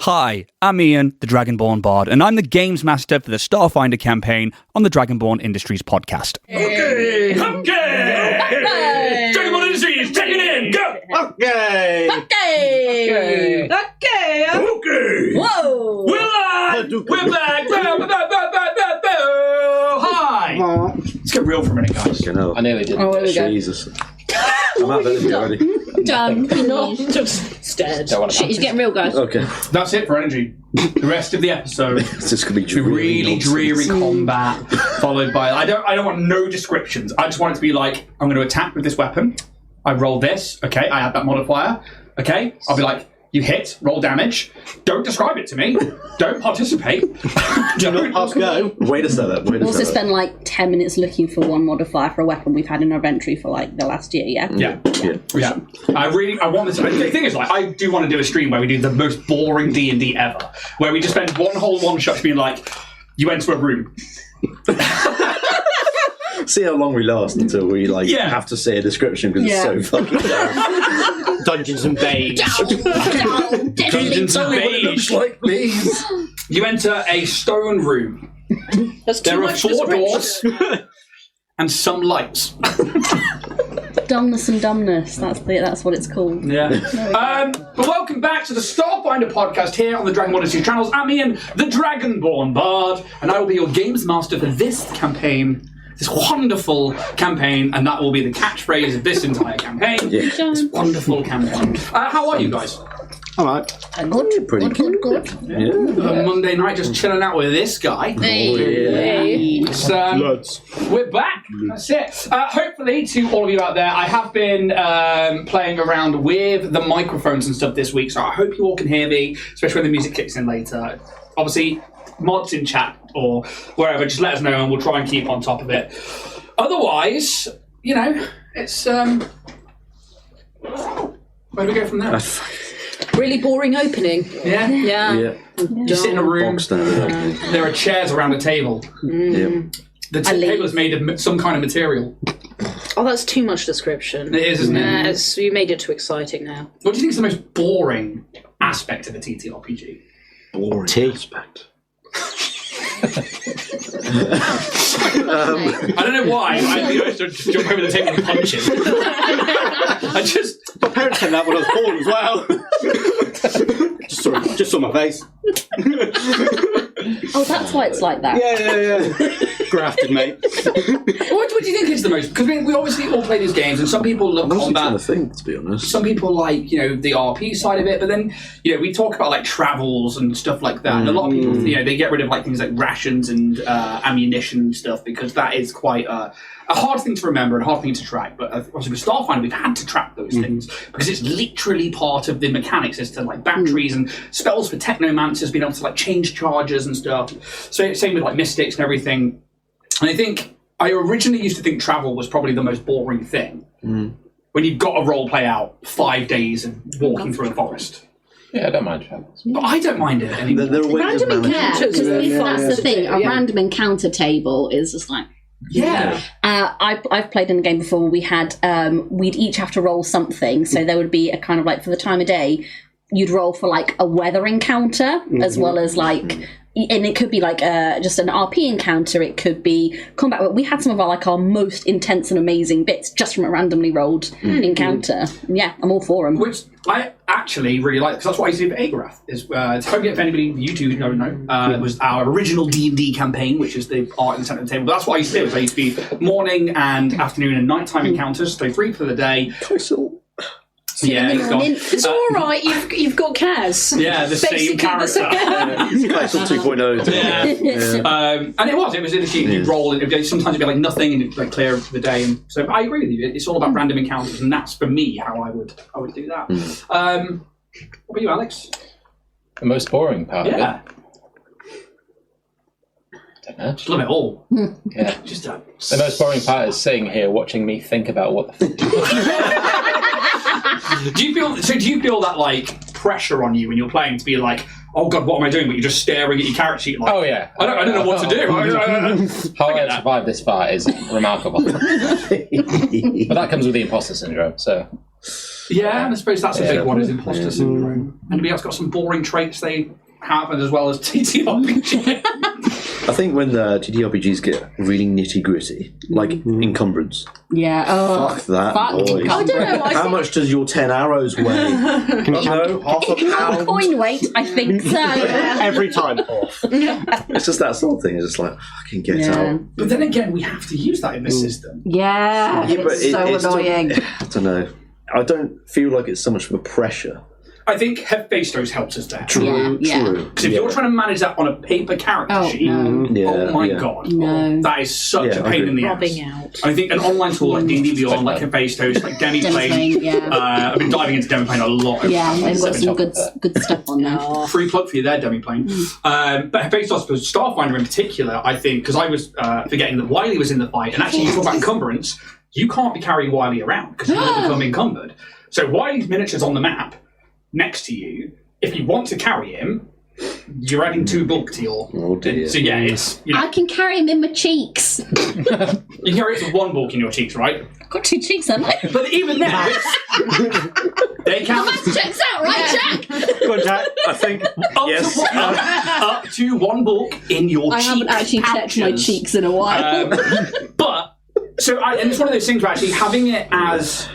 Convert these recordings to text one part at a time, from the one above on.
Hi, I'm Ian, the Dragonborn Bard, and I'm the Games Master for the Starfinder campaign on the Dragonborn Industries podcast. Okay! Dragonborn Industries, check it in! Go! Okay! Whoa! We're live! We're back! Hi! Let's get real for a minute, guys. I nearly did. Oh, there we go. Jesus. I'm out of energy already. Done. Just stared. Shit, he's getting real, guys. Okay. That's it for energy. The rest of the episode It's just going to be really dreary combat, followed by I don't want no descriptions. I just want it to be like, I'm going to attack with this weapon. I roll this. Okay, I add that modifier. Okay, I'll be like, you hit, roll damage. Don't describe it to me. Don't participate. Don't go. Way to set up. We'll also spend like 10 minutes looking for one modifier for a weapon we've had in our inventory for like the last year, yeah? Yeah. I want this. The thing is, like, I do want to do a stream where we do the most boring D&D ever, where we just spend one shot being like, you enter a room. See how long we last until we have to say a description because it's so fucking dumb. Dungeons and Beige. Dungeons and Beige. Like, please. You enter a stone room. There are 4 doors and some lights. Dumbness and dumbness. That's what it's called. Yeah. But welcome back to the Starfinder podcast here on the Dragonborn Industries channels. I'm Ian, the Dragonborn Bard, and I will be your games master for this campaign. This wonderful campaign, and that will be the catchphrase of this entire campaign. Yeah. This wonderful campaign. How are you guys? Alright. Good. Pretty Good. Yeah. Monday night, just chilling out with this guy. We're back. That's it. Hopefully, to all of you out there, I have been playing around with the microphones and stuff this week, so I hope you all can hear me, especially when the music kicks in later. Obviously, mods in chat or wherever, just let us know and we'll try and keep on top of it. Otherwise, it's where do we go from there? Really boring opening. Yeah. You sit in a room. There are chairs around a table. The table is made of some kind of material. Oh, that's too much description. It is, isn't it? You made it too exciting now. What do you think is the most boring aspect of a TTRPG? Boring aspect. I don't know why. I think I should just jump over the table and punch him. My parents said that when I was born as well. just saw my face. Oh, that's why it's like that. Yeah. Grafted, mate. What do you think is the most? Because we obviously all play these games, and some people love combat. I'm trying to think, to be honest. Some people like, the RP side of it, but then, we talk about like travels and stuff like that. And a lot of people, they get rid of like things like rations and ammunition and stuff because that is quite a hard thing to remember and a hard thing to track. But obviously with Starfinder, we've had to track those things because it's literally part of the mechanics as to like batteries and spells for technomancers, being able to like change charges and stuff. So same with like mystics and everything. And I think I originally used to think travel was probably the most boring thing. When you've got a role play out 5 days of walking through a forest. Yeah, I don't mind travels. But I don't mind it anymore. Random encounter, because that's the thing. A random encounter table is just like... Yeah. I've played in a game before where we had, we'd each have to roll something. So there would be a kind of like, for the time of day, you'd roll for like a weather encounter as well as like... And it could be like just an RP encounter. It could be combat. We had some of our most intense and amazing bits just from a randomly rolled encounter. Yeah, I'm all for them. Which I actually really like because that's what I used to do for Agrath. It's if anybody you two don't know, it was our original D&D campaign, which is the art in the centre of the table. But that's what I used to do. I used to be morning and afternoon and nighttime encounters, so 3 for the day. Yeah, it's all right. You've got Kaz. Yeah, the same character. It's 2.0. Yeah. And it was literally you'd roll and sometimes it'd be like nothing and it'd like clear for the day. And so I agree with you. It's all about random encounters, and that's for me how I would do that. What about you, Alex? The most boring part of it? I don't know. Just love it all. Yeah. Just the most boring part is sitting here watching me think about what the fuck. Do you feel that like pressure on you when you're playing to be like, oh god, what am I doing? But you're just staring at your character sheet like, oh yeah, I don't know what to do. How I survived this far is remarkable. But that comes with the imposter syndrome, so Yeah, I suppose that's a big one, is imposter syndrome. Anybody else got some boring traits they have, and as well as TTRPG? I think when the TTRPGs get really nitty gritty, like encumbrance. Yeah. Fuck that. Boys. I don't know. How much does your 10 arrows weigh? Half a pound. Coin weight, I think so. Every time off. It's just that sort of thing. It's just like, fucking get out. But then again, we have to use that in this system. Yeah, Yeah, but it's so annoying. I don't know. I don't feel like it's so much of a pressure. I think Hephaestus helps us there. True. Because if you're trying to manage that on a paper character sheet, oh my god, that is such a pain in the ass. Out. I think an online tool like D&D Beyond, like Hephaestus, like Demiplane, I've been diving into Demiplane a lot. Yeah, they've got some good stuff on there. Free plug for you there, Demiplane. But Hephaestus, for Starfinder in particular, I think, because I was forgetting that Wiley was in the fight, and actually you talk about encumbrance, you can't be carrying Wiley around because you will become encumbered. So Wiley's miniature's on the map next to you. If you want to carry him, you're adding 2 bulk to your... Oh dear. So yeah, it's... You know, I can carry him in my cheeks. you can carry it to 1 bulk in your cheeks, right? I've got 2 cheeks, haven't I? But even then, they count... That checks out, right, Jack? Go on, Jack. I think. Yes. Up to 1 bulk in your cheeks. I haven't actually checked my cheeks in a while. But... and it's one of those things where actually having it as...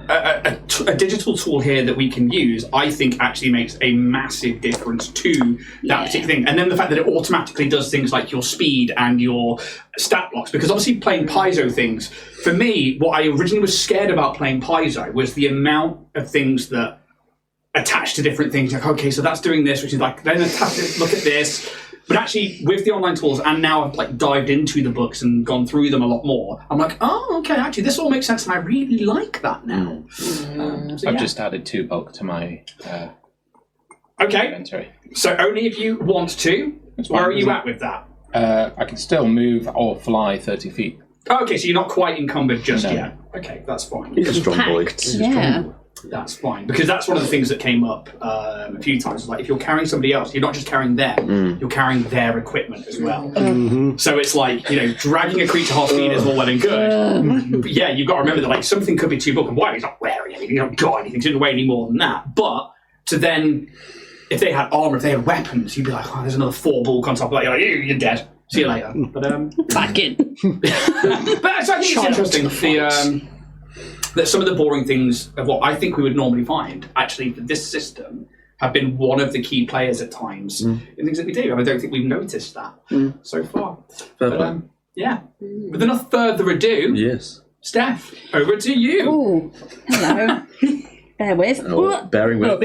A digital tool here that we can use, I think actually makes a massive difference to that particular thing. And then the fact that it automatically does things like your speed and your stat blocks, because obviously playing Paizo things, for me, what I originally was scared about playing Paizo was the amount of things that attach to different things. Like, okay, so that's doing this, which is like, then look at this. But actually, with the online tools, and now I've like dived into the books and gone through them a lot more, I'm like, oh, okay, actually, this all makes sense, and I really like that now. I've just added 2 bulk to my inventory. So only if you want to. Where are you at with that? I can still move or fly 30 feet. Okay, so you're not quite encumbered just yet. Okay, that's fine. He's a strong boy. Yeah. That's fine, because that's one of the things that came up a few times. Like, if you're carrying somebody else, you're not just carrying them, you're carrying their equipment as well. So it's like, you know, dragging a creature half feet is all well and good. But yeah, you've got to remember that like something could be 2 bulk, and why he's not wearing anything, you haven't got anything to weigh any more than that. But to then, if they had armor, if they had weapons, you'd be like, oh, there's another 4 bulk on top of that. You're like, you're dead. See you later. But Back in. but so I think it's interesting. That some of the boring things of what I think we would normally find, actually, for this system, have been one of the key players at times in things that we do. And I don't think we've noticed that so far. But yeah, without further ado, Yes. Steph, over to you. Oh, hello. Bear with. Bearing with.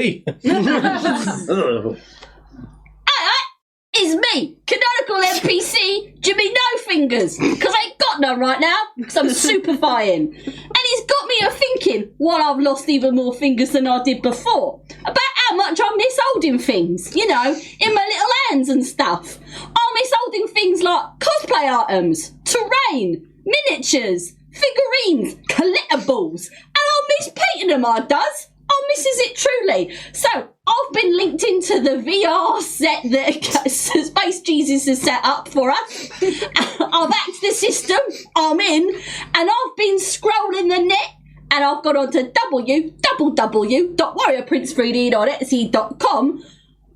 It's me, canonical NPC Jimmy No Fingers, because I ain't got none right now, because I'm superfying. And he's got me a thinking, while I've lost even more fingers than I did before, about how much I miss holding things, you know, in my little hands and stuff. I miss holding things like cosplay items, terrain, miniatures, figurines, collectibles, and I miss painting them, I does. I misses it truly. So I've been linked into the VR set that Space Jesus has set up for us. I've hacked the system. I'm in, and I've been scrolling the net, and I've gone on to www.warriorprince3d.etsy.com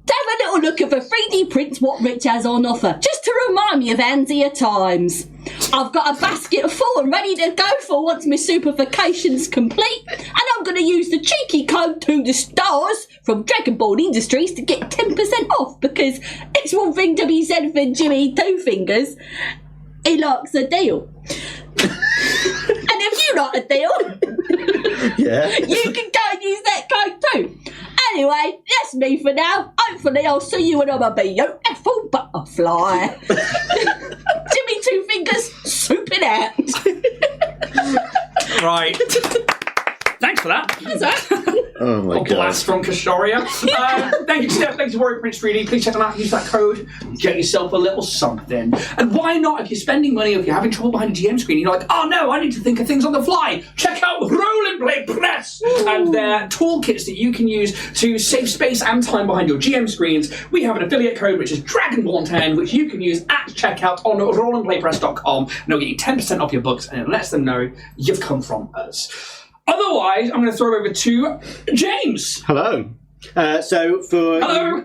to have a little look at the 3D prints what Rich has on offer, just to remind me of Anzia times. I've got a basket full and ready to go for once my superfication's complete, and I'm going to use the cheeky code to the stars from Dragonborn Industries to get 10% off, because it's one thing to be said for Jimmy Two Fingers, he likes a deal. And if you like a deal, you can go and use that code too. Anyway, that's me for now. Hopefully I'll see you when I'm a beautiful butterfly. Jimmy Two Fingers, souping out. Right. Thanks for that. That's right. Oh my god. Blast from Kashoria. Thank you, Steph. Thanks to Warrior Prince 3D. Please check them out. Use that code. Get yourself a little something. And why not, if you're spending money, if you're having trouble behind a GM screen, you're like, oh no, I need to think of things on the fly. Check out Roll and Play Press and their toolkits that you can use to save space and time behind your GM screens. We have an affiliate code, which is Dragonborn10, which you can use at checkout on rollandplaypress.com, and it'll get you 10% off your books, and it lets them know you've come from us. Otherwise, I'm going to throw it over to James. Hello. So for Hello.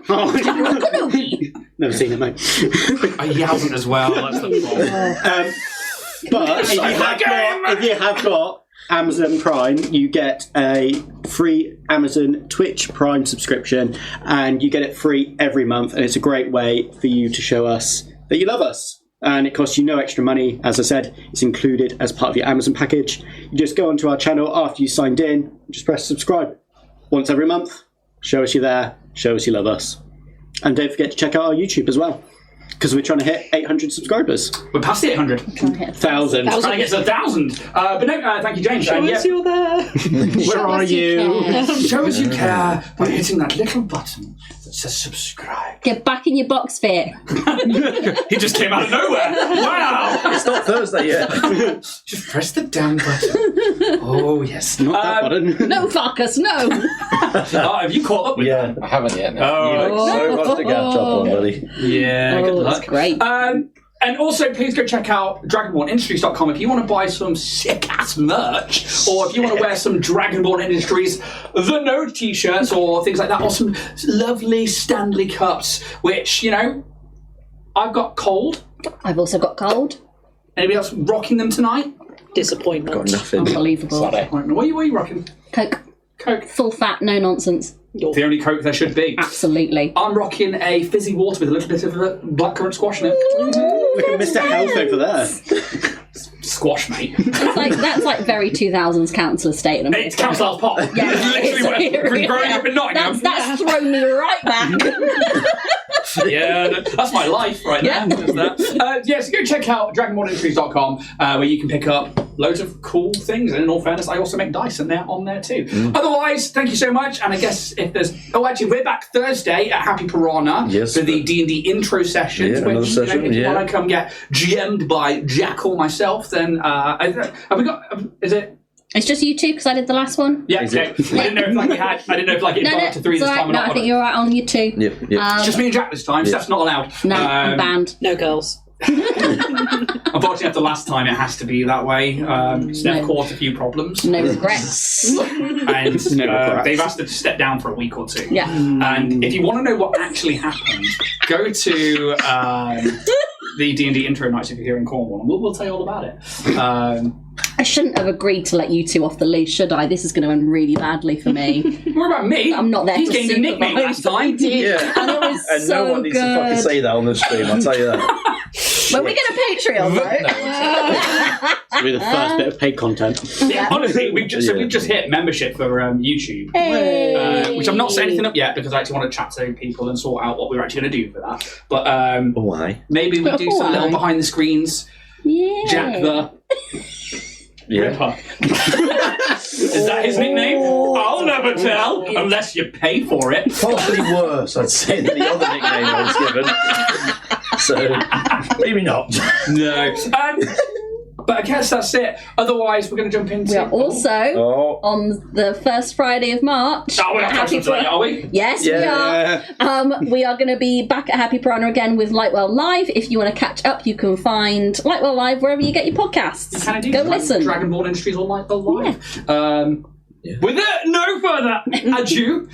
Never seen it, mate. He hasn't as well. That's the problem. But if you have got Amazon Prime, you get a free Amazon Twitch Prime subscription, and you get it free every month. And it's a great way for you to show us that you love us. And it costs you no extra money. As I said, it's included as part of your Amazon package. You just go onto our channel after you signed in, just press subscribe once every month. Show us you're there, show us you love us. And don't forget to check out our YouTube as well, because we're trying to hit 800 subscribers. We're past the 800. 1,000. Trying to get to 1,000. But no, thank you, James. Show us you're there. Where are you? Show us you care by hitting that little button that says subscribe. Get back in your box fit. He just came out of nowhere. Wow. It's not Thursday yet. Just press the down button. Oh, yes. Not that button. No, Farkas, no. Have you caught up with that? I haven't yet. No. Oh, So much to catch up on, buddy. yeah. Good luck. That's great. And also, please go check out DragonbornIndustries.com if you want to buy some sick-ass merch, or if you want to wear some Dragonborn Industries The Node t-shirts or things like that, or some lovely Stanley cups, which, I've got cold. I've also got cold. Anybody else rocking them tonight? Disappointment. Got nothing. Unbelievable. Sorry. What are you rocking? Coke. Coke. Full fat, no nonsense. The only Coke there should be. Absolutely. I'm rocking a fizzy water with a little bit of blackcurrant squash in it. Look at Mr. Health over there. Squash, mate. That's like very 2000s council estate. And It's Council's Pop. Yeah, It's literally where growing up in Nottingham. That's thrown me right back. Yeah, that's my life right now. So go check out DragonbornIndustries.com where you can pick up loads of cool things. And in all fairness, I also make dice on there too. Otherwise, thank you so much. And I guess if there's... Oh, actually, we're back Thursday at Happy Piranha for the D&D intro sessions. Yeah, which, another session, if you want to come get GM'd by Jack or myself, then have we got... Is it... It's just you two because I did the last one. Yeah, okay. I didn't know if it had gone up to 3 this time or not. I think you're right on you two. Yep. It's just me and Jack this time. Steph's not allowed. No, I'm banned. No girls. Unfortunately, after last time, it has to be that way. Steph caught a few problems. No regrets. And they've asked her to step down for a week or two. Yeah. And if you want to know what actually happened, go to the D&D intro nights if you're here in Cornwall, and we'll tell you all about it. I shouldn't have agreed to let you two off the leash, should I? This is going to end really badly for me. What about me? I'm not there He's to gained a nickname last time. Yeah. And it was And so no one needs to fucking good. say that on the stream, I'll tell you that. When we get a Patreon, though. It'll be the first bit of paid content. Yeah, honestly, we've just hit membership for YouTube, Hey. which I'm not setting anything up yet because I actually want to chat to people and sort out what we're actually going to do for that. But Why? maybe we do some little behind the screens. Yeah. Jack the Yeah. Ripper. Is that his nickname? I'll never tell unless you pay for it. Possibly worse, I'd say, than the other nickname I was given. So, maybe not. No. But I guess that's it. Otherwise, we're going to jump into... We are also on the first Friday of March. Oh, we're not touching tonight, are we? Yes, we are. We are going to be back at Happy Piranha again with Lightwell Live. If you want to catch up, you can find Lightwell Live wherever you get your podcasts. Go listen. Dragonborn Industries or Lightwell Live. With no further ado,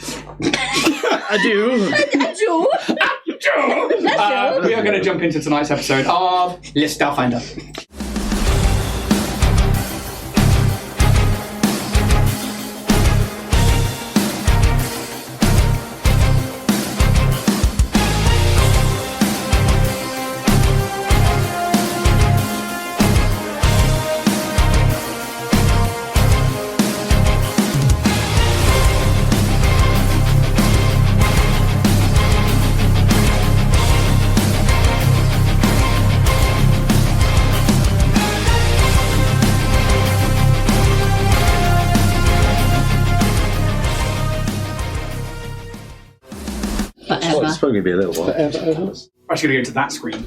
we are going to jump into tonight's episode of Starfinder. Oh, it's probably going to be a little while. I'm actually going to go to that screen.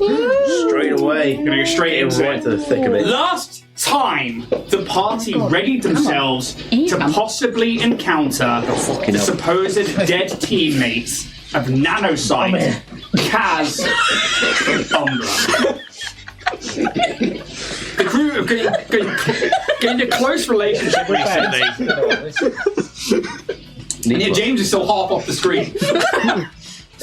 Straight away. Going to go straight into right it. to the thick of it. Last time the party readied themselves to possibly encounter the supposed dead teammates of Nanosite, Kaz, Umbra. The crew of gained a close relationship recently. And yet James is still half off the screen.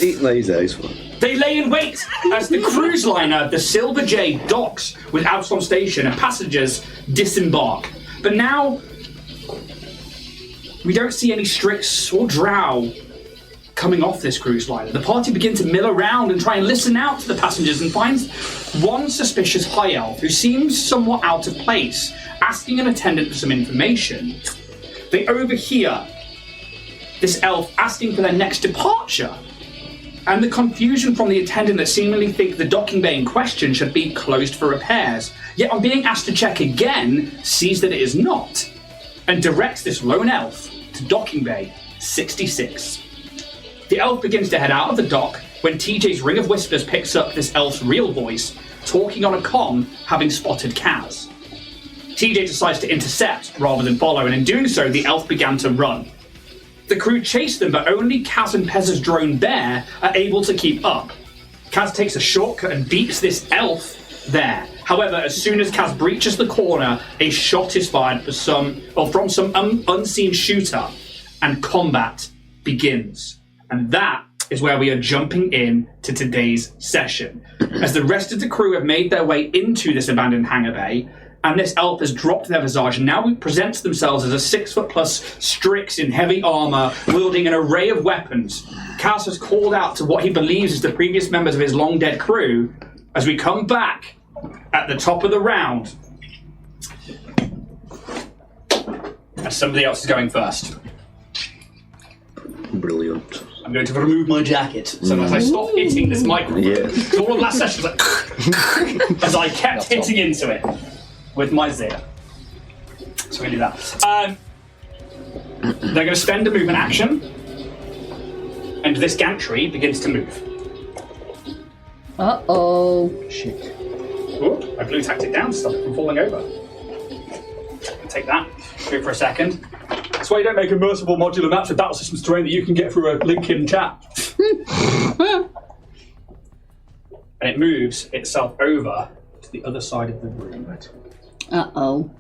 Eat these eggs. They lay in wait as the cruise liner, the Silver Jay, docks with Absalom Station and passengers disembark. But now, we don't see any Strix or Drow coming off this cruise liner. The party begin to mill around and try and listen out to the passengers and finds one suspicious high elf who seems somewhat out of place, asking an attendant for some information. They overhear this elf asking for their next departure, and the confusion from the attendant that seemingly think the docking bay in question should be closed for repairs, yet on being asked to check again, sees that it is not, and directs this lone elf to docking bay 66. The elf begins to head out of the dock when TJ's Ring of Whispers picks up this elf's real voice, talking on a comm, having spotted Kaz. TJ decides to intercept rather than follow, and in doing so, the elf began to run. The crew chase them, but only Kaz and Pez's drone Bear are able to keep up. Kaz takes a shortcut and beats this elf there. However, as soon as Kaz breaches the corner, a shot is fired from some unseen shooter, and combat begins. And that is where we are jumping in to today's session. As the rest of the crew have made their way into this abandoned hangar bay, and this elf has dropped their visage and now presents themselves as a 6-foot-plus Strix in heavy armour, wielding an array of weapons. Kaz has called out to what he believes is the previous members of his long-dead crew as we come back at the top of the round. And somebody else is going first. Brilliant. I'm going to remove my jacket so that I stop hitting this microphone. Yeah. So all of last session was like as I kept hitting into it with my Zia. So we do that. They're going to spend a movement action, and this gantry begins to move. Uh-oh. Shit. Ooh, I blue tacked it down to stop it from falling over. Take that. Move for a second. That's why you don't make immersive modular maps with battle systems terrain that you can get through a link in chat. And it moves itself over to the other side of the room. Uh-oh.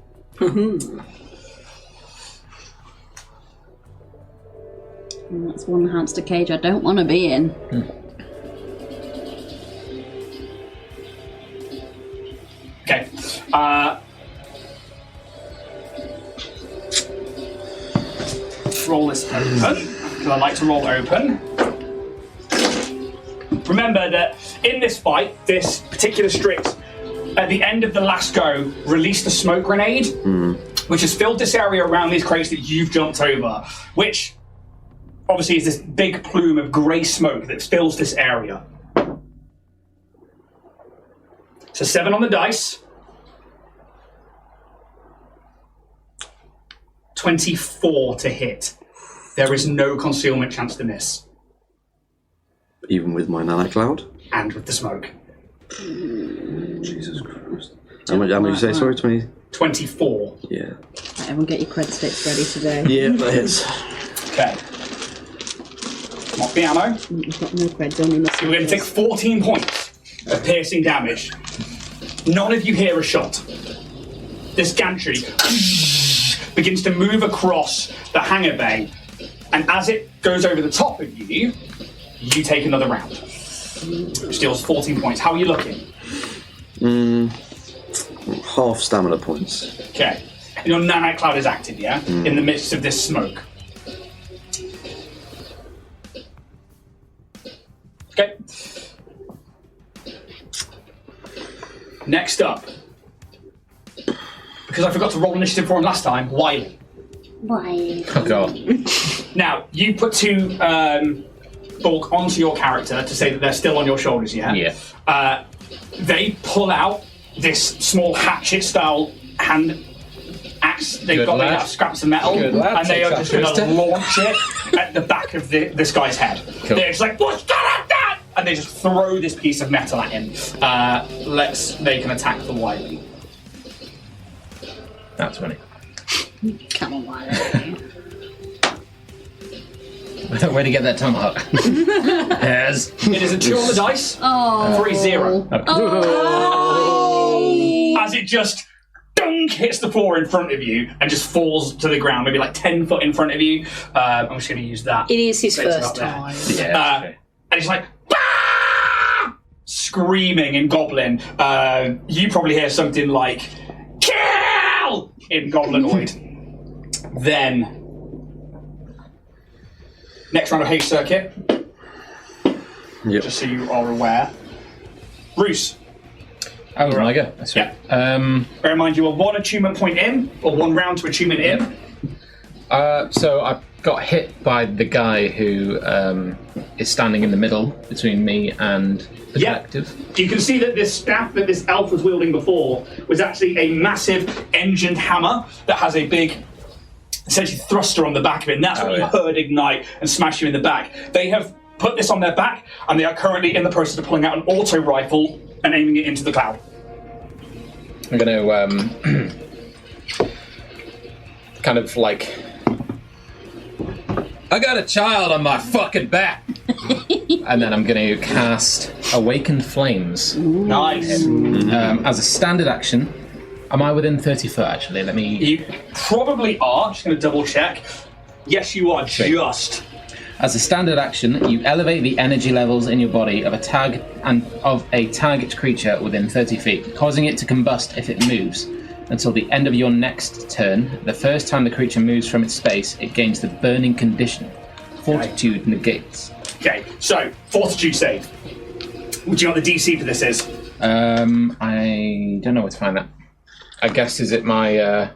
That's one hamster cage I don't want to be in. Okay. Roll this open, because I like to roll open. Remember that in this fight, this particular Strix, at the end of the last go, released a smoke grenade, which has filled this area around these crates that you've jumped over, which obviously is this big plume of grey smoke that fills this area. So 7 on the dice. 24 to hit. There is no concealment chance to miss. Even with my nano cloud? And with the smoke. Jesus Christ. How much did you say? Sorry, 20? 24. Yeah. Right, everyone get your cred sticks ready today. Yeah, that hits. Okay. Knock the ammo. I've got no creds, only my We're going to take 14 points of piercing damage. None of you hear a shot. This gantry begins to move across the hangar bay, and as it goes over the top of you, you take another round. Which deals 14 points. How are you looking? Half stamina points. Okay. And your nanite cloud is active, yeah? In the midst of this smoke. Okay. Next up, because I forgot to roll initiative for him last time, Wiley. Why? Oh god. Now, you put 2 bulk onto your character to say that they're still on your shoulders, yeah? Yeah. They pull out this small hatchet-style hand axe. They've got like scraps of metal, Good lad. and they are just going to Takes launch it at the back of this guy's head. Cool. They're just like, what's that? And they just throw this piece of metal at him. Let's make an attack for Wiley. That's funny. Come on, Wiley. Where'd he get that tomahawk? Yes. It is a 2 on the dice Oh. for a 0. Oh. As it just thunk, hits the floor in front of you and just falls to the ground, maybe like 10 foot in front of you. I'm just going to use that. It is his Plates first up there. time. Yeah. And he's like, "Ah!" Screaming in Goblin. You probably hear something like, kill! In Goblinoid. Then, next round of haste circuit. Yep. Just so you are aware. Bruce. Oh, was my go. That's right. Bear in mind you are 1 attunement point in, or 1 round to attunement in. So I got hit by the guy who is standing in the middle between me and the collective. You can see that this staff that this elf was wielding before was actually a massive engined hammer that has a big, essentially, thruster on the back of it, and that's what you heard ignite and smash you in the back. They have put this on their back, and they are currently in the process of pulling out an auto rifle and aiming it into the cloud. I'm going to kind of like, I got a child on my fucking back, and then I'm going to cast Awakened Flames. Nice. As a standard action. Am I within 30 foot? Actually, let me. You probably are. Just going to double check. Yes, you are. Sweet. Just. As a standard action, you elevate the energy levels in your body of a target creature within 30 feet, causing it to combust if it moves. Until the end of your next turn, the first time the creature moves from its space, it gains the burning condition. Fortitude negates. Okay, so Fortitude save. What do you know what the DC for this is? I don't know where to find that. I guess, is it my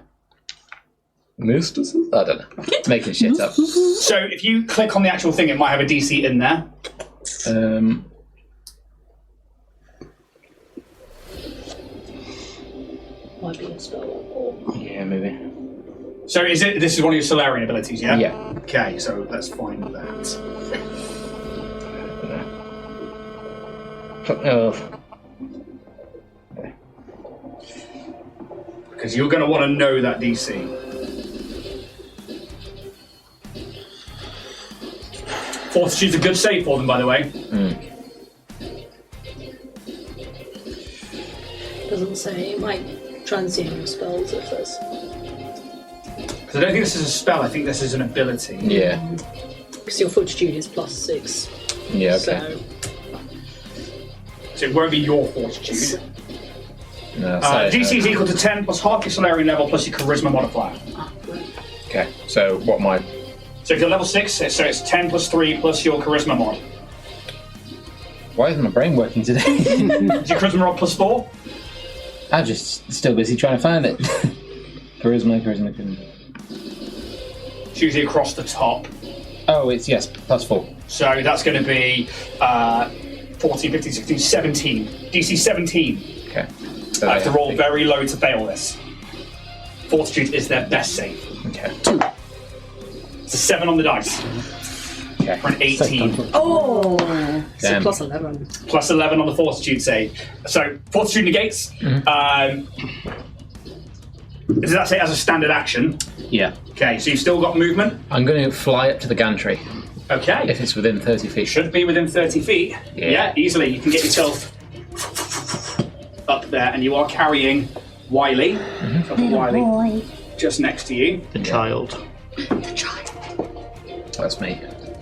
mysticism? I don't know. Making shit up. So if you click on the actual thing, it might have a DC in there. Might be a spell. Yeah, maybe. So this is one of your Solarian abilities, yeah? Yeah. Okay, so let's find that. Because you're going to want to know that DC. Fortitude's a good save for them, by the way. Doesn't say. It might transient your spells if there's. Because I don't think this is a spell, I think this is an ability. Yeah. Because your fortitude is +6. Yeah, okay. So it won't be your Fortitude. No, DC is equal to 10 plus half your Solarian level plus your Charisma modifier. Okay, so what my... So if you're level 6, so it's 10 plus 3 plus your Charisma mod. Why isn't my brain working today? Is your Charisma mod plus 4? I'm just still busy trying to find it. Charisma. It's usually across the top. Oh, it's, yes, +4. So that's going to be 14, 15, 16, 17. DC 17. Okay. I have to roll very low to fail this. Fortitude is their best save. Okay. It's a 7 on the dice. Okay. For an 18. Oh! So Damn. +11. Plus 11 on the Fortitude save. So Fortitude negates. Does that say as a standard action? Yeah. Okay, so you've still got movement. I'm going to fly up to the gantry. Okay. If it's within 30 feet. Should be within 30 feet. Yeah. Easily. You can get yourself up there, and you are carrying Wiley. Wiley just next to you. The child. That's me.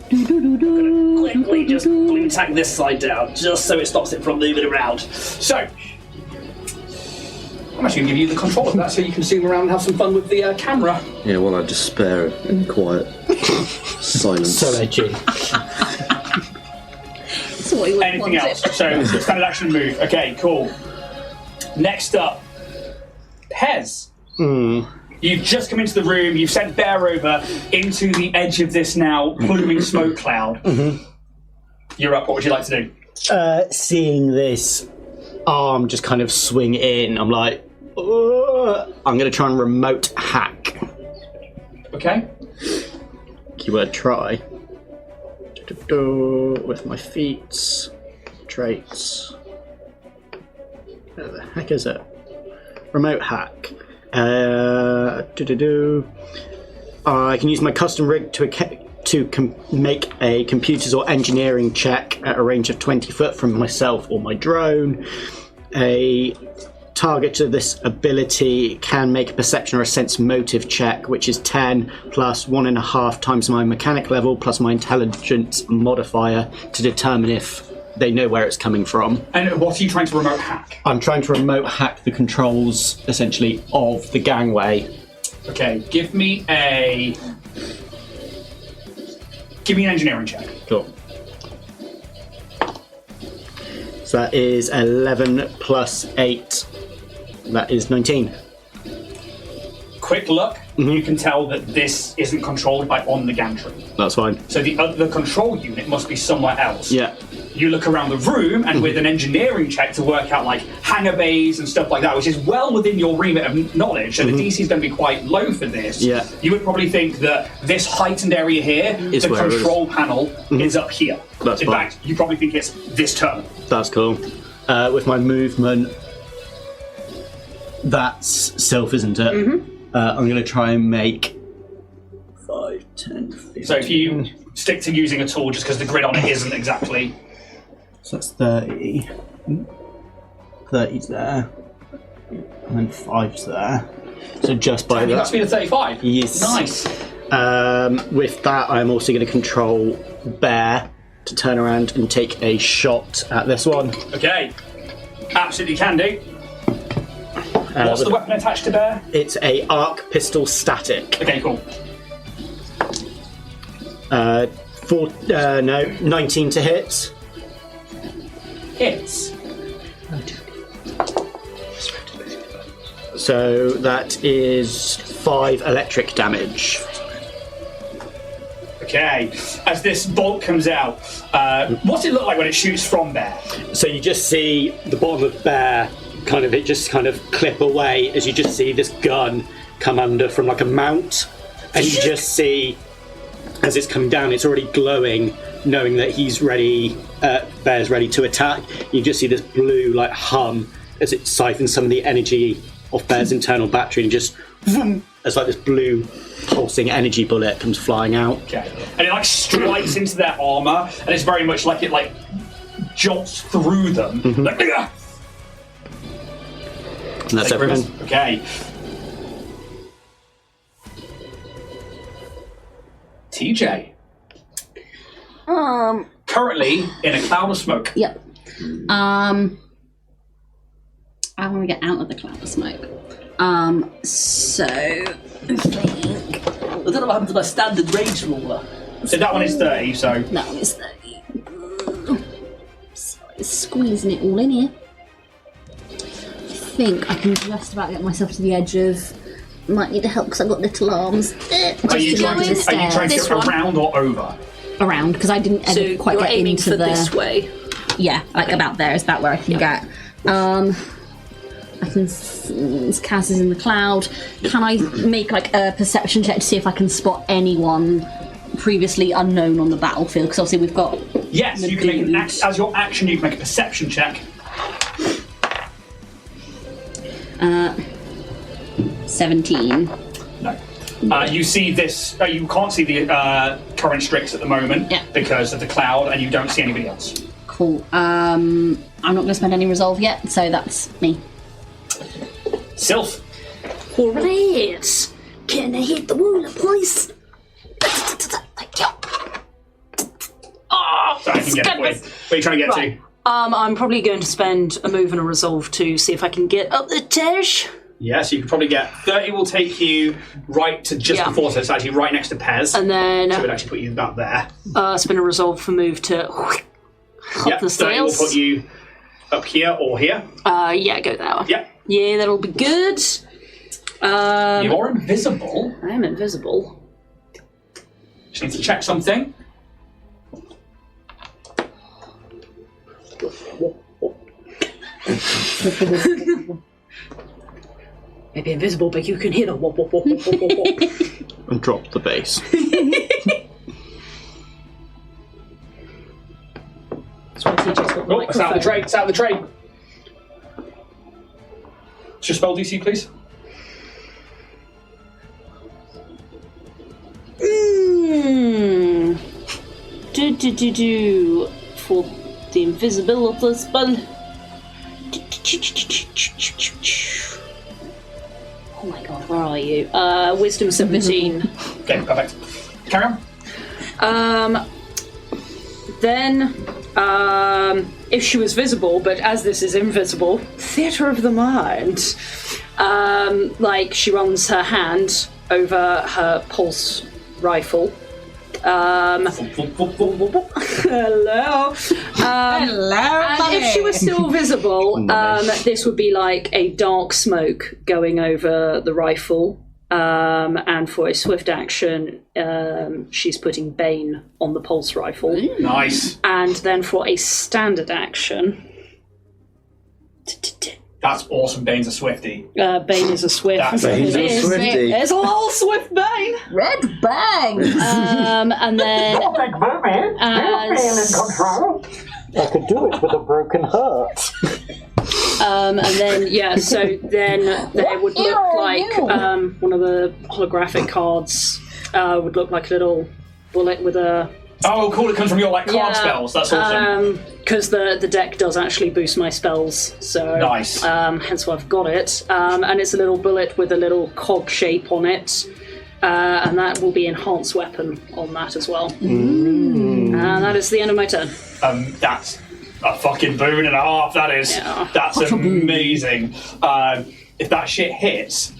Quickly just tack this side down, just so it stops it from moving around. So, I'm actually going to give you the control of that so you can zoom around and have some fun with the camera. Yeah, while I despair in quiet silence. So edgy. Anything else? So, standard action move. Okay, cool. Next up, Pez. You've just come into the room, you've sent Bear over into the edge of this now pluming smoke cloud. You're up, what would you like to do? Seeing this arm just kind of swing in, I'm like, I'm going to try and remote hack. Okay. Keyword try. With my feats, traits. Where the heck is it? Remote hack. I can use my custom rig to make a computers or engineering check at a range of 20 foot from myself or my drone. A target of this ability can make a perception or a sense motive check, which is 10 plus 1.5 times my mechanic level plus my intelligence modifier to determine if they know where it's coming from. And what are you trying to remote hack? I'm trying to remote hack the controls, essentially, of the gangway. Okay, give me an engineering check. Cool. So that is 11 plus 8. That is 19. Quick look, you can tell that this isn't controlled by on the gantry. That's fine. So the control unit must be somewhere else. Yeah. You look around the room, and with an engineering check to work out like hangar bays and stuff like that, which is well within your remit of knowledge, so the DC is going to be quite low for this. Yeah. You would probably think that this heightened area here, Is the where it control panel, is up here. That's in fine. fact, you probably think it's this terminal. That's cool. With my movement, that's Sylph, isn't it? I'm going to try and make 5, 10, 15. So if you stick to using a tool just because the grid on it isn't exactly... So that's 30. 30's there. And then 5's there. So just by You got that. speed of 35? Yes. Nice. With that, I'm also going to control Bear to turn around and take a shot at this one. Okay. Absolutely can do. What's the weapon attached to Bear? It's a arc pistol static. Okay, cool. 19 to hit. Hits. So that is 5 electric damage. Okay. As this bolt comes out, what's it look like when it shoots from Bear? So you just see the bottom of Bear it just clip away as you just see this gun come under from like a mount, and you just see as it's coming down, it's already glowing, knowing that he's ready. Bear's ready to attack. You just see this blue like hum as it siphons some of the energy off Bear's internal battery, and just vroom, as like this blue pulsing energy bullet comes flying out. Okay. And it like strikes into their armor, and it's very much like it like jolts through them. Like, "Ugh!" And that's everything. Okay. TJ. Currently in a cloud of smoke. Yep. I want to get out of the cloud of smoke. So I think I don't know what happened to my standard range roller. So that one is 30, so... that one is 30. So it's squeezing it all in here. I think I can just about get myself to the edge of... Might need to help because I've got little arms. Are you trying to This go one. around or over? Around, because I didn't ever quite you're get aiming into for the... this way. Yeah, like about there is about where I can get. I can... Kaz is in the cloud. Can I make like a perception check to see if I can spot anyone previously unknown on the battlefield? Because obviously we've got... Yes, you can make an as your action, you can make a perception check. 17. No. You see this... you can't see the current Strix at the moment because of the cloud, and you don't see anybody else. Cool. I'm not going to spend any resolve yet, so that's me. Sylph. Alright. Can I hit the wall, please? Thank you. Oh, Sorry, I can get it for you. Where are you trying to get to? I'm probably going to spend a move and a resolve to see if I can get up the stairs. Yeah, so you can probably get 30 will take you right to just before, so it's actually right next to Pez. And then so it would actually put you about there. Spin a resolve for move to up the 30 will stairs. put you up here or here. Yeah, go there. Yep. Yeah, that'll be good. You're invisible. I am invisible. Just need to check something. Maybe invisible, but you can hear the wop wop wop wop wop wop. And drop the bass. That's why TJ's got the Oh, it's out of the tray. It's out of the tray. What's your spell DC, please? For the invisibility spell. where are you? Wisdom 17. Okay, perfect. Carry on. Then, if she was visible, but as this is invisible, theatre of the mind. Like, she runs her hand over her pulse rifle. Hello. And if she was still visible, this would be like a dark smoke going over the rifle. And for a swift action, she's putting Bane on the pulse rifle. Nice. And then for a standard action... That's awesome. Bane's a Swiftie. Bane is a Swift. Bane's a Swiftie. There's a little Swift Bane. Red bang! And then... I could do it with a broken heart. And then, so then there would look like one of the holographic cards would look like a little bullet with a... Oh, cool. It comes from your card spells. That's awesome. Because the deck does actually boost my spells, so... Nice. Hence why I've got it. And it's a little bullet with a little cog shape on it. And that will be enhanced weapon on that as well. And that is the end of my turn. That's a fucking boon and a half, that is. Yeah. That's amazing. If that shit hits...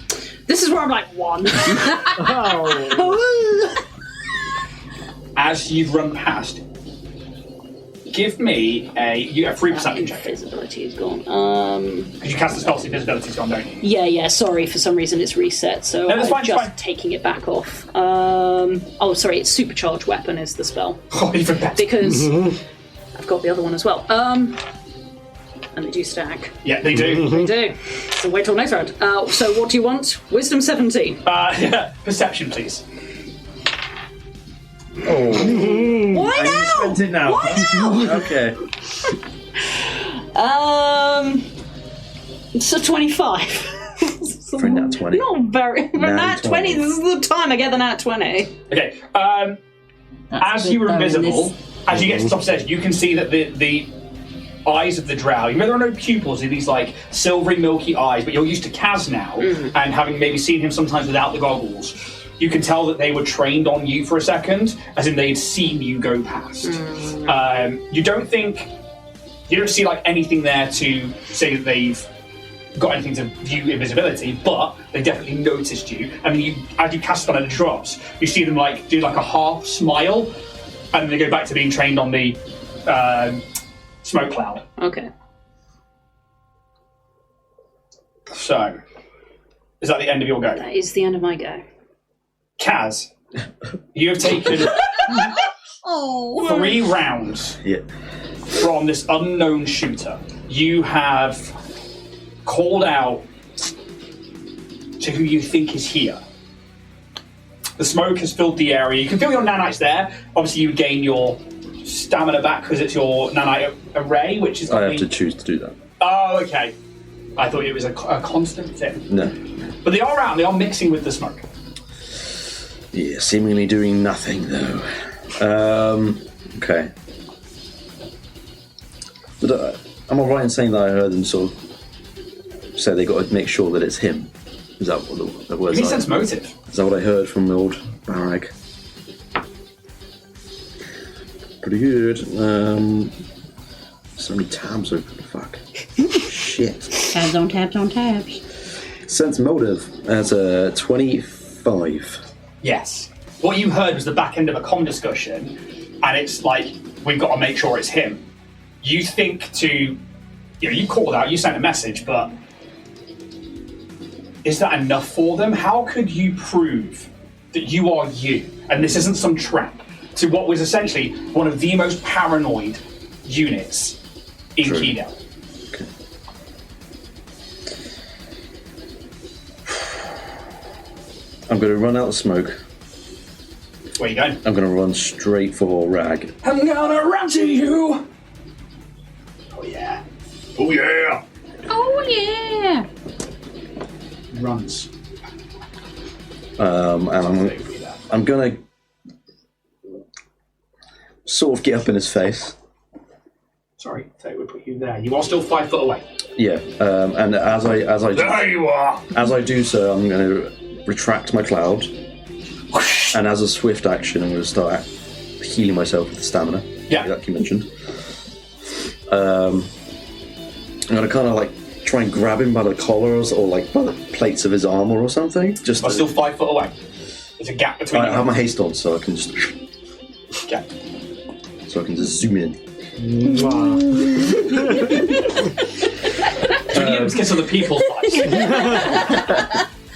This is where I'm like, 1. As you've run past, give me you have 3 perception check. Invisibility is gone. Because you cast the spell, so invisibility's gone, don't you? Yeah, sorry, for some reason it's reset, so No, that's I'm fine, just fine. taking it back off. Sorry, it's supercharged weapon is the spell. Oh, even better. Because I've got the other one as well. And they do stack. Yeah, they do. They do. So wait till next round. So what do you want? Wisdom 17. Perception, please. Why And now? you spent it now. Why now? Okay. It's a 25. For a nat 20. Not very. For Nat nat 20, 20. this is the time I get the nat 20. Okay. As you were invisible, as you get to the top stairs, you can see that the eyes of the drow, you know there are no pupils, they're these silvery milky eyes, but you're used to Kaz now, and having maybe seen him sometimes without the goggles, you can tell that they were trained on you for a second, as in they'd seen you go past. You don't see anything there to say that they've got anything to view invisibility, but they definitely noticed you. And then as you cast on and it drops, you see them do a half smile, and then they go back to being trained on the smoke cloud. Okay. So, is that the end of your go? That is the end of my go. Kaz, you have taken 3 rounds from this unknown shooter. You have called out to who you think is here. The smoke has filled the area. You can feel your nanites there. Obviously, you gain your stamina back because it's your nanite array, which is... I have to choose to do that. Oh, okay. I thought it was a constant thing. No. But they are out and they are mixing with the smoke. Yeah, seemingly doing nothing, though. Okay. But, am I right in saying that I heard them sort of say they got to make sure that it's him? Is that what the words He sense motive. Is that what I heard from the old Barag? Pretty good. So many tabs open. Fuck. Shit. Tabs on tabs on tabs. Sense motive. That's a 25. Yes. What you heard was the back end of a comm discussion, and it's we've got to make sure it's him. You think you called out, you sent a message, but is that enough for them? How could you prove that you are you, and this isn't some trap, to what was essentially one of the most paranoid units in Keydale? Okay. I'm going to run out of smoke. Where are you going? I'm going to run straight for Rag. I'm gonna run to you! Oh yeah. Oh yeah! Oh yeah! Runs. And I'm going to sort of get up in his face. Sorry, they would put you there. You are still 5 foot away. Yeah, and as I There you are! as I do so, I'm going to retract my cloud, and as a swift action, I'm going to start healing myself with the stamina. Yeah. Like you mentioned. I'm going to kind of like try and grab him by the collars or like by the plates of his armor or something. Just I'm still 5 foot away. There's a gap between I you. have my haste on, so I can just zoom in. Let's get to the people's lives.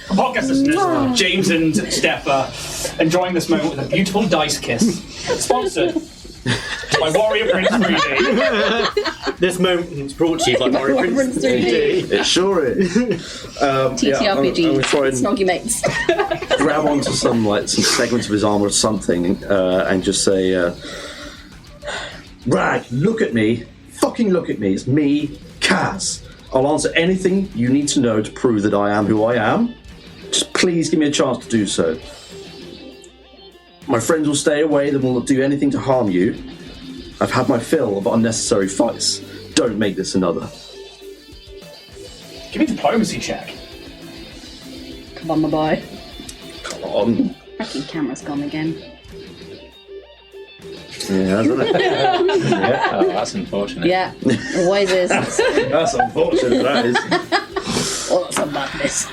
Podcast listeners, James and Steph are enjoying this moment with a beautiful dice kiss. Sponsored by Warrior Prince 3D. This moment is brought to you by Warrior Prince 3D. It sure is. TTRPG. I'm gonna try and Snoggy mates. grab onto some segments of his armor or something, and just say, "Rag, look at me! Fucking look at me! It's me, Kaz. I'll answer anything you need to know to prove that I am who I am. Just please give me a chance to do so. My friends will stay away. They will not do anything to harm you. I've had my fill of unnecessary fights. Don't make this another." Give me a diplomacy check. Come on, my boy. Come on. Fucking camera's gone again. Yeah, hasn't it? Oh, that's unfortunate. Yeah, always is. That's unfortunate, that is. Oh, that's a madness.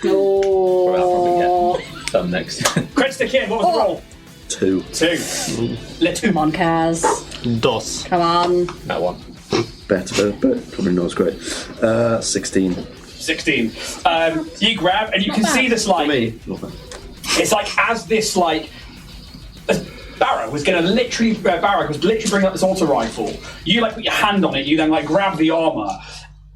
Well, I'll probably Oh, get done next. Crit stick in, what was the roll? 2. 2. Let 2. come on, Kaz. DOS. Come on. That one. Better, but probably not as great. 16. 16. You grab, and you can see this, like, Me? Not bad. it's like as this, like, as Barrow was going to literally, Barrow was literally bringing up this auto rifle. You, like, put your hand on it, you then, like, grab the armor,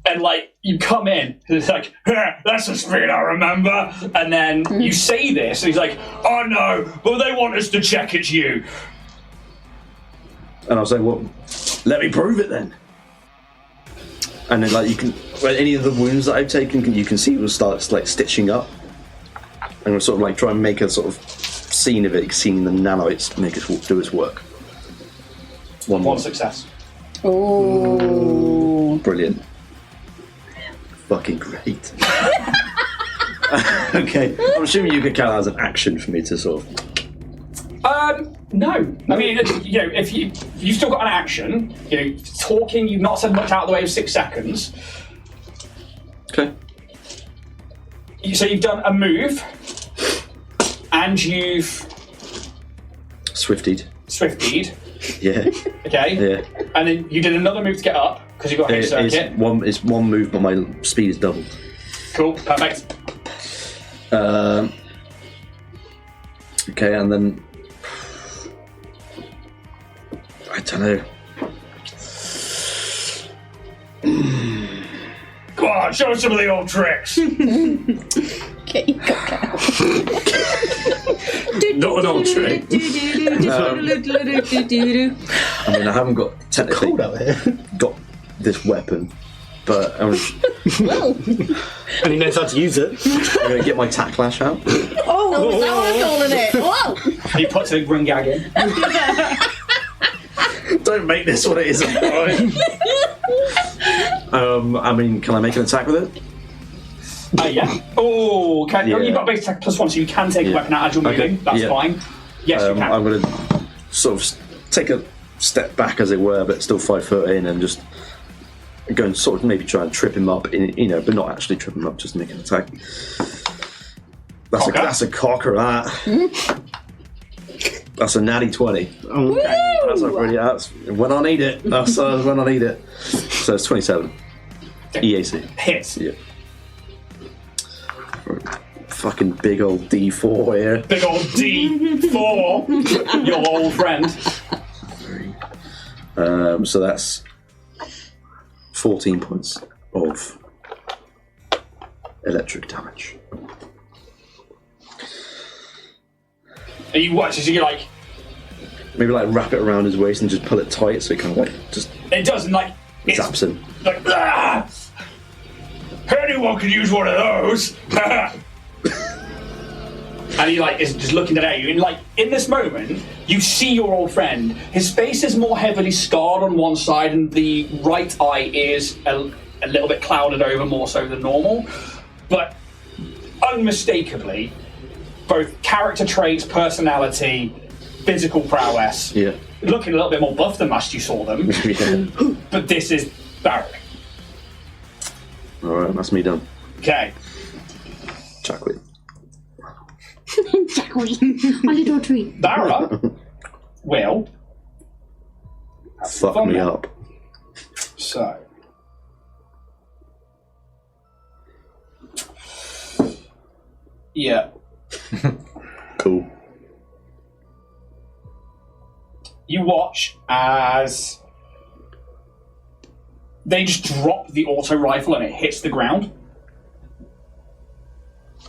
and, like, you come in, and it's like, that's the speed I remember. And then you say this, and he's like, oh no, but they want us to check it's you. And I'll say, well, let me prove it then. And then, like, you can, well, any of the wounds that I've taken, you can see it will start, like, stitching up. And we'll sort of, like, try and make a sort of scene of it, seeing the nanoids make it do its work. One success. Oh. Brilliant. Fucking great. Okay, I'm assuming you could count that as an action for me to sort of... No. I mean, you know, if you've still got an action, you know, talking, you've not said much out of the way of 6 seconds. Okay. So you've done a move, and you've Swiftied. swiftied, Yeah. okay? Yeah. And then you did another move to get up, because you've got a circuit. It's one move, but my speed is doubled. Cool, perfect. Okay, and then... I don't know. Come on, show us some of the old tricks. Get your cock out. Not an old trick. I mean, I haven't got technically Cold out here. got this weapon, but I'm And he knows how to use it. going to get my tacklash out. Oh, is that what I'm calling it? Whoa. He puts a ring gag in. Don't make this what it isn't. I mean, can I make an attack with it? Yeah. Oh, okay. Yeah. You've got a base attack +1, so you can take a weapon out as you're moving. That's yeah. fine. Yes, you can. I'm going to sort of take a step back, as it were, but still 5 foot in, and just go and sort of maybe try and trip him up, but not actually trip him up, just make an attack. That's a cocker, that. That's a natty 20. Okay. That's not really, that's when I need it. That's when I need it. So it's 27. EAC. Hits. Yeah. Fucking big old D4 here. Big old D4. Your old friend. So that's 14 points of electric damage. And you watch as you like. Maybe like wrap it around his waist and just pull it tight so he kind of like just It doesn't like. It's zaps him. like. Ah! Anyone could use one of those. And he like is just looking at you, and like in this moment, you see your old friend. His face is more heavily scarred on one side, and the right eye is a little bit clouded over more so than normal. But unmistakably both character traits, personality, physical prowess. Yeah. Looking a little bit more buff than last you saw them. Yeah. But this is Barrick. Alright, that's me done. Okay. Chocolate. Jackie, my little treat. Barra will Fuck me up. So. Yeah. Cool. You watch as they just drop the auto rifle and it hits the ground.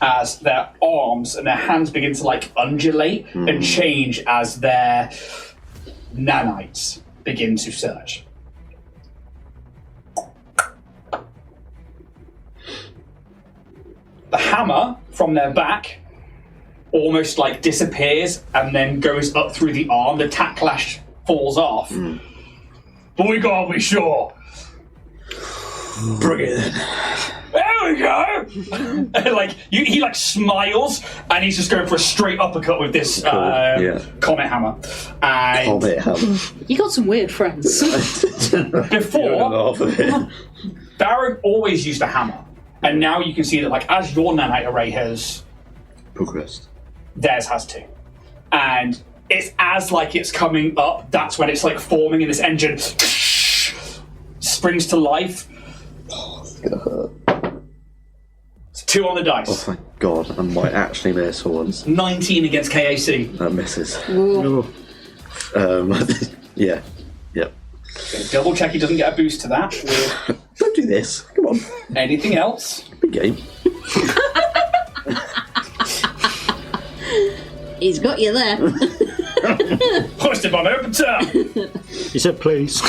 As their arms and their hands begin to like undulate and change as their nanites begin to surge. The hammer from their back almost like disappears and then goes up through the arm. The tacklash falls off. But we gotta be sure. Bring it in. There we go! And, like he like smiles and he's just going for a straight uppercut with this comet hammer. And Comet hammer. You got some weird friends. before, Barrett always used a hammer. And now you can see that like as your nanite array has progressed, theirs has too. And it's as like it's coming up, that's when it's like forming in this engine springs to life. Oh, it's gonna hurt. It's 2 on the dice. Oh, thank God. I might actually miss for once. 19 against KAC. That misses. Ooh. Yeah. Yep. Okay, double check he doesn't get a boost to that. Don't do this. Come on. Anything else? Big game. He's got you there. Hoisted by my open term. He said, please.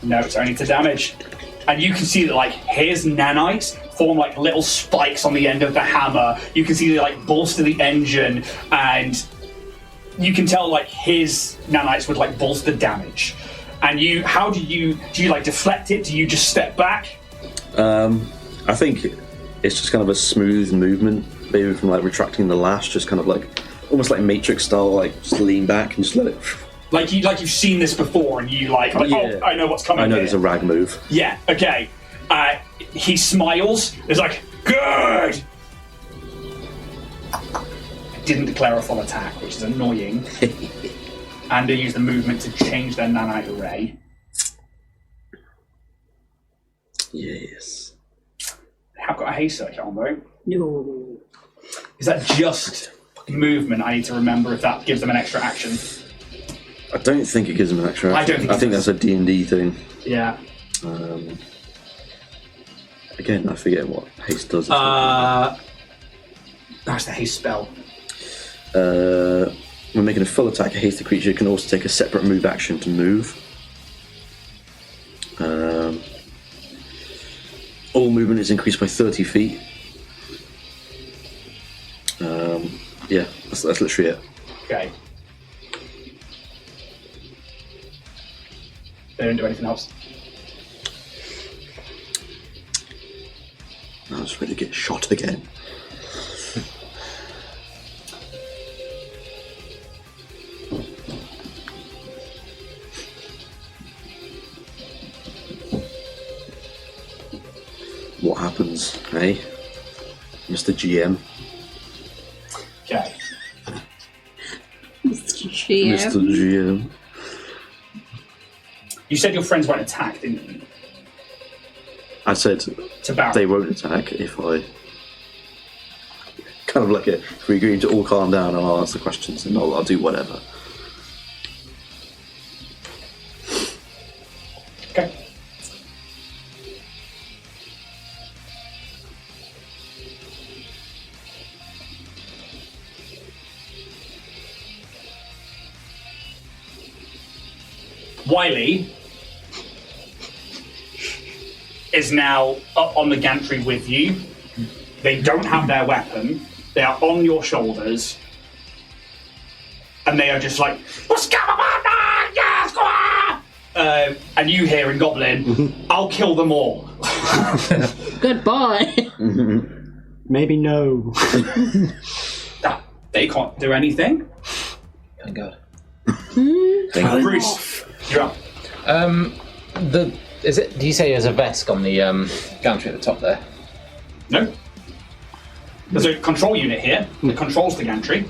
No, it's only to damage. And you can see that like his nanites form like little spikes on the end of the hammer. You can see they like bolster the engine, and you can tell like his nanites would like bolster damage. And you, how do you like deflect it? Do you just step back? I think it's just kind of a smooth movement, maybe from like retracting the lash, just kind of like almost like Matrix style, like just lean back and just let it. Like you've seen this before, and you like oh, I know what's coming. I know here. there's a rag move. Yeah. Okay. He smiles. It's like good. Didn't declare a full attack, which is annoying. And they use the movement to change their nanite array. Yes. I've got a haste circuit on though. No. Is that just movement? I need to remember if that gives them an extra action. I don't think it gives them an extra. I don't think I it think does. that's a D&D thing. Yeah. Again, I forget what haste does. That's the haste spell. When making a full attack, a hasted creature can also take a separate move action to move. All movement is increased by 30 feet. Yeah, that's literally it. Okay. They don't do anything else. I was ready to get shot again. What happens, eh? Mr. GM? Okay. Mr. GM. Mr. GM. You said your friends won't attack, didn't you? I said To Barrett. they won't attack if I... Kind of like it. If we agree to all calm down and I'll answer questions and I'll do whatever. Okay. Wiley is now up on the gantry with you. They don't have their weapon. They are on your shoulders. And they are just like, what's going on? Yes, go on! And you hear in Goblin, I'll kill them all. Goodbye. Maybe no. They can't do anything. Thank God. Bruce, you're up. Do you say there's a Vesk on the gantry at the top there? No. There's a control unit here that controls the gantry.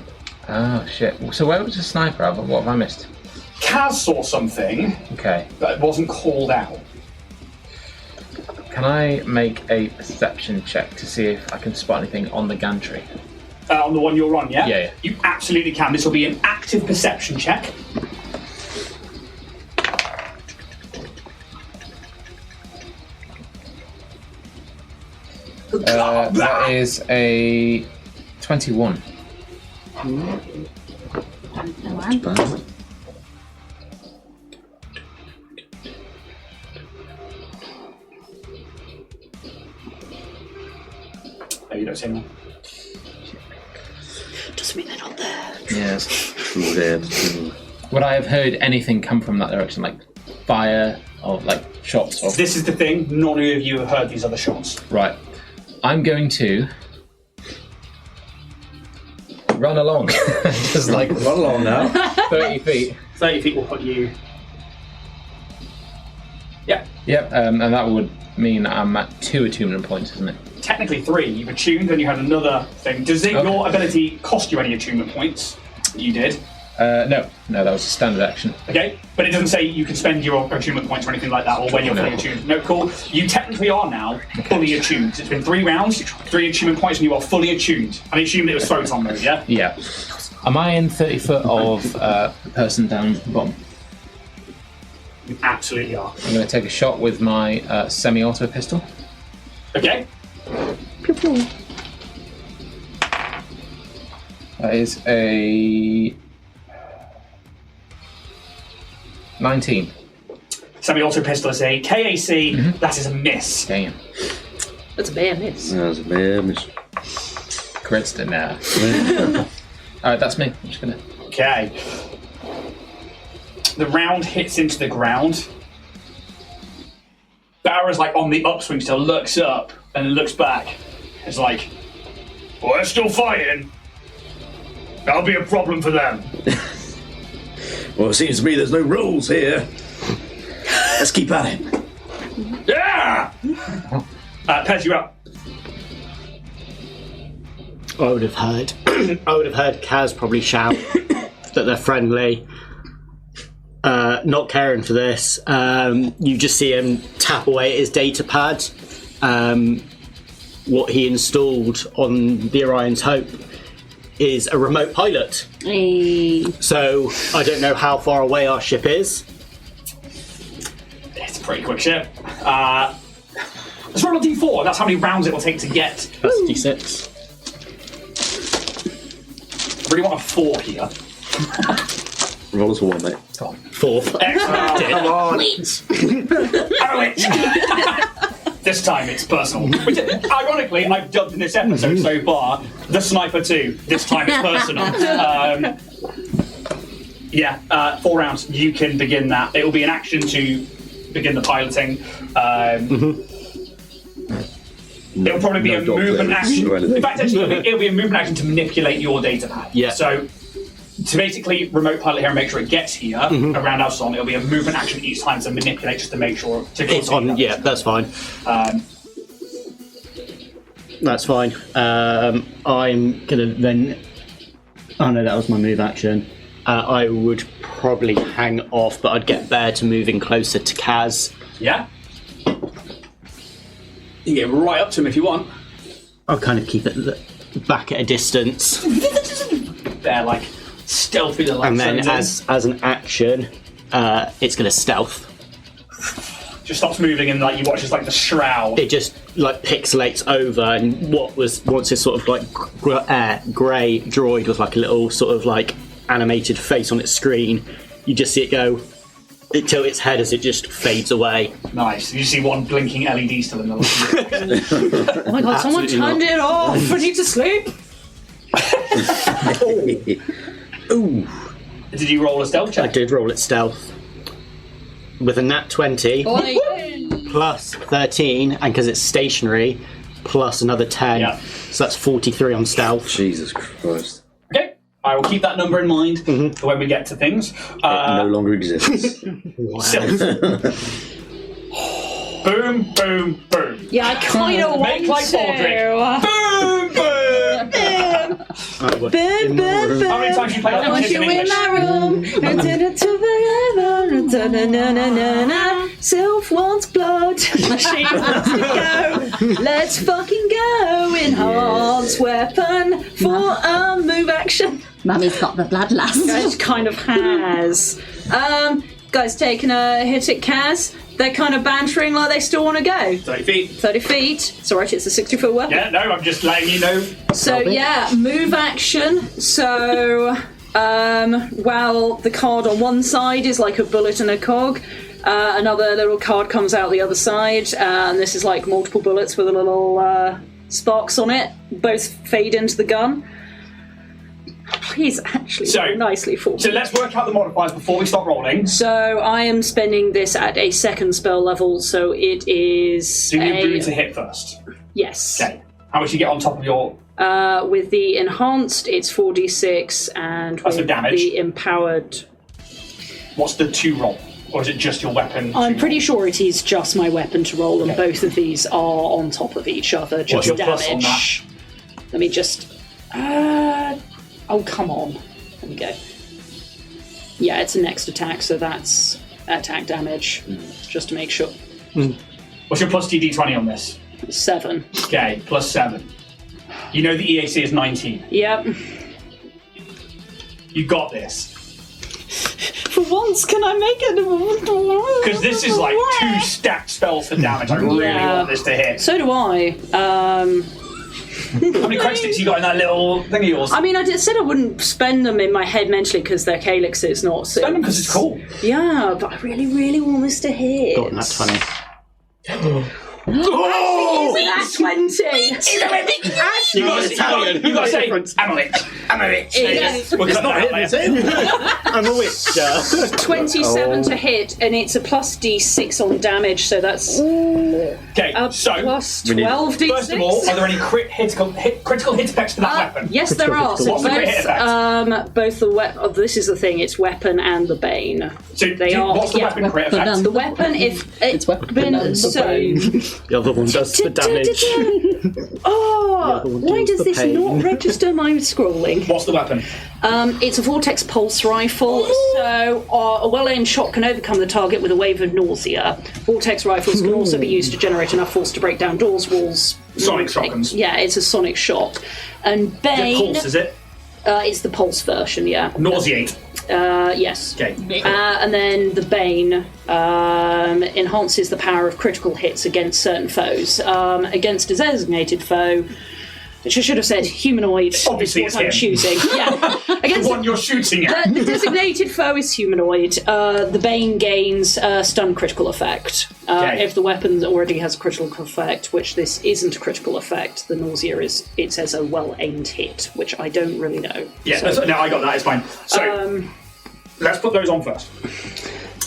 Oh shit. So where was the sniper? What have I missed? Kaz saw something, Okay. but it wasn't called out. Can I make a perception check to see if I can spot anything on the gantry? On the one you're on, yeah? Yeah. You absolutely can. This will be an active perception check. That is a 21. Oh, you don't see anyone. Doesn't mean they're not there. Yes. True. Would I have heard anything come from that direction, like fire or like shots? Or... This is the thing. None of you have heard these other shots. Right. I'm going to run along. Just like Run along now. 30 feet. 30 feet will put you... Yeah. Yep, and that would mean I'm at 2 attunement points, isn't it? Technically 3. You've attuned, then you had another thing. Does your ability cost you any attunement points? You did. No, that was a standard action. Okay, but it doesn't say you can spend your attunement points or anything like that, or when you're fully attuned. No, cool. You technically are now fully attuned. It's been 3 rounds, 3 attunement points, and you are fully attuned. I assumed it was photon mode, yeah? Yeah. Am I in 30 foot of the person down the bottom? You absolutely are. I'm going to take a shot with my semi-auto pistol. Okay. That is a 19. Semi-auto pistol is a KAC. That is a miss. Damn. That's a bare miss. That's a bad miss. Crits to now. Alright, that's me. I'm just going to... Okay. The round hits into the ground. Barra's like on the upswing still, looks up and then looks back. It's like, well, they're still fighting. That'll be a problem for them. Well, it seems to me there's no rules here. Let's keep at it. Yeah! Pez, you're up. I would have heard Kaz probably shout that they're friendly. Not caring for this. You just see him tap away at his data pad. What he installed on the Orion's Hope is a remote pilot. Hey. So I don't know how far away our ship is. It's a pretty quick ship. Let's roll a d4. That's how many rounds it will take to get. That's d6. I really want a 4 here. Roll us a 1, mate. 4. Excellent. Come on. This time it's personal. Which, ironically, I've dubbed in this episode so far the Sniper 2. This time it's personal. 4 rounds. You can begin that. It will be an action to begin the piloting. It'll probably be a movement action. In fact, actually, it'll be a movement action to manipulate your data pad. Yeah. So to basically remote pilot here and make sure it gets here around Alston, it'll be a movement action each time to manipulate just to make sure It's on. Yeah, that's fine. That's fine. I'm gonna then. Oh no, that was my move action. I would probably hang off, but I'd get Bear to moving closer to Kaz. Yeah. You can get right up to him if you want. I'll kind of keep it back at a distance. They're like stealthy little. And then as an action, it's going to stealth. Just stops moving and like you watch as like the shroud. It just like pixelates over, and what was once this sort of like grey droid with like a little sort of like animated face on its screen, you just see it go. It tilts its head as it just fades away. Nice. You see one blinking LED still in the light. Oh my god, someone turned it off! I need to sleep! Ooh. Did you roll a stealth check? I did roll it stealth. With a nat 20. Boy. plus 13, and because it's stationary, plus another 10. Yeah. So that's 43 on stealth. Jesus Christ. Okay. I will keep that number in mind for when we get to things. It no longer exists. Stealth. Boom, boom, boom. Yeah, I kind of want Make like Baldric. Boom, boom. Boom, boom, How many times you play I that want in you in English? my room. Sylph wants blood. She wants to go. Let's fucking go. Enhance weapon for a move action. Mummy's got the blood lust. It kind of has. Guys taking a hit at Kaz. They're kind of bantering like they still want to go. 30 feet. 30 feet. It's alright, it's a 60-foot weapon. Yeah, no, I'm just letting you know. So yeah, move action. So while the card on one side is like a bullet and a cog, another little card comes out the other side, and this is like multiple bullets with a little sparks on it. Both fade into the gun. Please actually roll nicely for me. So let's work out the modifiers before we start rolling. So I am spending this at a second spell level, so it is Do you do to hit first? Yes. Okay. How much you get on top of your... With the enhanced, it's 4d6, and That's with the damage. the empowered... What's the 2 roll? Or is it just your weapon? I'm pretty sure it is just my weapon to roll, and Okay. both of these are on top of each other. Just What's your damage. plus on that? Let me just... oh, come on. There we go. Yeah, it's a next attack, so that's attack damage, just to make sure. What's your plus TD20 on this? 7. Okay, plus 7. You know the EAC is 19. Yep. You got this. For once, can I make it? Because this is like 2 stacked spells for damage. I really want this to hit. So do I. How many crack sticks you got in that little thing of yours? I mean, I said I wouldn't spend them in my head mentally because they're calyxes, not six. Spend them because it's cool. Yeah, but I really, really want this to hit. Got that 20. Oh! That's 20. You got to say, I'm a witch. I'm a witch. We'll cut that out later. I'm a witcher. 27 to hit, and it's a plus d6 on damage, so that's Okay, so plus 12 d6. first of all, are there any critical hit effects to that weapon? Yes, there are. So What's the crit hit effect? both the weapon. This is the thing. It's weapon and the bane. So They are. what's the yeah, weapon crit effect? The weapon, if it's weapon so. The other one does the damage. Oh, The other one why deals does the this pain. not register my scrolling? What's the weapon? It's a vortex pulse rifle, so a well-aimed shot can overcome the target with a wave of nausea. Vortex rifles can also be used to generate enough force to break down doors, walls. Sonic shotguns. Yeah, it's a sonic shock. And Is it Bane, pulse, is it? it's the pulse version, yeah. Nauseate. Yes. Okay. And then the Bane enhances the power of critical hits against certain foes. Against a designated foe, which I should have said humanoid. Obviously is it's what I'm him. choosing. Yeah. The Against one you're shooting at. the designated foe is humanoid. The Bane gains stun critical effect. Okay. If the weapon already has a critical effect, which this isn't a critical effect, the nausea is, it says a well-aimed hit, which I don't really know. Yeah, no, I got that, it's fine. So, let's put those on first.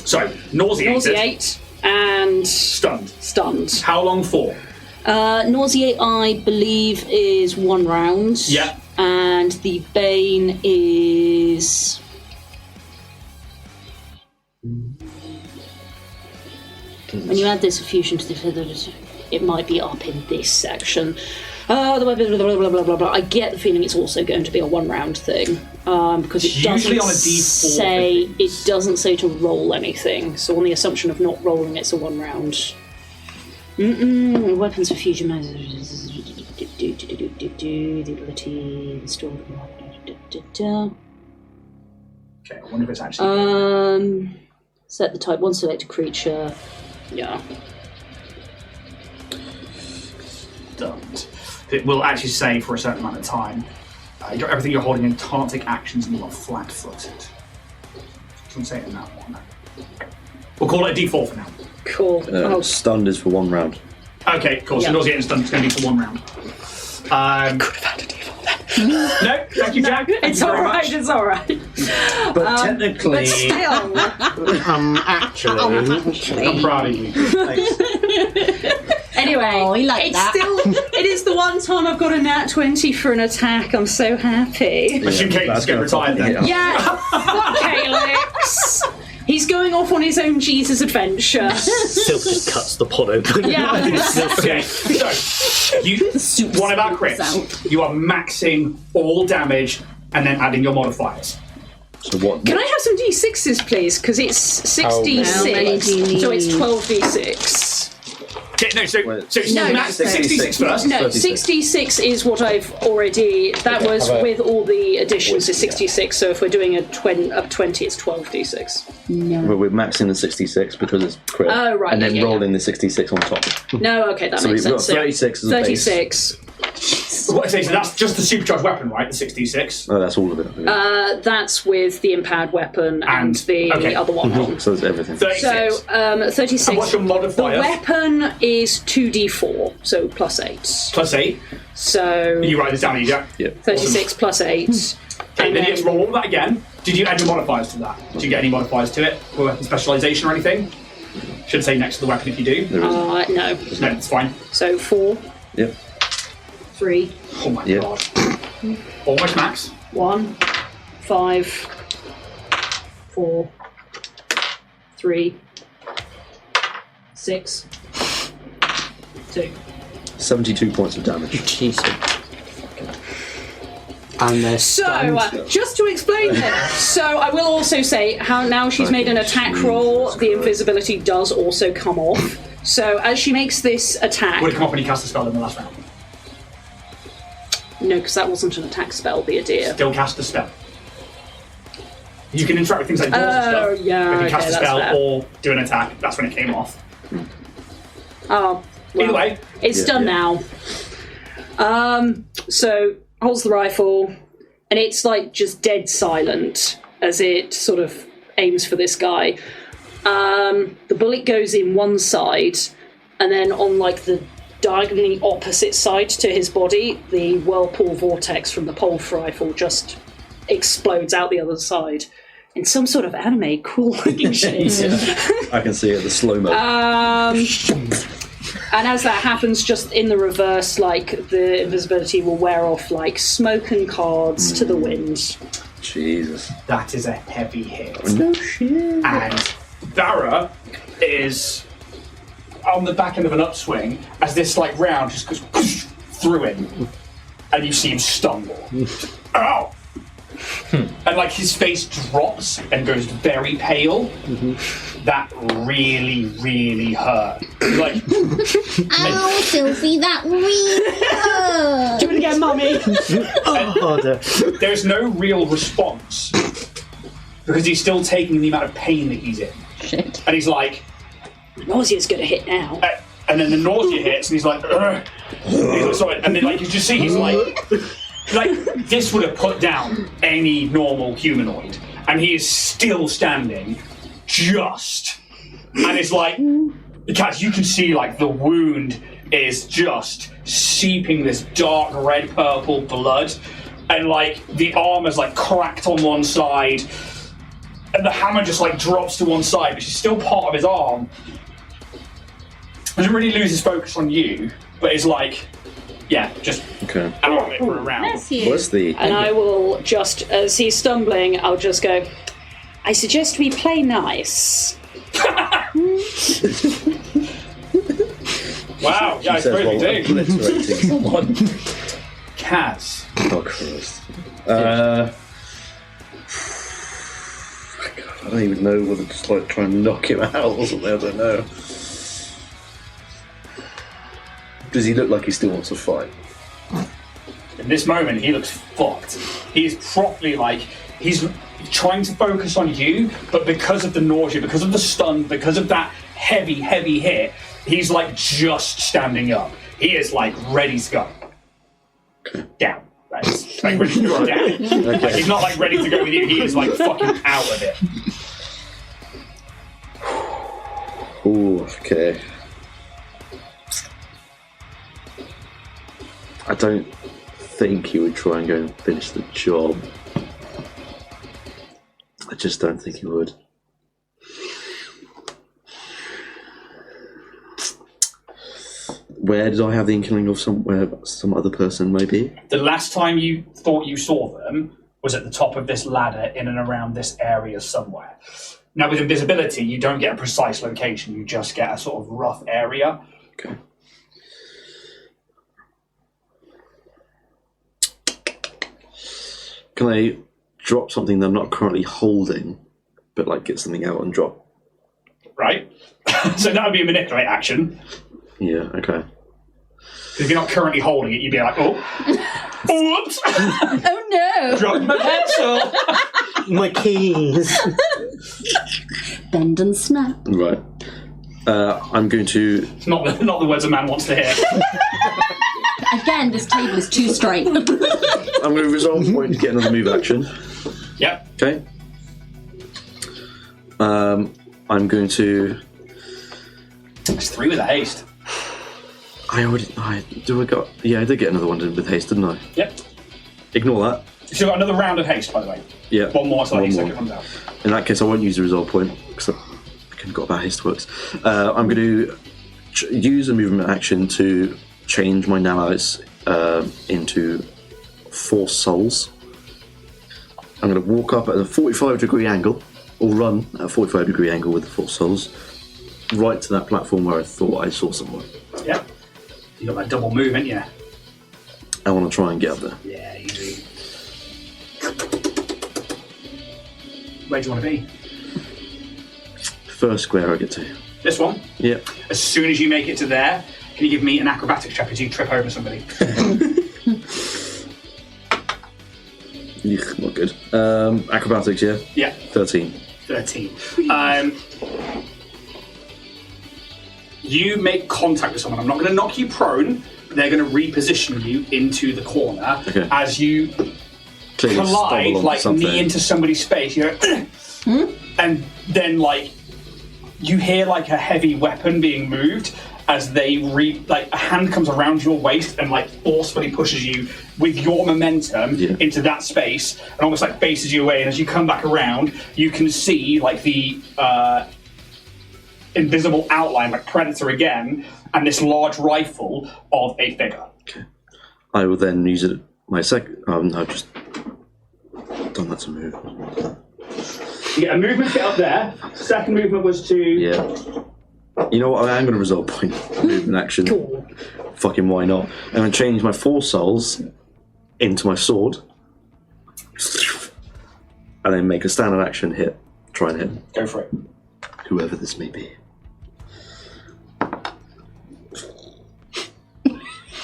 So, nauseate and stunned. How long for? Nauseate, I believe, is 1 round. Yeah. And the Bane is... When you add this fusion to the... It might be up in this section. The weapon, blah, blah, blah, blah, blah. I get the feeling it's also going to be a 1 round thing. Because it Usually doesn't on a D4 say... things. It doesn't say to roll anything. So on the assumption of not rolling, it's a 1 round. Weapons of fusion. The ability installed. Okay, I wonder if it's actually... Set the type 1 selected creature. Yeah. Stunned. It will actually say for a certain amount of time. Everything you're holding in can't take actions and you are flat-footed. Doesn't say it in that one. We'll call it a D4 for now. Cool. Stunned is for 1 round. Okay, cool. So nauseate and stunned is going to be for 1 round. I could have had a D4 then. No, thank you, Jack. It's alright, it's alright. But technically, But still, Actually, I'm proud of you. anyway, he liked it's that. it is the one time I've got a nat 20 for an attack. I'm so happy. Assume Kate just get retired then. Yeah, fuck Calyx. He's going off on his own Jesus adventure. Silk just cuts the pod open. Yeah. Okay, so one of our crits, you are maxing all damage and then adding your modifiers. So what? Can I have some d6s, please? Because it's 6d6, How many do you need? so it's 12d6. Okay, no, so it's No, max 66 first. No, 66 is what I've already. That was have a- with all the additions to 66. So if we're doing a 20, it's 12d6. Well, we're maxing the 66 because it's crit. Oh, right, And then yeah, rolling the 66 on top. No, okay, that So makes we've got sense. 36 as a base. 36. What I say, so that's just the supercharged weapon, right? The 66. Oh, that's all of it. That's with the empowered weapon and the okay. other one on. So it's everything. 36. So 36. And what's your The modifier? weapon is 2d4, so plus 8. Plus 8. So You write this down, Jack. Yeah. 36 plus 8. Okay, then you get to roll all that again. Did you add your modifiers to that? Did you get any modifiers to it? For weapon specialization or anything? Should say next to the weapon if you do. No. No, it's fine. So 4, Yep. 3, Oh my Yeah. god. Almost max. 1, 5, 4, 3, 6, 2. 72 points of damage. Jesus. And they're So, just to explain this, so I will also say how now she's made an attack roll, the invisibility does also come off. So as she makes this attack, Would it come up when you cast a spell in the last round? no, because that wasn't an attack spell, be a dear. Still cast a spell. You can interact with things like doors and stuff. Oh, yeah, If you cast okay, a that's spell fair. or do an attack, that's when it came off. Oh, well, Either way, it's done now. So holds the rifle, and it's like just dead silent as it sort of aims for this guy. The bullet goes in one side, and then on like the diagonally opposite side to his body, the whirlpool vortex from the pulse rifle just explodes out the other side in some sort of anime cool looking shit. I can see it, the slow-mo. And as that happens, just in the reverse, like the invisibility will wear off like smoke and cards to the wind. Jesus. that is a heavy hit. No shit. And Dara is on the back end of an upswing as this like round just goes through him, and you see him stumble. Ow! And like his face drops and goes very pale. That really, really hurt. Like, Ow, Sylvie, that really hurt. Do it again, mummy! harder. there's no real response because he's still taking the amount of pain that he's in. Shit. And he's like, Nausea's gonna hit now. and then the nausea hits, and he's like, "Ugh." He's like, sorry, and then like you just see he's like this would have put down any normal humanoid, and he is still standing, just, and it's like, because you can see like the wound is just seeping this dark red purple blood, and like the arm is like cracked on one side, and the hammer just like drops to one side, which is still part of his arm. Doesn't really lose his focus on you, but is like, yeah, just Okay. out of it for a round. Bless you. What's the... And I will just, as he's stumbling, I'll just go, I suggest we play nice. Wow, yeah, I says suppose we while do. obliterating someone. Kaz. Oh, Christ. I don't even know whether to just like try and knock him out or something. I don't know. Does he look like he still wants to fight? In this moment, he looks fucked. He's properly like, he's trying to focus on you, but because of the nausea, because of the stun, because of that heavy, heavy hit, he's like just standing up. He is like ready to go. Down. Like, ready to go down. Like, he's not like ready to go with you, he is like fucking out of it. Ooh, okay. I don't think he would try and go and finish the job. just don't think he would. Where did I have the inkling of some other person, maybe? The last time you thought you saw them was at the top of this ladder in and around this area somewhere. Now, with invisibility, you don't get a precise location. You just get a sort of rough area. Okay. Can I drop something that I'm not currently holding, but like get something out and drop? Right? So that would be a manipulate action. Yeah, okay. If you're not currently holding it, you'd be like, oh, whoops, Oh no! drop my pencil. My keys. Bend and snap. Right. I'm going to... Not the words a man wants to hear. Again, this table is too straight. I'm going to resolve point to get another move action. Yep. Okay. I'm going to... It's 3 with a haste. I did get another one with haste, didn't I? Yep. Ignore that. So you've got another round of haste, by the way. Yeah. One more, so One that more. second comes out. In that case, I won't use the resolve point because I forgot about haste works. I'm going to use a movement action to change my Nanites into Force Souls. I'm going to walk up at a 45-degree angle, or run at a 45-degree angle with the Force Souls, right to that platform where I thought I saw someone. Yep. You got that double movement, yeah. I want to try and get up there. Yeah, easy. Where do you want to be? First square I get to. This one? Yeah. As soon as you make it to there, can you give me an acrobatics check as you trip over somebody? Yuck, not good. Acrobatics, yeah? Yeah. 13. 13. You make contact with someone. I'm not going to knock you prone, but they're going to reposition you into the corner. Okay. As you Clearly collide, stumble onto like something. knee into somebody's space. You go, and then like you hear like a heavy weapon being moved as they like a hand comes around your waist and like forcefully pushes you with your momentum into that space and almost like bases you away. And as you come back around, you can see like the invisible outline, like Predator again, and this large rifle of a figure. Okay. I will then use it. My second. I've just done that to move. You get a movement bit up there. Second movement was to. Yeah. You know what? I am going to resolve point movement action. Cool. Fucking why not? I'm going to change my Force Souls into my sword, and then make a standard action hit. Try and hit. Go for it. Whoever this may be.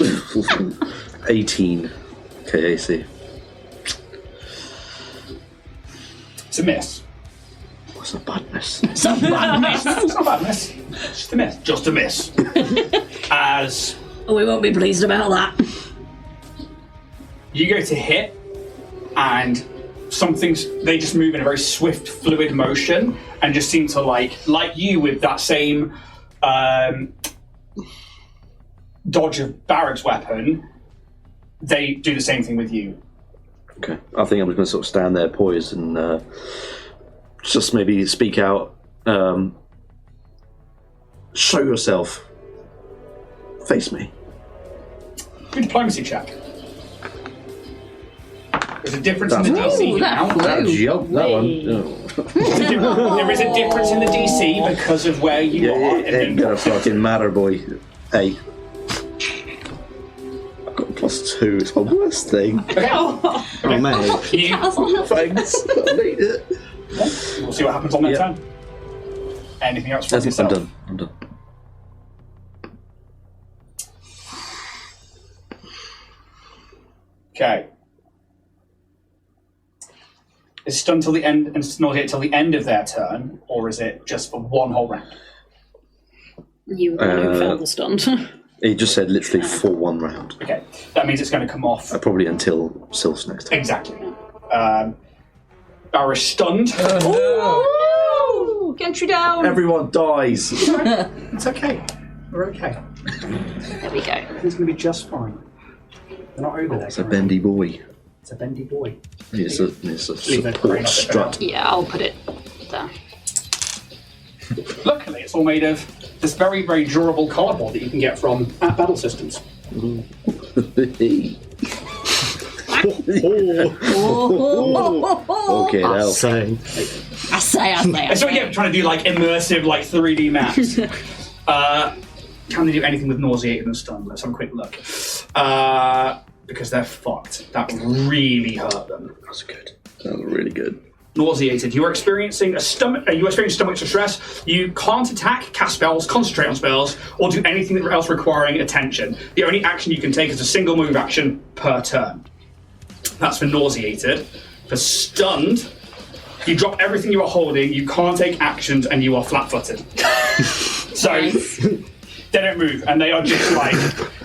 $18 KAC. It's a miss. What's a bad miss? It's not a bad miss. It's not a bad miss. It's just a miss. Just a miss. As We won't be pleased about that. you go to hit, and they just move in a very swift, fluid motion, and just seem to like you with that same dodge of Barrack's weapon. They do the same thing with you. Okay. I think I'm just going to sort of stand there poised and just maybe speak out. Show yourself. Face me. Do a diplomacy check. There's a difference in the DC now. That joke, that one. Oh. There is a difference in the DC because of where you are. It ain't gonna fucking matter, boy. Hey. I've got +2, it's my worst thing. Oh, man. Thanks. I need it. We'll see what happens on that turn. Anything else from I'm yourself? done. I'm done. Okay. Is it stunned till the end and nauseate till the end of their turn, or is it just for one whole round? You were the one who felt the stunt. He just said literally for one round. Okay, that means it's going to come off. Probably until Sylph's next time. Exactly. Barra's stunned. Ooh, gentry down. Everyone dies. It's okay. We're okay. There we go. Everything's going to be just fine. They're not over there. It's a bendy boy. It's a bendy boy. It's a Leave it support right up strut. Yeah, I'll put it there. Luckily, it's all made of this very, very durable cardboard that you can get from Battle Systems. Okay, now. I say. So yeah, trying to do like immersive, like 3D maps. Can they do anything with nauseated and stunned? Let's have a quick look. Because they're fucked. That really hurt them. That's good. That was really good. Nauseated. You are experiencing stomach distress. You can't attack, cast spells, concentrate on spells, or do anything else requiring attention. The only action you can take is a single move action per turn. That's for nauseated. For stunned, you drop everything you are holding, you can't take actions, and you are flat-footed. So, they don't move, and they are just like...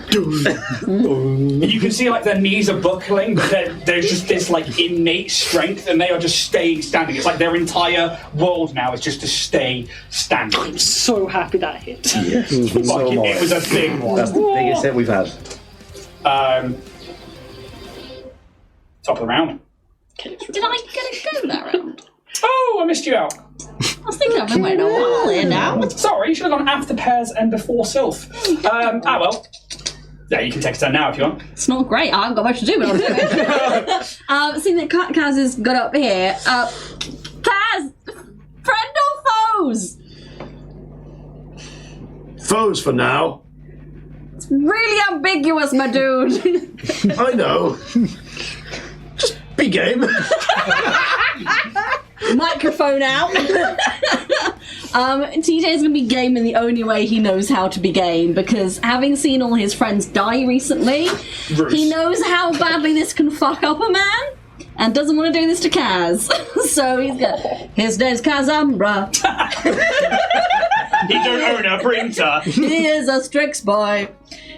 You can see like their knees are buckling, but there's just this like innate strength, and they are just staying standing. It's like their entire world now is just to stay standing. I'm so happy that hit. Yes. It was a big one. That's the biggest hit we've had. Top of the round. Did I get a go that round? Oh, I missed you out. I was thinking I've been waiting a while here now. Sorry, you should have gone after Pears and before Sylph. Well. Yeah, you can take a turn now if you want. It's not great. I haven't got much to do, but I'll do it. Seeing that Kaz has got up here. Kaz! Friend or foes? Foes for now. It's really ambiguous, my dude. I know. Just be game. Microphone out. TJ is going to be game in the only way he knows how to be game, because having seen all his friends die recently, he knows how badly this can fuck up a man and doesn't want to do this to Kaz. So he's got, his name's Kazumbra. He don't own a printer. He is a Strix boy.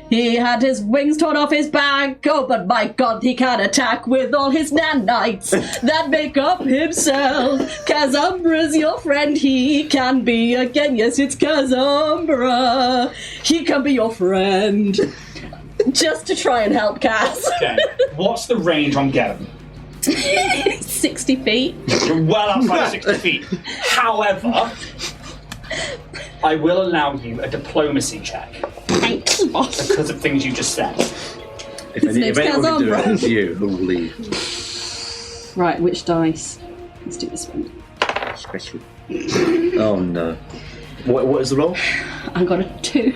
He had his wings torn off his back. Oh, but my God, he can attack with all his nanites that make up himself. Kazumbra's your friend. He can be again. Yes, it's Kazumbra. He can be your friend. Just to try and help Kaz. Okay. What's the range on Gavin? 60 feet. You're well outside of 60 feet. However, I will allow you a diplomacy check. Thanks, boss. Because of things you just said. If anyone can do it, it's you who will leave. Right, which dice? Let's do this one. Special. Oh no. What is the roll? I got a 2.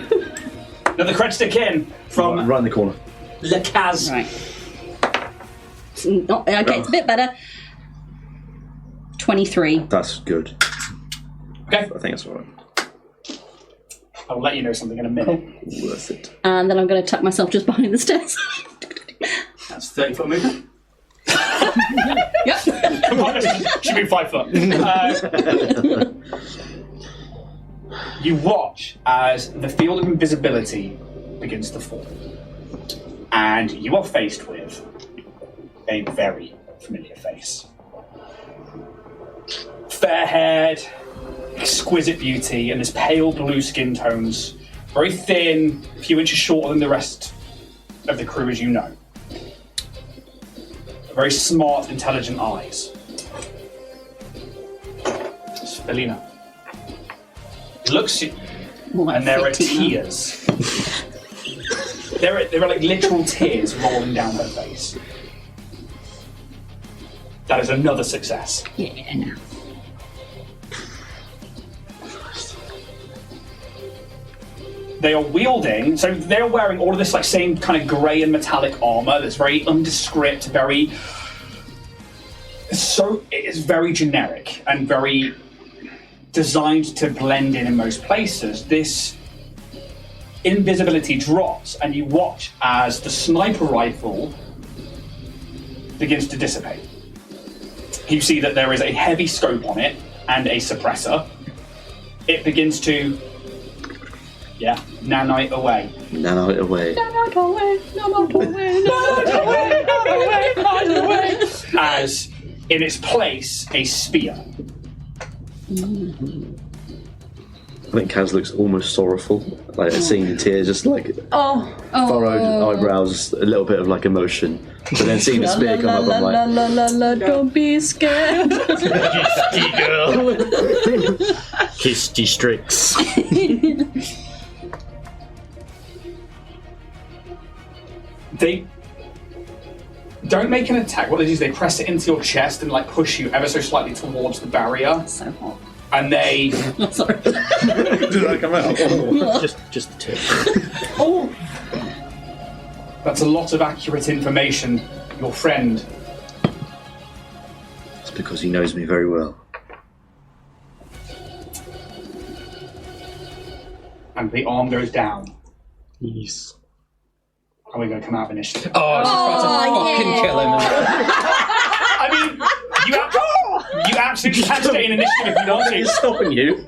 Another cred stick in from Right in the corner. Lekaz. Right. Okay, it's a bit better. 23. That's good. Okay. I think that's alright. I'll let you know something in a minute. Cool. Worth it. And then I'm going to tuck myself just behind the stairs. That's 30-foot movement. Yep. Come on, should be 5 foot. You watch as the field of invisibility begins to fall, and you are faced with a very familiar face. Fair-haired, exquisite beauty, and this pale blue skin tones, very thin, a few inches shorter than the rest of the crew as you know. Very smart, intelligent eyes. It's Felina. Looks at you, and there are tears. There are like literal tears rolling down her face. That is another success. Yeah, no. They are wielding, so they're wearing all of this like same kind of grey and metallic armor that's very nondescript, it's very generic and very designed to blend in most places. This invisibility drops, and you watch as the sniper rifle begins to dissipate. You see that there is a heavy scope on it and a suppressor. It begins to nanite away. Nanite away. Nanite away, nanite away, nanite away, nanite away. As in its place, a spear. think Kaz looks almost sorrowful, like seeing the tears, just like Oh. furrowed eyebrows, a little bit of like emotion. But then seeing the spear come up, I'm like, Don't be scared. Girl. Kiss districts. They don't make an attack. What they do is they press it into your chest and like push you ever so slightly towards the barrier. So hot. And they Sorry. did that come out? Just the tip. oh, that's a lot of accurate information. Your friend. It's because he knows me very well. And the arm goes down. Yes. Are we going to come out of initiative? Oh, I was just about to fucking kill him. I mean, you absolutely can stay in initiative if you want to. He's stopping you.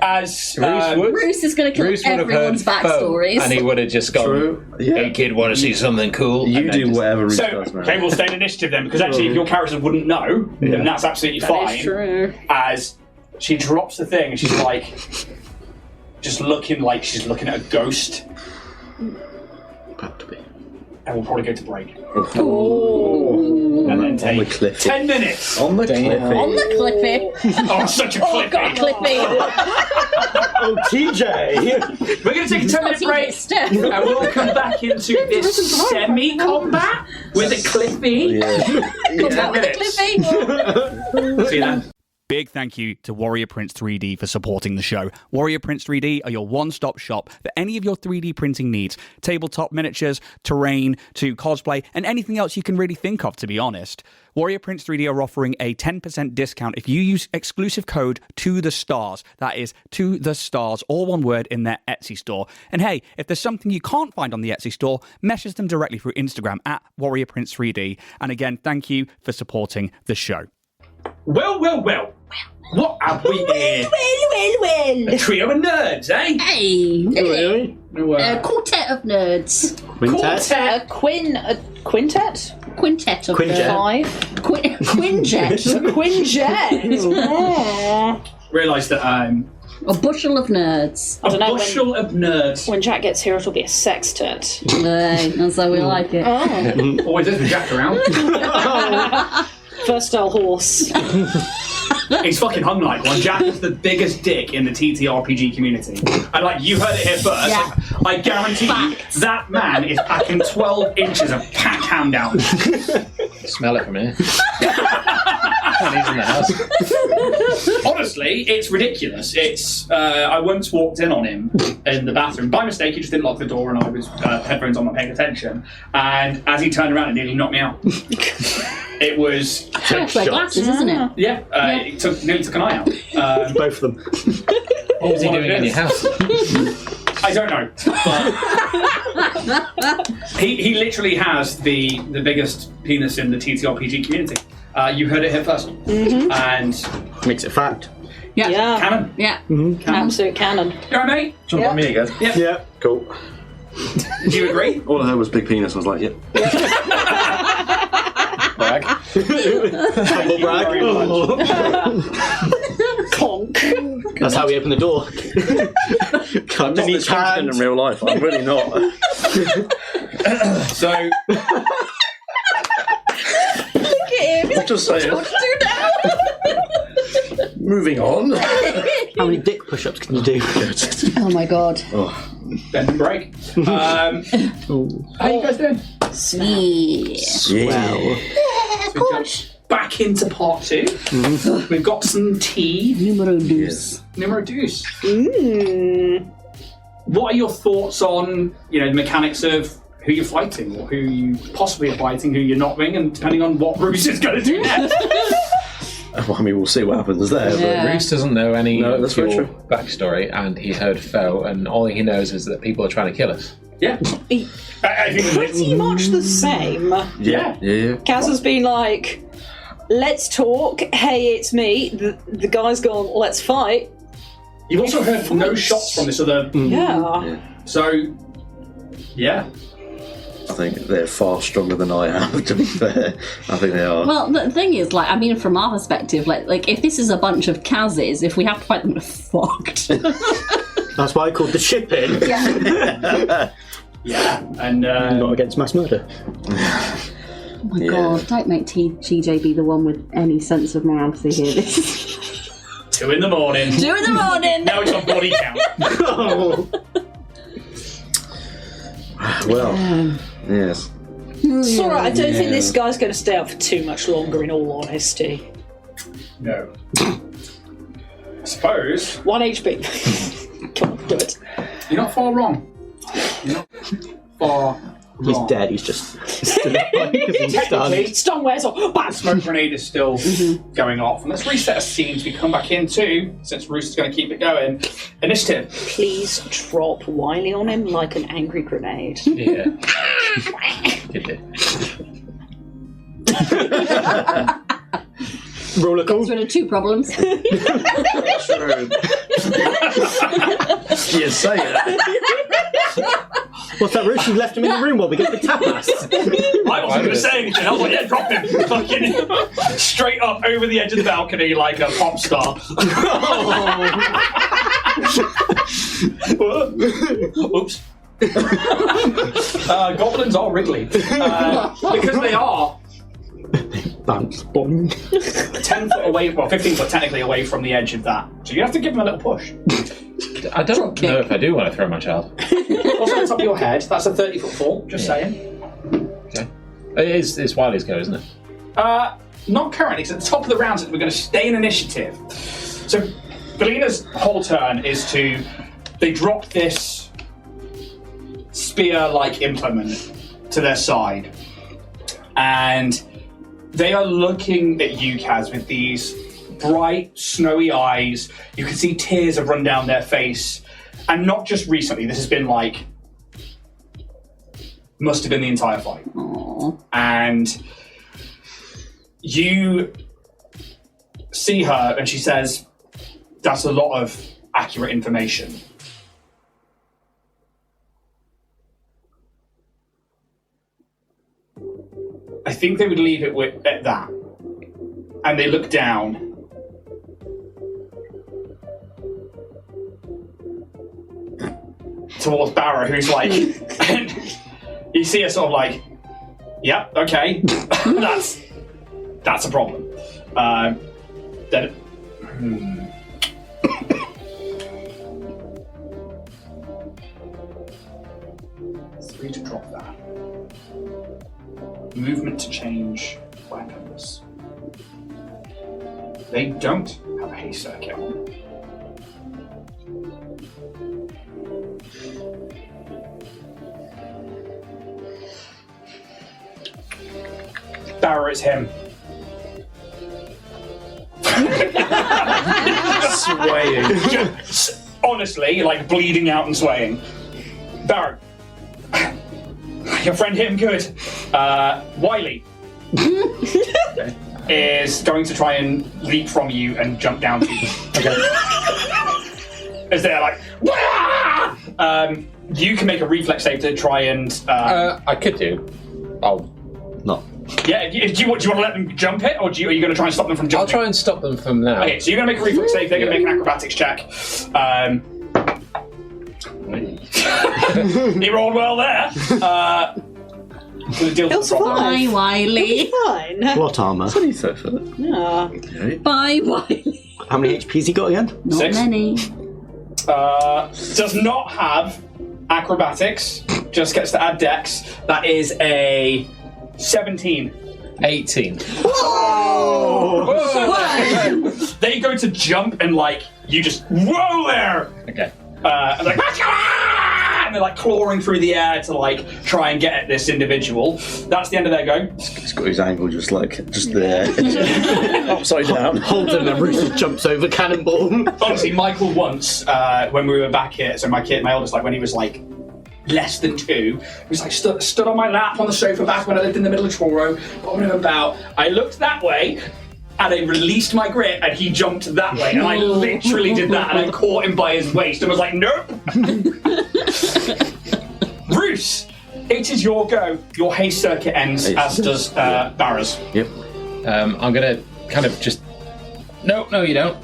As Bruce is going to kill Bruce would have heard everyone's backstories. and he would have just gone, True. Yeah. hey kid, want to see something cool? You And then do just- whatever Reese so, does, man. okay, we'll stay in initiative then, because actually, if your characters wouldn't know, then that's absolutely fine. That is true. As she drops the thing, and she's like, just looking like she's looking at a ghost, About to be. and we'll probably go to break. On And then the take cliff. 10 minutes. On the cliff. On the Cliffy. Oh, such a cliffy. God, Cliffy. Oh, TJ! We're going to take a 10-minute break, Steph. and we'll come back into this semi-combat with a cliffy. Yeah. 10 minutes. Cliffy. See you then. Big thank you to Warrior Prince 3D for supporting the show. Warrior Prince 3D are your one-stop shop for any of your 3D printing needs. Tabletop miniatures, terrain, to cosplay, and anything else you can really think of, to be honest. Warrior Prince 3D are offering a 10% discount if you use exclusive code To The Stars. That is To The Stars, all one word, in their Etsy store. And hey, if there's something you can't find on the Etsy store, message them directly through Instagram at Warrior Prince 3D. And again, thank you for supporting the show. Well. What have we here? Well. A trio of nerds, eh? Hey. Really? A quartet of nerds. Quintet? A quintet? Quintet of Quinjet. nerds. Five. Quinjet. Quinjet. Realised that A bushel of nerds. I don't know. bushel of nerds. When Jack gets here, it'll be a sextet. Hey, that's how we like it. Always is with Jack around. First style horse. He's fucking hung like one. Jack is the biggest dick in the ttrpg community. And like, you heard it here first. Yeah. I guarantee you, that man is packing 12 inches of pack hand out. Smell it from here. And he's in the house. Honestly, it's ridiculous. It's I once walked in on him in the bathroom by mistake. He just didn't lock the door, and I was headphones on, not paying attention. And as he turned around, it nearly knocked me out. It was Wear glasses, isn't it? yeah. It nearly took an eye out. Both of them. What was he doing in your house? I don't know, but he literally has the biggest penis in the TTRPG community. You heard it here first, and Makes it fact. Yeah. canon. Yeah. Absolute cannon. You all right, mate? Jump on me again. Yeah. Cool. Do you agree? All I heard was big penis. I was like, yep. Brag. Humble brag. Conk. That's how we open the door. I'm not this confident in real life. I'm really not. So I'm just saying. Moving on. How many dick push-ups can you do? Oh my god. bend and break. How you guys doing? Sweet. Yeah. So we jump back into part 2. We've got some tea. Numero dos. Numero deuce. What are your thoughts on, the mechanics of who you're fighting, or who you possibly are fighting, who you're not being, and depending on what Bruce is going to do next? Well, I mean, we'll see what happens there. Yeah. Bruce doesn't know any No, of that's very your true. backstory, and he heard Foe, and all he knows is that people are trying to kill us. Yeah. I think Pretty much the same. Yeah. Yeah. Kaz has been like, let's talk. Hey, it's me. The guy's gone, let's fight. You've also heard no shots from this other. Yeah. So, yeah. I think they're far stronger than I am, to be fair. I think they are. Well, the thing is, like, I mean, from our perspective, like if this is a bunch of Kaz's, if we have to fight them, we're fucked. That's why I called the ship in. Yeah, and Not against mass murder. Oh my god, don't make TJ be the one with any sense of morality here. This is 2 in the morning. 2 in the morning! Now it's on body count. Well, yes. It's alright, I don't think this guy's going to stay up for too much longer, in all honesty. No. I suppose 1 HP. Come on, do it. you're not far wrong. You're not far He's wrong. dead, he's just stood up because he's stunned. Technically, Stun wears off. Bam! smoke grenade is still going off. And let's reset a scene to come back into, since Roos is going to keep it going. Initiative. Please drop Wiley on him like an angry grenade. Yeah. Good day. Roller call. Gets rid of 2 problems. You say it. What's that, Ruth? You left him in the room while we get the tapas. I wasn't going to say anything. I was like, yeah, drop him. Fucking straight up over the edge of the balcony like a pop star. Oops. Goblins are wriggly. Because they are Bounce, boing. 10 foot away, well, 15 foot technically away from the edge of that. So you have to give them a little push. I don't know if I do want to throw my child. Also on top of your head, that's a 30-foot fall, just saying. Okay. It's Wiley's go, isn't it? Not currently, because at the top of the round, we're going to stay in initiative. So, Belina's whole turn is to... They drop this spear-like implement to their side. And they are looking at you, Kaz, with these bright, snowy eyes. You can see tears have run down their face. And not just recently, this has been like... Must have been the entire fight. Aww. And you see her and she says, that's a lot of accurate information. I think they would leave it at that. And they look down. Towards Barra, who's like, and you see her sort of like, yeah, okay, that's a problem. Then, Three to drop that. Movement to change weapons. They don't have a haste circuit on. Barra, it's him. Swaying. Honestly, like bleeding out and swaying. Barra, your friend hit him good. Wiley is going to try and leap from you and jump down to you. Okay. As they're like, Wah! You can make a reflex save to try and. I could do. I'll No. Yeah, do you want to let them jump it, or are you going to try and stop them from I'll jumping? try and stop them from now. Okay, so you're going to make a reflex save. They're going to make an acrobatics check. He rolled well there. Going to deal with the problem. Bye, Wiley. Fine. Plot armor. Funny so for that. Yeah. Okay. Bye, Wiley. How many HP's he got again? Not 6. many. Does not have acrobatics. Just gets to add dex. That is a 17. 18. They go to jump and like you just whoa there. Okay. And like and they're like clawing through the air to like try and get at this individual. That's the end of their go. He's got his angle just there. Upside down. Holds him and Rooster jumps over cannonball. Honestly, Michael once when we were back here. So my eldest, like when he was like less than 2, he was like stood on my lap on the sofa back when I lived in the middle of Truro, bobbing him about. I looked that way. And I released my grip, and he jumped that way, and I literally did that, and I caught him by his waist, and was like, "Nope." Bruce, It is your go. Your haste circuit ends, as does Barra's. Yep. I'm gonna kind of just. No, you don't.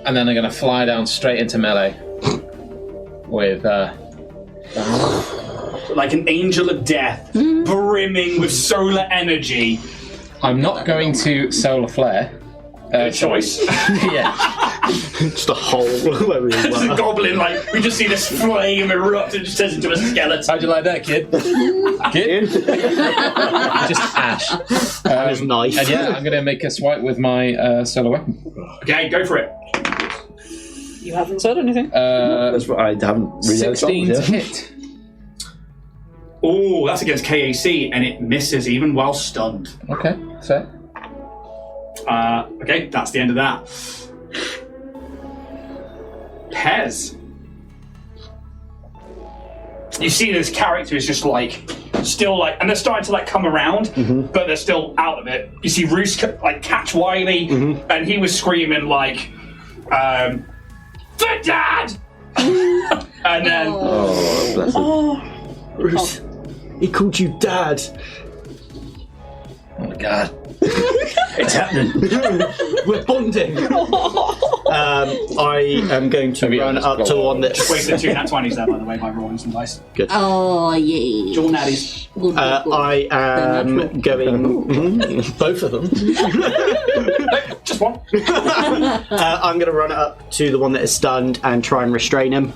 And then I'm gonna fly down straight into melee with. Like an angel of death, brimming with solar energy. I'm not going to solar flare. Choice. Yeah. Just a hole where we It's a goblin, like, we just see this flame erupt and it just turns into a skeleton. How'd you like that, kid? Kid? Just ash. and his knife. And yeah, I'm going to make a swipe with my solar weapon. Okay, go for it. You haven't said anything. That's what I haven't really 16 had to a chance, hit. Oh, that's against KAC, and it misses even while stunned. Okay, so. Okay, that's the end of that. Pez. You see this character is just like, still like, and they're starting to like come around, but they're still out of it. You see Roos like catch Wiley, and he was screaming like, "For Dad!" And then, Oh, bless him. Bruce, he called you Dad. Oh my god. it's happening. We're bonding. I am going to run up to one that's. Wasted 2 nat 20s there, by the way, by rolling some dice. Oh, yeah. Dual natties. Good. I am going. Both of them. Just one. I'm going to run up to the one that is stunned and try and restrain him.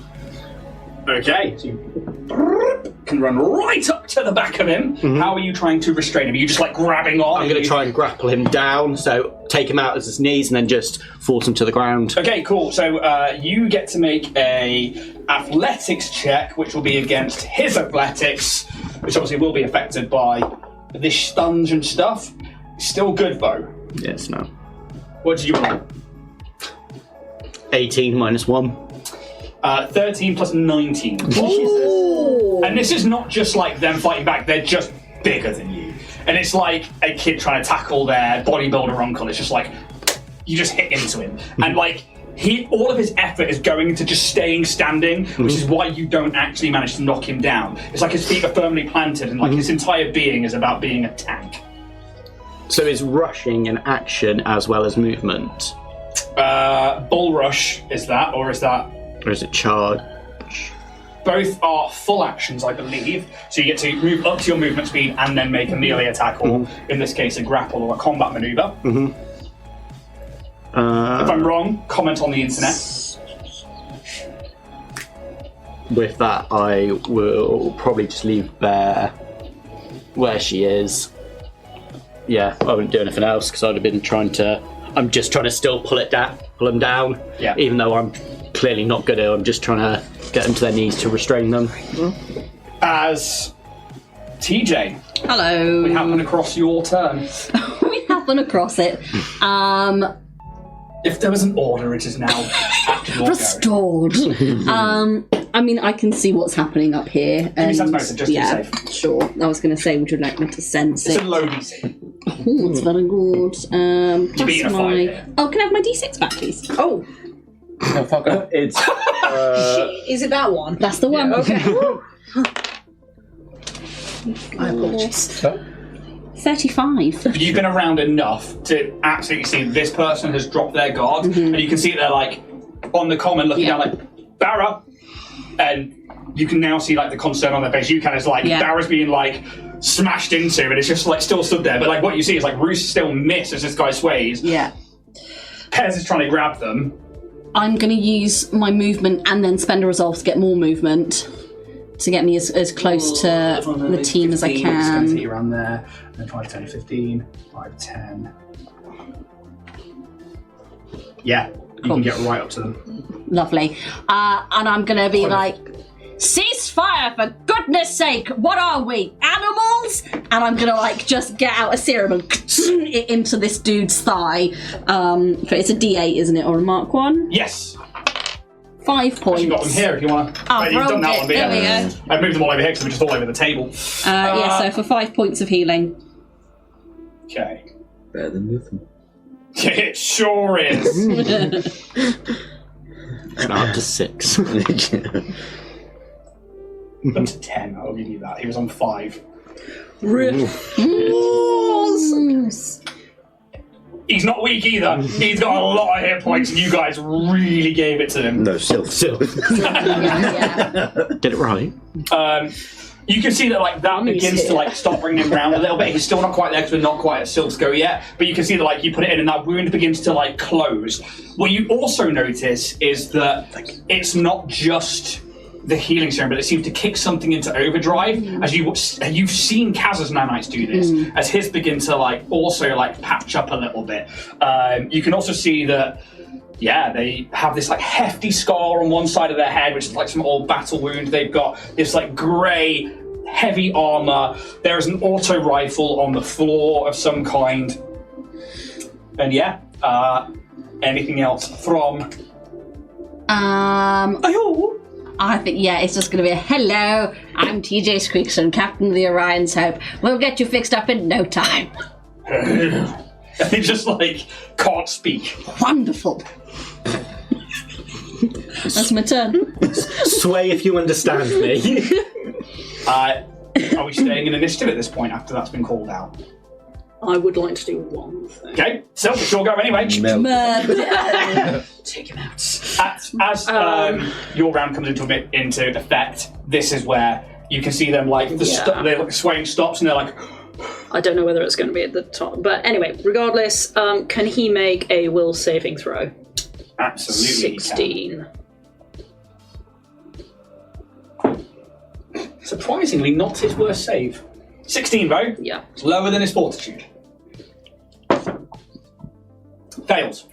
Okay, so you can run right up to the back of him. How are you trying to restrain him? Are you just like grabbing on? I'm going to try and grapple him down, so take him out at his knees and then just force him to the ground. Okay, cool. So you get to make a athletics check, which will be against his athletics, which obviously will be affected by this stuns and stuff. Still good though. Yes, no. What did you roll? 18 minus 1. 13 plus 19. Jesus. And this is not just like them fighting back, they're just bigger than you. And it's like a kid trying to tackle their bodybuilder uncle. It's just like, you just hit into him. And like, all of his effort is going into just staying standing, which is why you don't actually manage to knock him down. It's like his feet are firmly planted and like his entire being is about being a tank. So is rushing an action as well as movement? Bull rush is that, or is that... Or is it charge? Both are full actions, I believe. So you get to move up to your movement speed and then make a melee attack, or in this case, a grapple or a combat maneuver. If I'm wrong, comment on the internet. With that, I will probably just leave Bear where she is. Yeah, I wouldn't do anything else because I'd have been trying to. I'm just trying to still pull them down. Yeah. Even though I'm clearly not good at it, I'm just trying to get them to their knees to restrain them. As TJ, Hello. we happen across your turn. We happen across it. If there was an order, it is now at your go. Restored. I mean, I can see what's happening up here. Give me sense motive, just to be safe. Sure. I was going to say, would you like me to sense It's it? a low DC. Oh, it's very good. You're beating a 5 here. Oh, can I have my D6 back, please? Oh, Oh, fuck off. It's. is it that one? That's the one. Okay. My apologies. 35. You've been around enough to absolutely see this person has dropped their guard, and you can see they're like on the common looking down like, Barra! And you can now see like the concern on their face. You can, it's like Barra's being like smashed into, and it's just like still stood there. But like what you see is like Roos still miss as this guy sways. Yeah. Pez is trying to grab them. I'm going to use my movement and then spend a resolve to get more movement to get me as close to the team as I It's going to can. hit you around there. And then 5, 10, 15, 5, 10. Yeah, you can get right up to them. Lovely. And I'm going to be like, ceasefire, for goodness sake! What are we, animals? And I'm going to like just get out a serum and it into this dude's thigh. It's a D8, isn't it, or a Mark 1? Yes. 5 points. You've got them here if you want to. I've You've done rolled that it. one, There we yeah. go. I've moved them all over here because we're just all over the table. So for 5 points of healing. Okay. Better than nothing. It sure is. And up to 6. Up to 10, I'll give you that. He was on 5. He's not weak either. He's got a lot of hit points, and you guys really gave it to him. No, still. Yeah. Did it right. You can see that that begins to start bringing him round a little bit. He's still not quite there because we're not quite at Silksgo yet. But you can see that you put it in and that wound begins to close. What you also notice is that it's not just the healing serum, but it seems to kick something into overdrive. As you've seen Kaz's nanites do this, as his begin to also patch up a little bit. You can also see that. Yeah, they have this hefty scar on one side of their head, which is some old battle wound. They've got this grey, heavy armour. There is an auto rifle on the floor of some kind. And yeah, anything else from? I think, it's just going to be hello, I'm TJ Squeakson, Captain of the Orion's Hope. We'll get you fixed up in no time. And they just can't speak. Wonderful. That's my turn. Sway if you understand me. Are we staying in initiative at this point after that's been called out? I would like to do one thing. Okay, so you'll go anyway. Take him out. As your round comes into effect, this is where you can see them the swaying stops, and they're like. I don't know whether it's going to be at the top, but anyway, regardless, can he make a will saving throw? Absolutely. 16. Surprisingly, not his worst save. 16, though. Yeah. It's lower than his fortitude. Fails.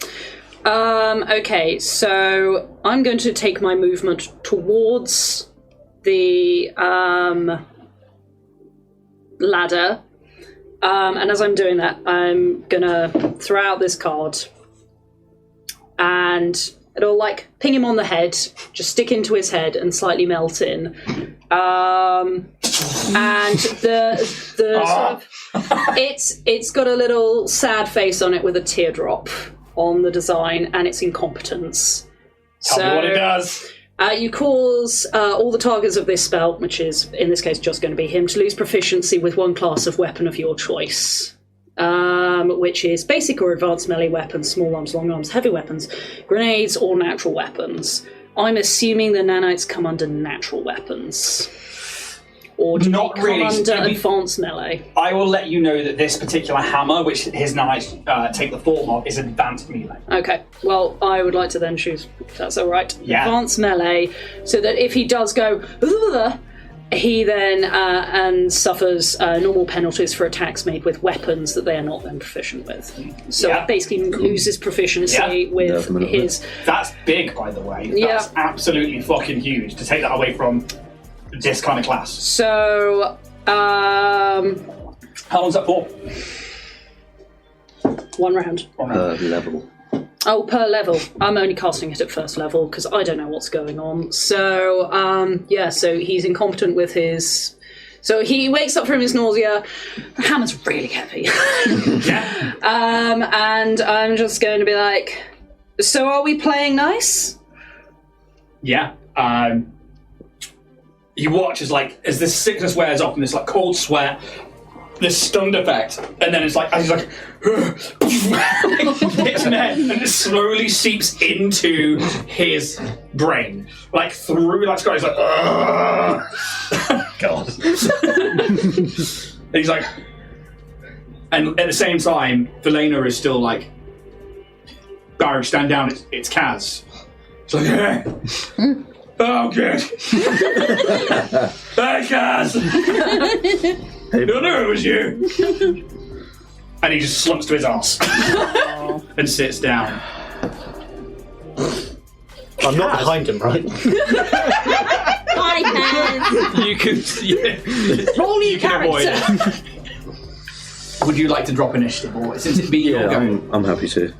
Okay, so I'm going to take my movement towards the ladder. And as I'm doing that, I'm gonna throw out this card, and it'll ping him on the head, just stick into his head and slightly melt in. And the sort of it's got a little sad face on it with a teardrop on the design, and it's incompetence. Tell me what it does. You cause all the targets of this spell, which is, in this case, just going to be him, to lose proficiency with one class of weapon of your choice, which is basic or advanced melee weapons, small arms, long arms, heavy weapons, grenades, or natural weapons. I'm assuming the nanites come under natural weapons. Or do Not they come really. under advanced melee? I will let you know that this particular hammer, which his knights take the form of, is advanced melee. Okay, well, I would like to then choose, if that's all right, Yeah. advanced melee, so that if he does go, he then suffers normal penalties for attacks made with weapons that they are not then proficient with. So Yeah. basically loses proficiency with his... That's big, by the way. Yeah. That's absolutely fucking huge to take that away from this kind of class. So, How long's that for? one round. Level. Oh, per level. I'm only casting it at first level because I don't know what's going on. So, so he's incompetent with his... So he wakes up from his nausea. The hammer's really heavy. Yeah. And I'm just going to be like, so are we playing nice? Yeah. You watch as this sickness wears off and this cold sweat, this stunned effect, and then it's as he's hits his head, and it slowly seeps into his brain, through Scott. He's God. And he's and at the same time, Velena is still Barry, stand down. It's Kaz. It's yeah. Oh, good. Hey, Kaz. No, it was you. And he just slumps to his arse and sits down. I'm not behind him, right? Hi, Kaz. You can Roll your avoid character. it. Would you like to drop initiative, or since it be your go? I'm happy to.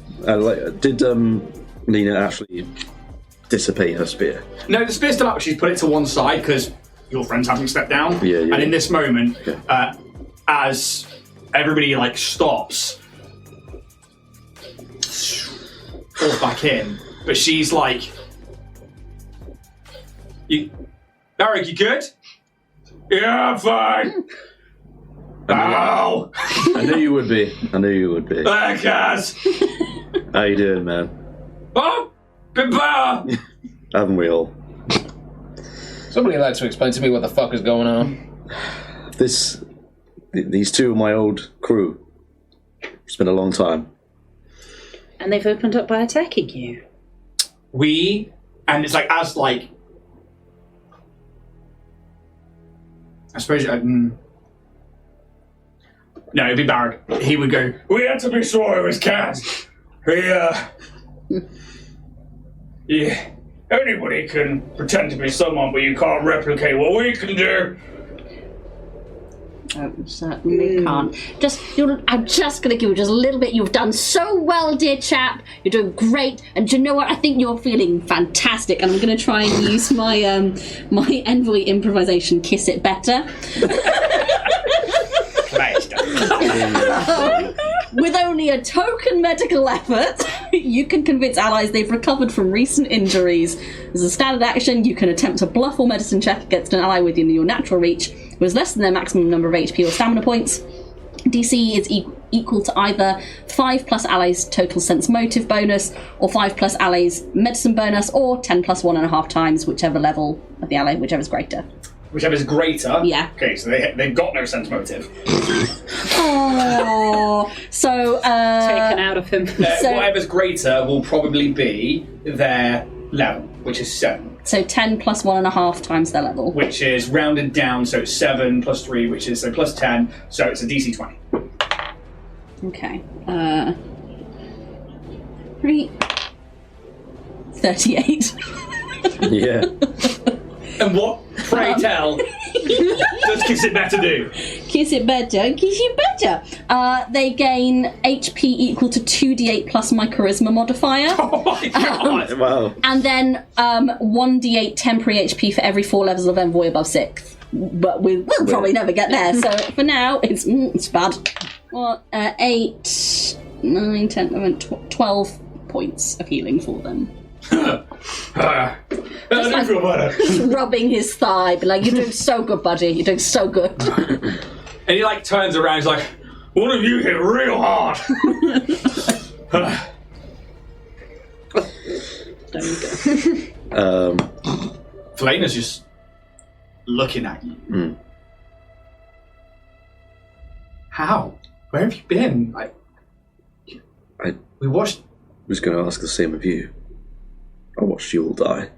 Did Lena actually dissipate her spear? No, the spear's still up. She's put it to one side because your friends haven't stepped down. Yeah. And in this moment, as everybody stops, falls back in, but she's you Eric, you good? Yeah, I'm fine. Ow! I knew you would be. There, Kaz. How you doing, man? Oh, bit better. Haven't we all? Somebody like to explain to me what the fuck is going on. These two are my old crew. It's been a long time. And they've opened up by attacking you. And it's like, as like, I suppose, no, it'd be Barrett. He would go, we had to be sure it was Kaz. Yeah, anybody can pretend to be someone, but you can't replicate what we can do. Certainly can't. I'm just going to give you just a little bit. You've done so well, dear chap. You're doing great. And do you know what? I think you're feeling fantastic. And I'm going to try and use my my envoy improvisation. Kiss it better. With only a token medical effort, you can convince allies they've recovered from recent injuries. As a standard action, you can attempt a bluff or medicine check against an ally within your natural reach, who is less than their maximum number of HP or stamina points. DC is equal to either 5 plus allies total sense motive bonus, or 5 plus allies medicine bonus, or 10 plus 1.5 times whichever level of the ally, whichever is greater. Whichever is greater? Yeah. Okay, so they've got no sense motive. Oh, so Taken out of him. Whatever's greater will probably be their level, which is 7. So 10 plus 1.5 times their level. Which is rounded down, so it's 7 plus 3, which is so plus 10, so it's a DC 20. Okay. 38. Yeah. And what, pray tell, does Kiss It Better do? Kiss it better. They gain HP equal to 2d8 plus my charisma modifier. Oh my god! Wow. And then 1d8 temporary HP for every 4 levels of envoy above 6th. But we'll probably never get there. So for now, it's bad. Well, 8, 9, 10, 11, 12 points of healing for them. I don't feel better. Just rubbing his thigh, be like, "You're doing so good, buddy. You're doing so good." And he like turns around, he's like, "One of you hit real hard." Felena's just looking at you. Mm. How? Where have you been? We watched. I was going to ask the same of you. I watched you all die.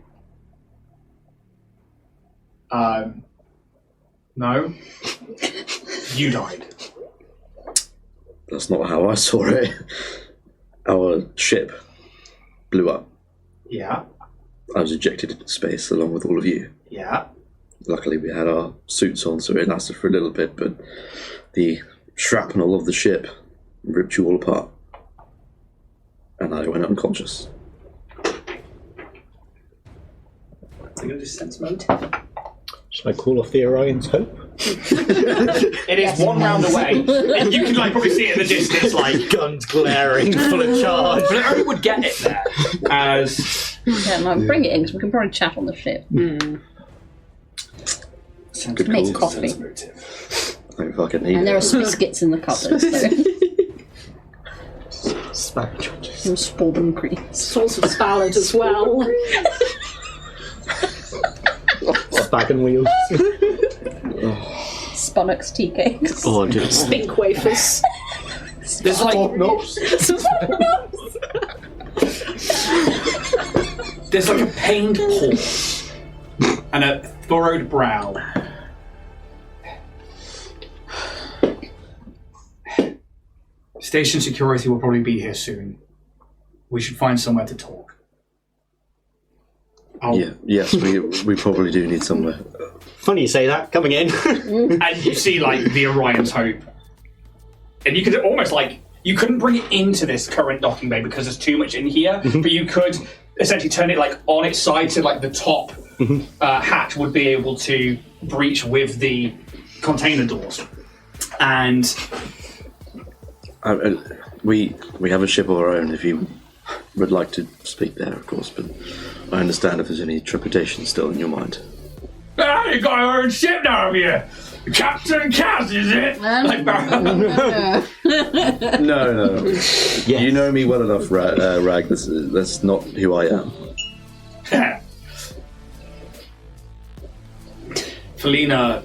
No. You died. That's not how I saw it. Our ship blew up. Yeah. I was ejected into space along with all of you. Yeah. Luckily we had our suits on, so it lasted for a little bit, but the shrapnel of the ship ripped you all apart. And I went unconscious. You're going to do sense motive? Shall I call off the Orion's Hope? It is one round away, and you can probably see it in the distance, guns glaring, full of charge. But it only would get it there as. Yeah, no, bring it in because we can probably chat on the ship. Good Make call. coffee. I don't fucking need And it. there are biscuits in the cupboard. So. Spag. Some Spalding creams. Sauce of salad as well. Spag and wheels. Spunnox tea cakes. Oh, dear. Spink wafers. There's there's a pained pause and a furrowed brow. Station security will probably be here soon. We should find somewhere to talk. Yes, we probably do need somewhere. Funny you say that, coming in. And you see the Orion's Hope. And you could almost you couldn't bring it into this current docking bay because there's too much in here, but you could essentially turn it on its side so the top hatch would be able to breach with the container doors. And we have a ship of our own if you would like to speak there, of course, but I understand if there's any trepidation still in your mind. You got your own ship now, have you? Captain Kaz, is it? No. Yes. You know me well enough, Rag. That's not who I am. Felina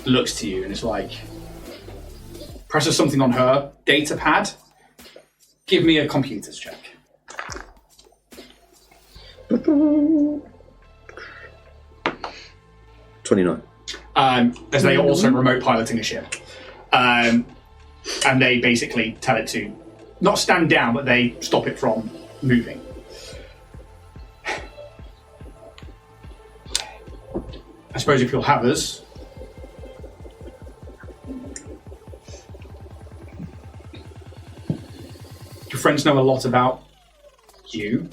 looks to you and is like, presses something on her data pad. Give me a computers check. 29. As they are also remote piloting a ship. And they basically tell it to not stand down, but they stop it from moving. I suppose if you'll have us. Your friends know a lot about you.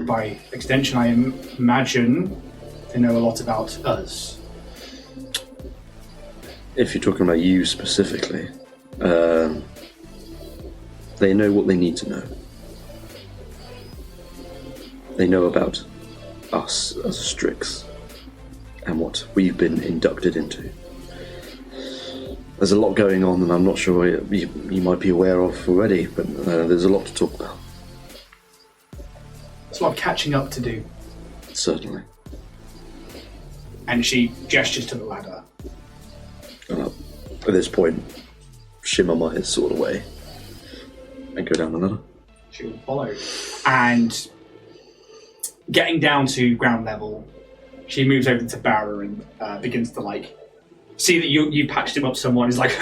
By extension, I imagine they know a lot about us. If you're talking about you specifically, they know what they need to know. They know about us as Strix and what we've been inducted into. There's a lot going on, and I'm not sure you might be aware of already, but there's a lot to talk about. There's a lot of catching up to do. Certainly. And she gestures to the ladder. At this point, shimmer my sword away and go down the ladder. She will follow. And getting down to ground level, she moves over to Barra and begins to see that you patched him up somewhat. He's like,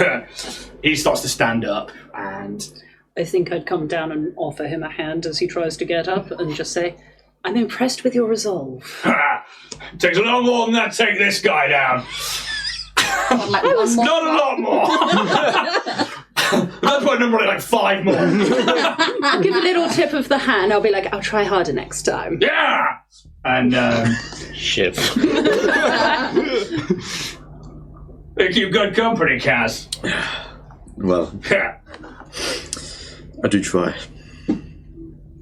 he starts to stand up, and I think I'd come down and offer him a hand as he tries to get up and just say, I'm impressed with your resolve. Takes a lot more than that to take this guy down. Not a lot more. That's why normally 5 more. I'll give a little tip of the hand. I'll be like, I'll try harder next time. Yeah! And, Shit. they keep good company, Kaz. Well, I do try.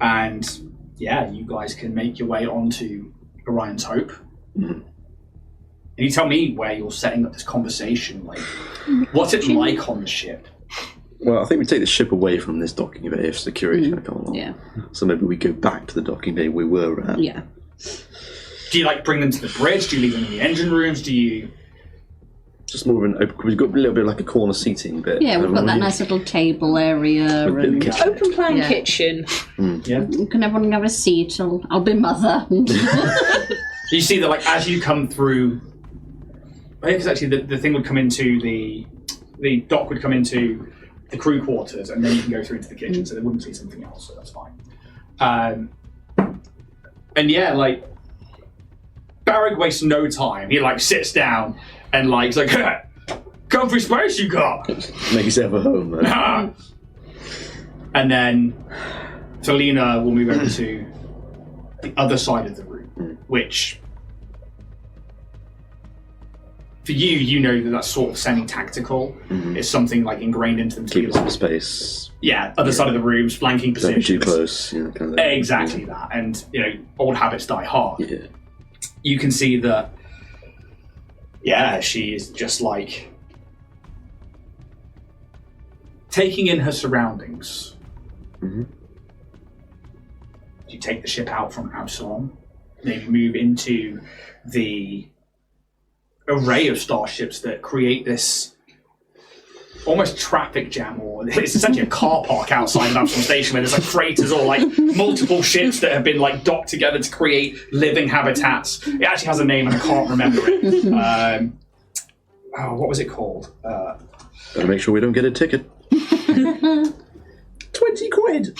And, yeah, you guys can make your way onto Orion's Hope. Mm-hmm. And you tell me where you're setting up this conversation. What's it like on the ship? Well, I think we take the ship away from this docking bay if security's going to come along. Yeah. So maybe we go back to the docking bay we were at. Yeah. Do you bring them to the bridge? Do you leave them in the engine rooms? Do you... Just more of an open... We've got a little bit like a corner seating bit. Yeah, we've got that nice little table area. With a bit of And kitchen. Open plan Yeah. kitchen. Yeah. can everyone have a seat? I'll be mother. You see that, as you come through... Because actually the thing would come into the dock would come into the crew quarters, and then you can go through into the kitchen, so they wouldn't see something else, so that's fine. And yeah, Barrag wastes no time. He sits down and he's like, comfy space you got. Make yourself a home, man. And then Felina will move over to the other side of the room, which for you know that's sort of semi-tactical. It's something ingrained into them to Keep be some space. yeah, other side of the rooms, flanking Don't be positions. too close. Kind of Exactly that. And, old habits die hard. Yeah. You can see that, yeah, she is just taking in her surroundings. Mm-hmm. You take the ship out from Absalom, maybe move into the array of starships that create this almost traffic jam, or it's essentially a car park outside of Absalom Station where there's freighters or multiple ships that have been docked together to create living habitats. It actually has a name and I can't remember it. What was it called? Better make sure we don't get a ticket. 20 quid.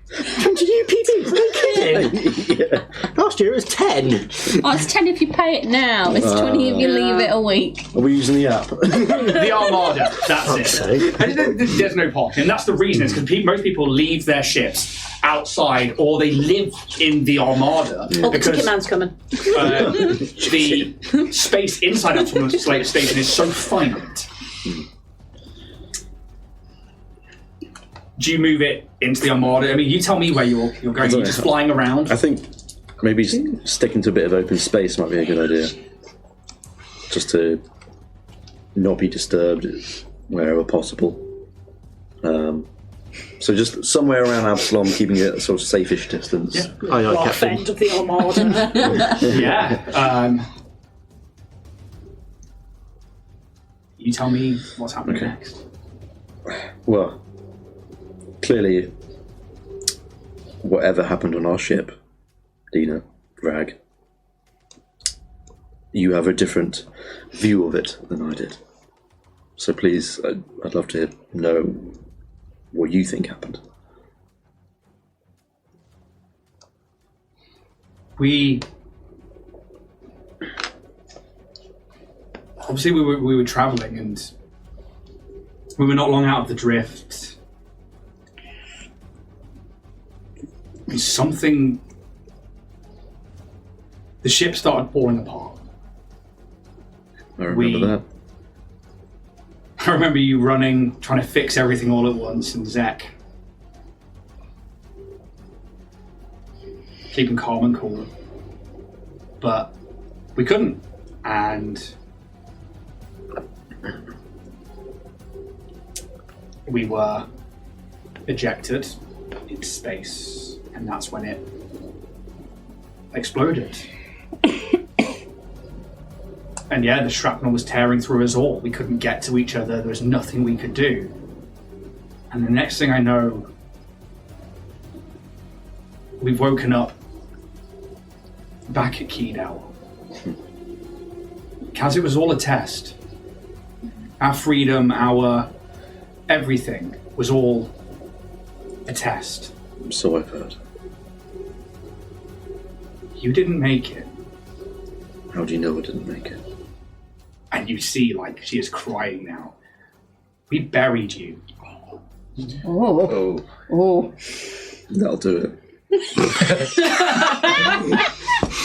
Come to UPD, are you kidding? Yeah. Last year it was 10. Oh, it's 10 if you pay it now. It's 20 if you leave it a week. Are we using the app? The Armada, that's it. And there's no parking, and that's the reason, is because most people leave their ships outside, or they live in the Armada. Oh, the ticket man's coming. The space inside Absalom Station is so finite. Do you move it into the Armada? I mean, you tell me where you're going. Are you just flying around? I think Maybe sticking to a bit of open space might be a good idea. Just to not be disturbed wherever possible. So just somewhere around Absalom, keeping it a sort of safe-ish distance. Yeah. Aye, aye, Rough Captain. end of the Armada. Yeah. You tell me what's happening Okay. next. Well, clearly, whatever happened on our ship, Dina, Rag, you have a different view of it than I did. So please, I'd love to know what you think happened. Obviously we were travelling, and we were not long out of the drift. And something... The ship started falling apart. I remember that. I remember you running, trying to fix everything all at once, and Zek keeping calm and cool. But we couldn't, and we were ejected into space, and that's when it exploded. And yeah, the shrapnel was tearing through us all. We couldn't get to each other. There was nothing we could do. And the next thing I know, we've woken up back at Keydell. Because it was all a test. Our freedom, our everything was all a test. So I've heard. You didn't make it. How do you know I didn't make it? And you see, like, she is crying now. We buried you. Oh. Oh. That'll do it.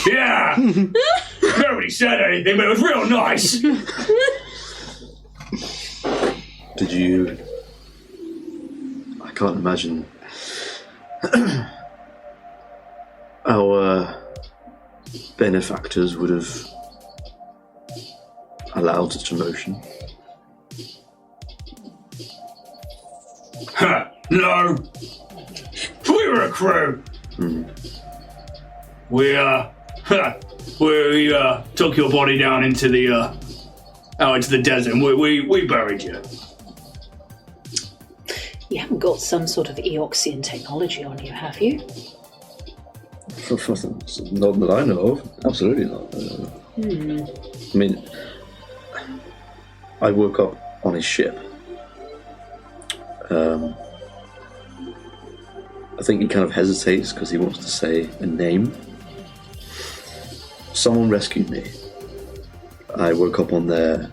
Yeah! Nobody said anything, but it was real nice. Did you... I can't imagine... Our benefactors would have allowed such emotion. No. We were a crew. We took your body down into the out into the desert, and we buried you. You haven't got some sort of Eoxian technology on you, have you? Not that I know of. Absolutely not. I mean, I woke up on his ship. I think he kind of hesitates because he wants to say a name. Someone rescued me. I woke up on their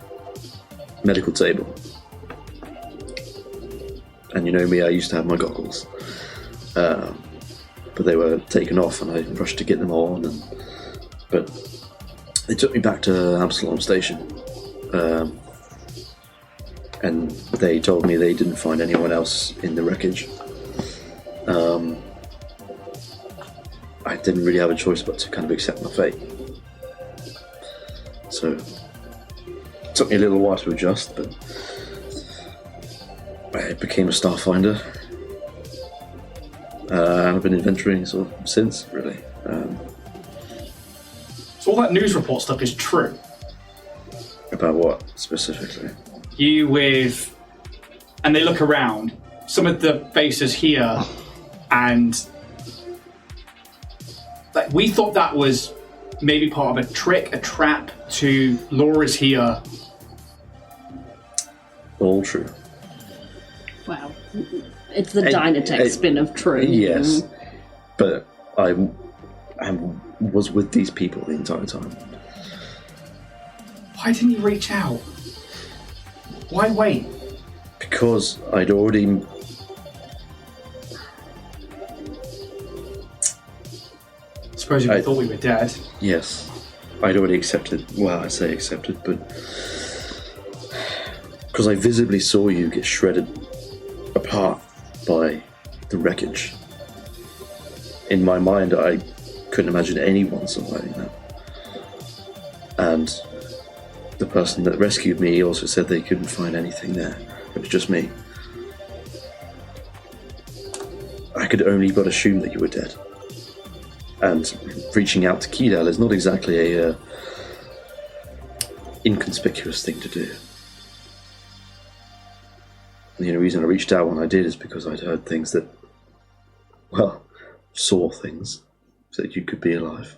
medical table. And you know me, I used to have my goggles. But they were taken off and I rushed to get them on. But they took me back to Absalom Station. And they told me they didn't find anyone else in the wreckage. I didn't really have a choice but to kind of accept my fate. So it took me a little while to adjust, but I became a Starfinder. And I've been adventuring sort of since, really. So all that news report stuff is true. About what, specifically? You with... And they look around. Some of the faces here, and... Like, we thought that was maybe part of a trick, a trap to lure us here. All true. Wow. It's the Dynatech spin of true. Yes. But I was with these people the entire time. Why didn't you reach out? Why wait? Because I'd already... I suppose you thought we were dead. Yes. I'd already accepted... Well, I say accepted, but... Because I visibly saw you get shredded apart by the wreckage. In my mind, I couldn't imagine anyone surviving that. And the person that rescued me also said they couldn't find anything there. It was just me. I could only but assume that you were dead. And reaching out to Kidal is not exactly a inconspicuous thing to do. The only reason I reached out when I did is because I'd heard things that, well, saw things, so that you could be alive.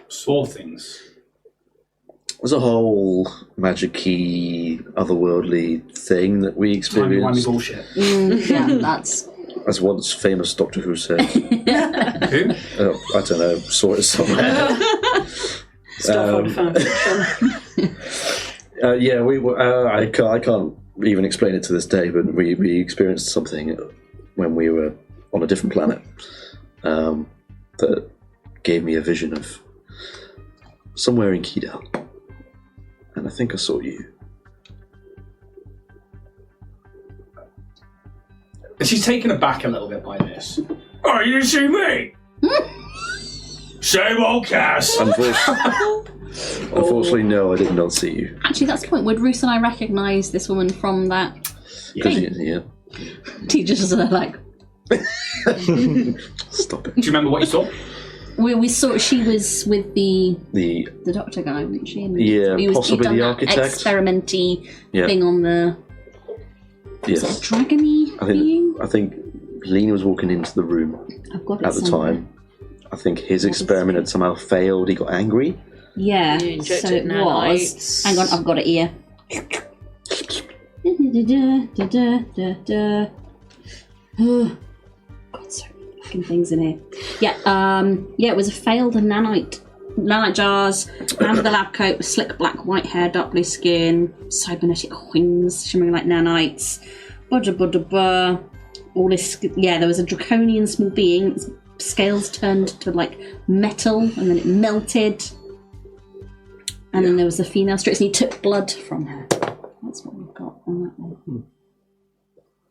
Saw things? There's a whole magic-y, otherworldly thing that we experienced. Timey-wimey bullshit. Yeah, that's... As once famous Doctor Who said. Who? I don't know, saw it somewhere. Stuff on fanfiction. Yeah, we were, I can't even explain it to this day, but we experienced something when we were on a different planet that gave me a vision of somewhere in Kidal. And I think I saw you. She's taken aback a little bit by this. Oh, you didn't see me? Same old Cass. Unfortunately, no, I did not see you. Actually, that's the point. Would Roos and I recognise this woman from that thing? Yeah. Teachers are like... Stop it. Do you remember what you saw? We saw she was with the doctor guy, wasn't she? And Yeah, he'd possibly done the that architect. experimenty thing on the Yes. sort of dragony being. I think Lena was walking into the room I've got it at the somewhere. time. I think his experiment had somehow failed. He got angry. Yeah, You so injected it was. nanites. Hang on, I've got it here. God, so many fucking things in here. Yeah, it was a failed nanite jars, man with a lab coat with slick black white hair, dark blue skin, cybernetic wings shimmering like nanites. All this, there was a draconian small being. Its scales turned to like metal, and then it melted. And then there was the female Strix, and he took blood from her. That's what we've got on that one.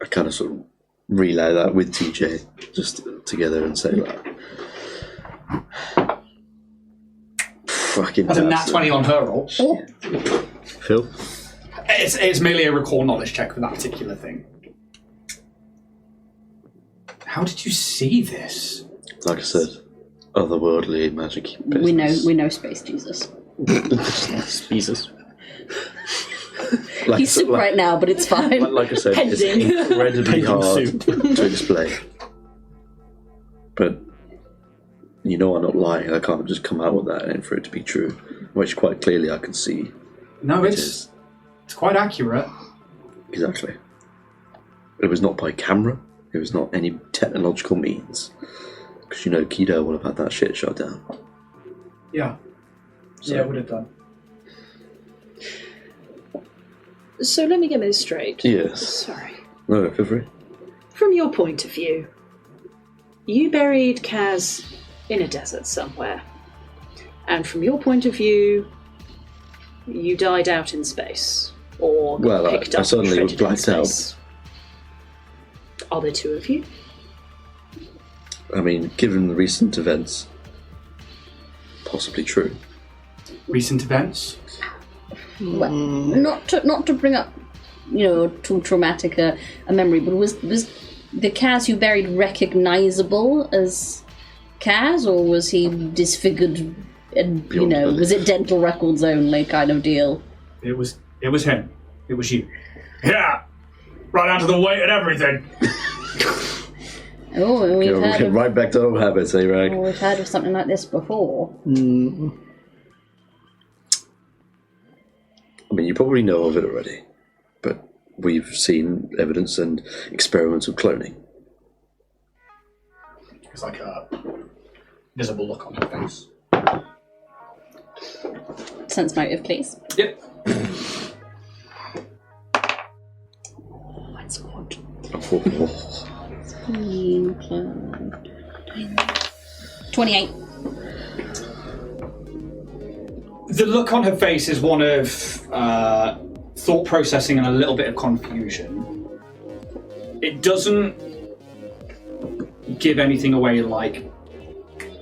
I kind of sort of relay that with TJ just together and say like, fucking. That's a nat 20 on her roll. Phil? It's merely a recall knowledge check for that particular thing. How did you see this? Like I said, otherworldly magic. We know Space Jesus. Jesus. Like, He's soup right now, but it's fine. Like I said, it's incredibly hard to explain. But you know I'm not lying. I can't just come out with that and for it to be true, which quite clearly I can see. No, it's quite accurate. Exactly. It was not by camera. It was not any technological means. Because you know Kido would have had that shit shut down. Yeah. So, yeah, it would have done. So let me get this straight. Yes. Sorry. No, feel free. From your point of view, you buried Kaz in a desert somewhere. And from your point of view, you died out in space. Or got Well, picked I up suddenly and was shredded in blacked out. space. Are there two of you? I mean, given the recent events, possibly true. Recent events? Well, not to bring up, too traumatic a memory, but was the Kaz you buried recognizable as Kaz, or was he disfigured? And was it dental records only kind of deal? It was him. It was you. Yeah, right down to the weight and everything. Oh, we've heard of, right back to old habits, eh, Rag? we've heard of something like this before. I mean, you probably know of it already, but we've seen evidence and experiments of cloning. It's like a visible look on her face. Sense motive, please. Yep. That's good. 28. The look on her face is one of thought processing and a little bit of confusion. It doesn't give anything away like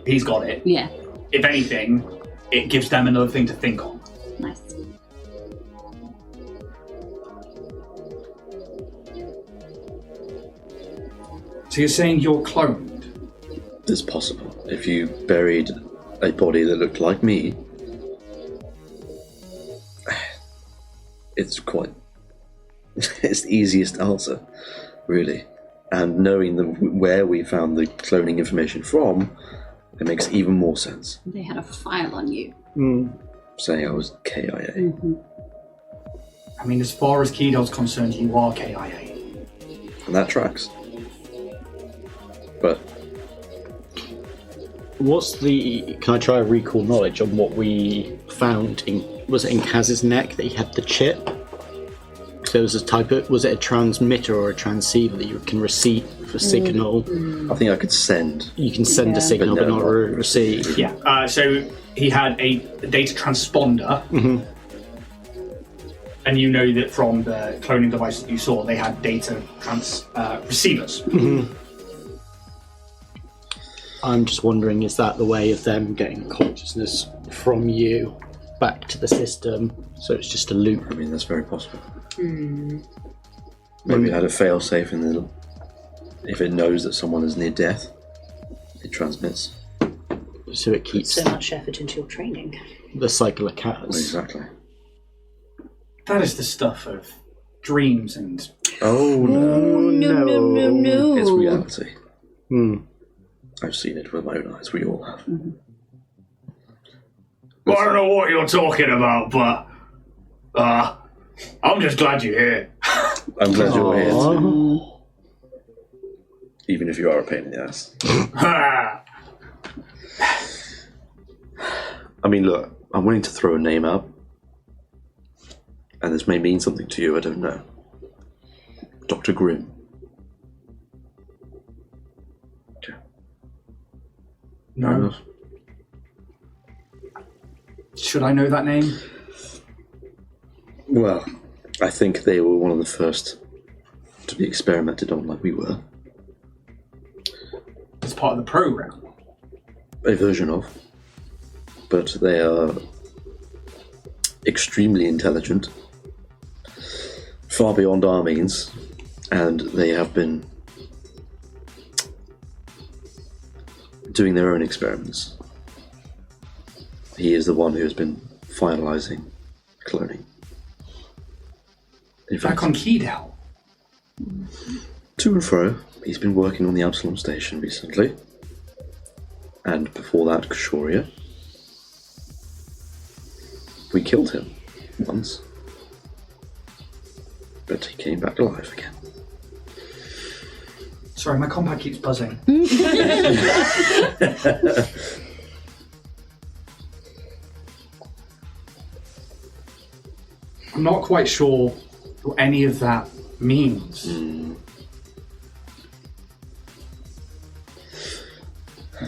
he's got it. Yeah. If anything, it gives them another thing to think on. Nice. So you're saying you're cloned? It's possible. If you buried a body that looked like me, it's quite... it's the easiest answer, really. And knowing where we found the cloning information from, it makes even more sense. They had a file on you. Saying I was KIA. Mm-hmm. I mean, as far as Keydell's concerned, you are KIA. And that tracks. But What's the... Can I try a recall knowledge on what we found in... Was it in Kaz's neck that he had the chip? So there was a type of... Was it a transmitter or a transceiver that you can receive a signal? I think I could send. You can send a signal but not receive. Yeah. So he had a data transponder. And you know that from the cloning device that you saw, they had data receivers. I'm just wondering, is that the way of them getting consciousness from you back to the system? So it's just a loop. I mean, that's very possible. Maybe it had a fail-safe in the... If it knows that someone is near death, it transmits. So it keeps So much effort into your training. the cycle of Kaz. Exactly. That is the stuff of dreams and... Oh, no. No. It's reality. I've seen it with my own eyes. We all have. Well, I don't know what you're talking about, but... I'm just glad you're here. I'm glad you're here too. Even if you are a pain in the ass. I mean, look, I'm willing to throw a name out. And this may mean something to you, I don't know. Dr. Grimm. Okay. No. Should I know that name? Well, I think they were one of the first to be experimented on like we were. As part of the program. A version of. But they are extremely intelligent. Far beyond our means. And they have been doing their own experiments. He is the one who has been finalizing cloning. In fact, Back on Keydell. to and fro, he's been working on the Absalom station recently. And before that, Kshoria. We killed him once. But he came back alive again. Sorry, my compad keeps buzzing. I'm not quite sure what any of that means.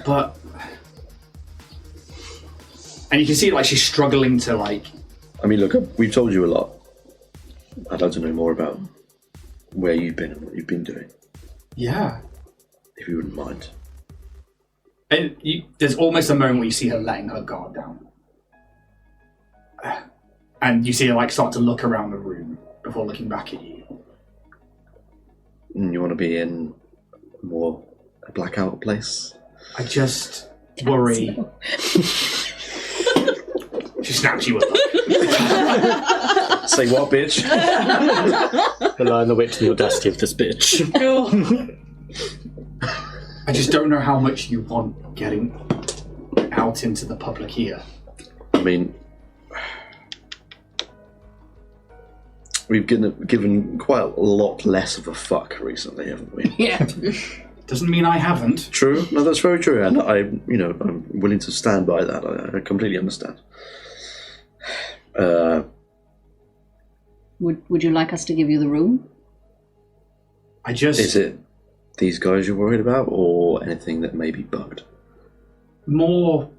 But... And you can see, like, she's struggling to, like... I mean, look, we've told you a lot. I'd like to know more about where you've been and what you've been doing, Yeah. if you wouldn't mind. And there's almost a moment where you see her letting her guard down. And you see her, like, start to look around the room before looking back at you. And you want to be in more a blackout place? I just worry. She snaps you up. Say what, bitch? The Lion, the Witch, and the audacity of this bitch. I just don't know how much you want getting out into the public ear. I mean, we've given quite a lot less of a fuck recently, haven't we? Yeah. Doesn't mean I haven't. True. No, that's very true, and I'm willing to stand by that. I completely understand. Would you like us to give you the room? Is it these guys you're worried about, or anything that may be bugged? More,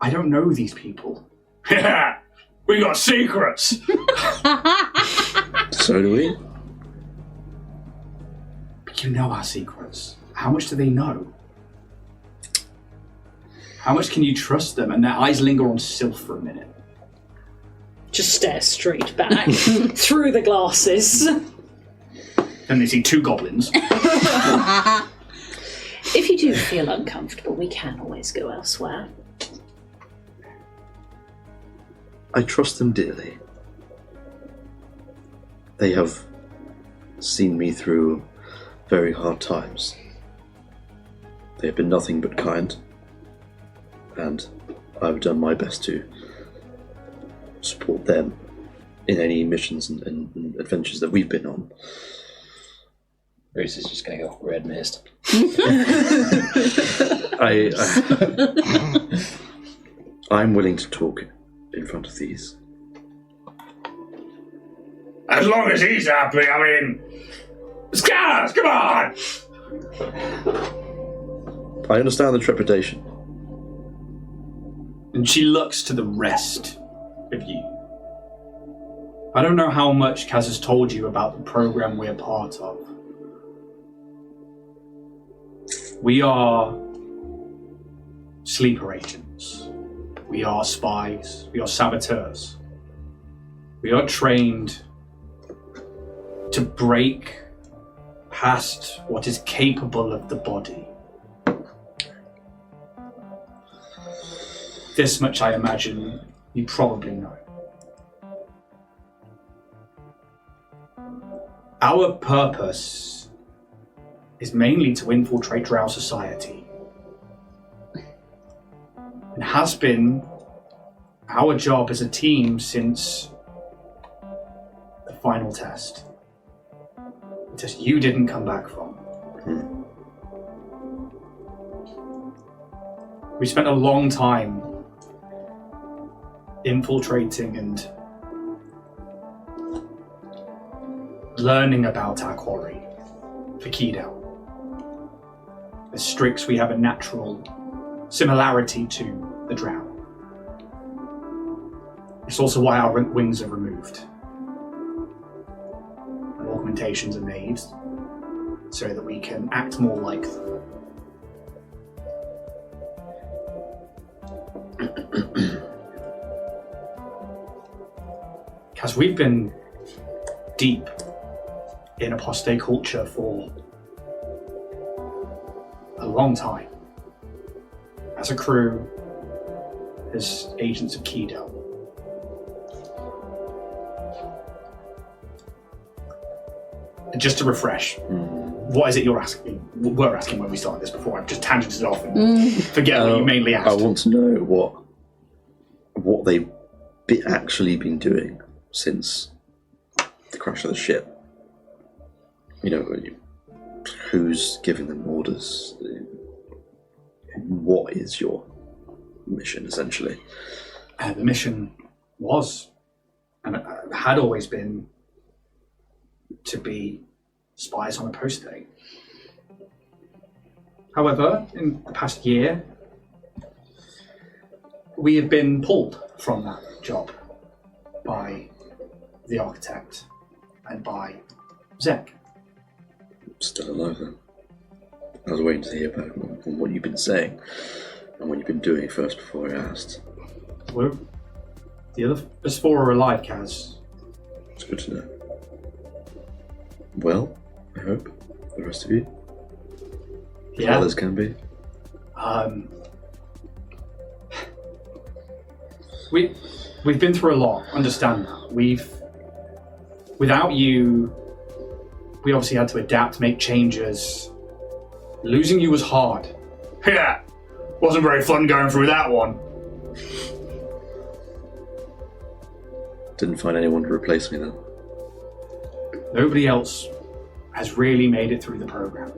I don't know these people. Yeah, we got secrets. So do we. But you know our secrets. How much do they know? How much can you trust them? And their eyes linger on Sylph for a minute. Just stare straight back through the glasses. And they see 2 goblins. If you do feel uncomfortable, we can always go elsewhere. I trust them dearly. They have seen me through very hard times. They have been nothing but kind, and I've done my best to support them in any missions and adventures that we've been on. Bruce is just going to go red mist. I'm willing to talk in front of these. As long as he's happy, I mean... Scars, come on! I understand the trepidation. And she looks to the rest of you. I don't know how much Kaz has told you about the program we're part of. We are sleeper agents. We are spies. We are saboteurs. We are trained to break past what is capable of the body. This much, I imagine, you probably know. Our purpose is mainly to infiltrate Drow society. And has been our job as a team since the final test. The test you didn't come back from. We spent a long time infiltrating and learning about our quarry for Keydale. As Strix, we have a natural similarity to the Drow. It's also why our wings are removed. And augmentations are made so that we can act more like them. Because we've been deep in apostate culture for a long time. As a crew, as agents of Keydale. Just to refresh, what is it you're asking? We're asking when we started this before. I've just tangented off and forget what you mainly asked. I want to know what they've actually been doing since the crash of the ship. You know, who's giving them orders? What is your mission, essentially? The mission was, and had always been, to be spies on apostate. However, in the past year, we have been pulled from that job by the architect and by Zek. Still alive then. I was waiting to hear back on what you've been saying and what you've been doing first before I asked. The other 4 are alive, Kaz. It's good to know. Well, I hope the rest of you. Yeah. As well as can be. We've been through a lot. Understand that. Without you, we obviously had to adapt, make changes. Losing you was hard. Yeah, wasn't very fun going through that one. Didn't find anyone to replace me then. Nobody else has really made it through the program.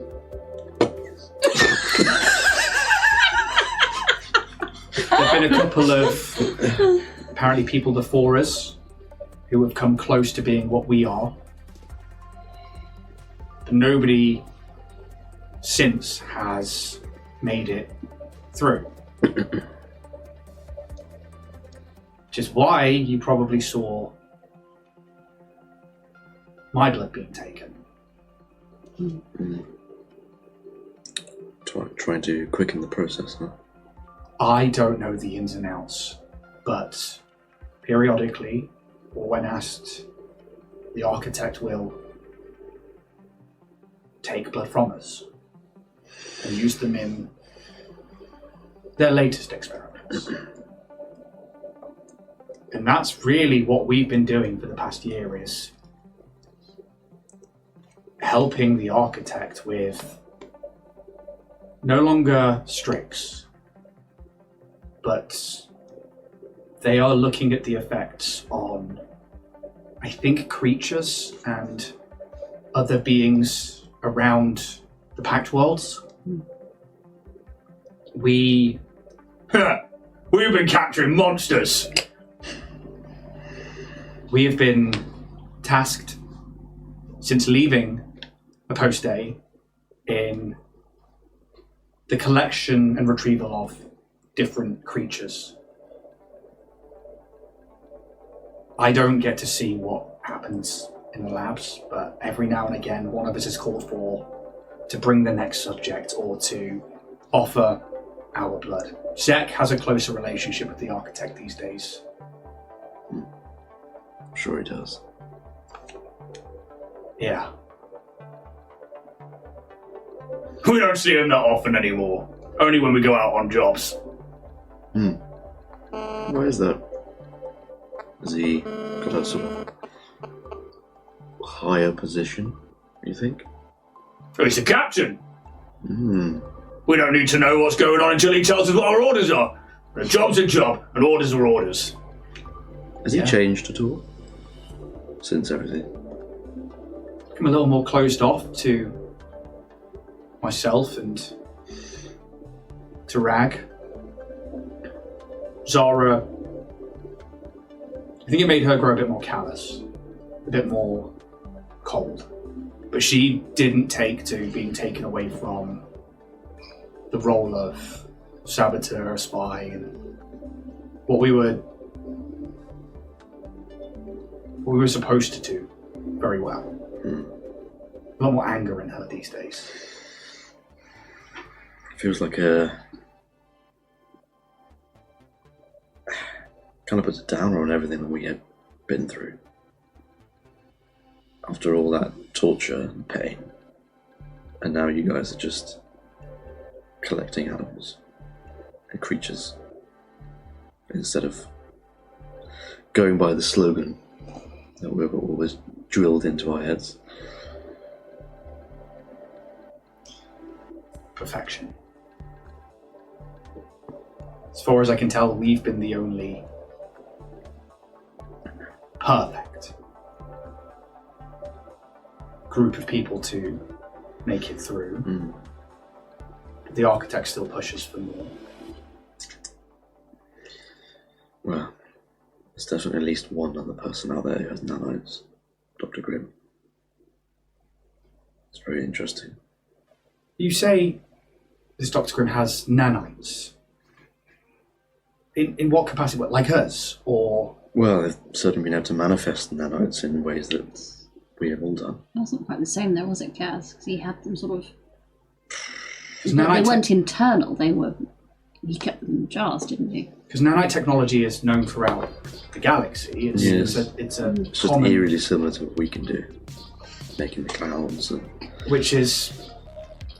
There've been a couple of apparently people before us who have come close to being what we are. But nobody since has made it through. Which is why you probably saw my blood being taken. Trying to quicken the process, huh? I don't know the ins and outs, but periodically, or when asked, the architect will take blood from us and use them in their latest experiments. And that's really what we've been doing for the past year, is helping the architect with no longer Strix, but they are looking at the effects on, I think, creatures and other beings around the Pact Worlds. We've been capturing monsters. We have been tasked since leaving a post day in the collection and retrieval of different creatures. I don't get to see what happens in the labs, but every now and again one of us is called for to bring the next subject or to offer our blood. Zek has a closer relationship with the architect these days. I'm sure he does. Yeah. We don't see him that often anymore. Only when we go out on jobs. Why is that? Has he got a sort of higher position, you think? He's the captain. We don't need to know what's going on until he tells us what our orders are. A job's a job, and orders are orders. Has he changed at all since everything? I'm a little more closed off to myself and to Rag. Zara, I think it made her grow a bit more callous, a bit more cold. But she didn't take to being taken away from the role of saboteur, spy, and what we were supposed to do very well. A lot more anger in her these days. Feels like a kind of puts a downer on everything that we had been through. After all that torture and pain, and now you guys are just collecting animals and creatures instead of going by the slogan that we were always drilled into our heads. Perfection. As far as I can tell, we've been the only perfect group of people to make it through. The architect still pushes for more. Well, there's definitely at least one other person out there who has nanites. Dr. Grimm. It's very interesting. You say this Dr. Grimm has nanites. In what capacity? Like us? Or... Well, they've certainly been able to manifest nanites in ways that we have all done. That wasn't quite the same though, was it, Gaz? Because he had them sort of... They nanite weren't internal, they were... He kept them in jars, didn't he? Because nanite technology is known throughout the galaxy. It's It's just common... eerily similar to what we can do. Making the clouds and... Which is,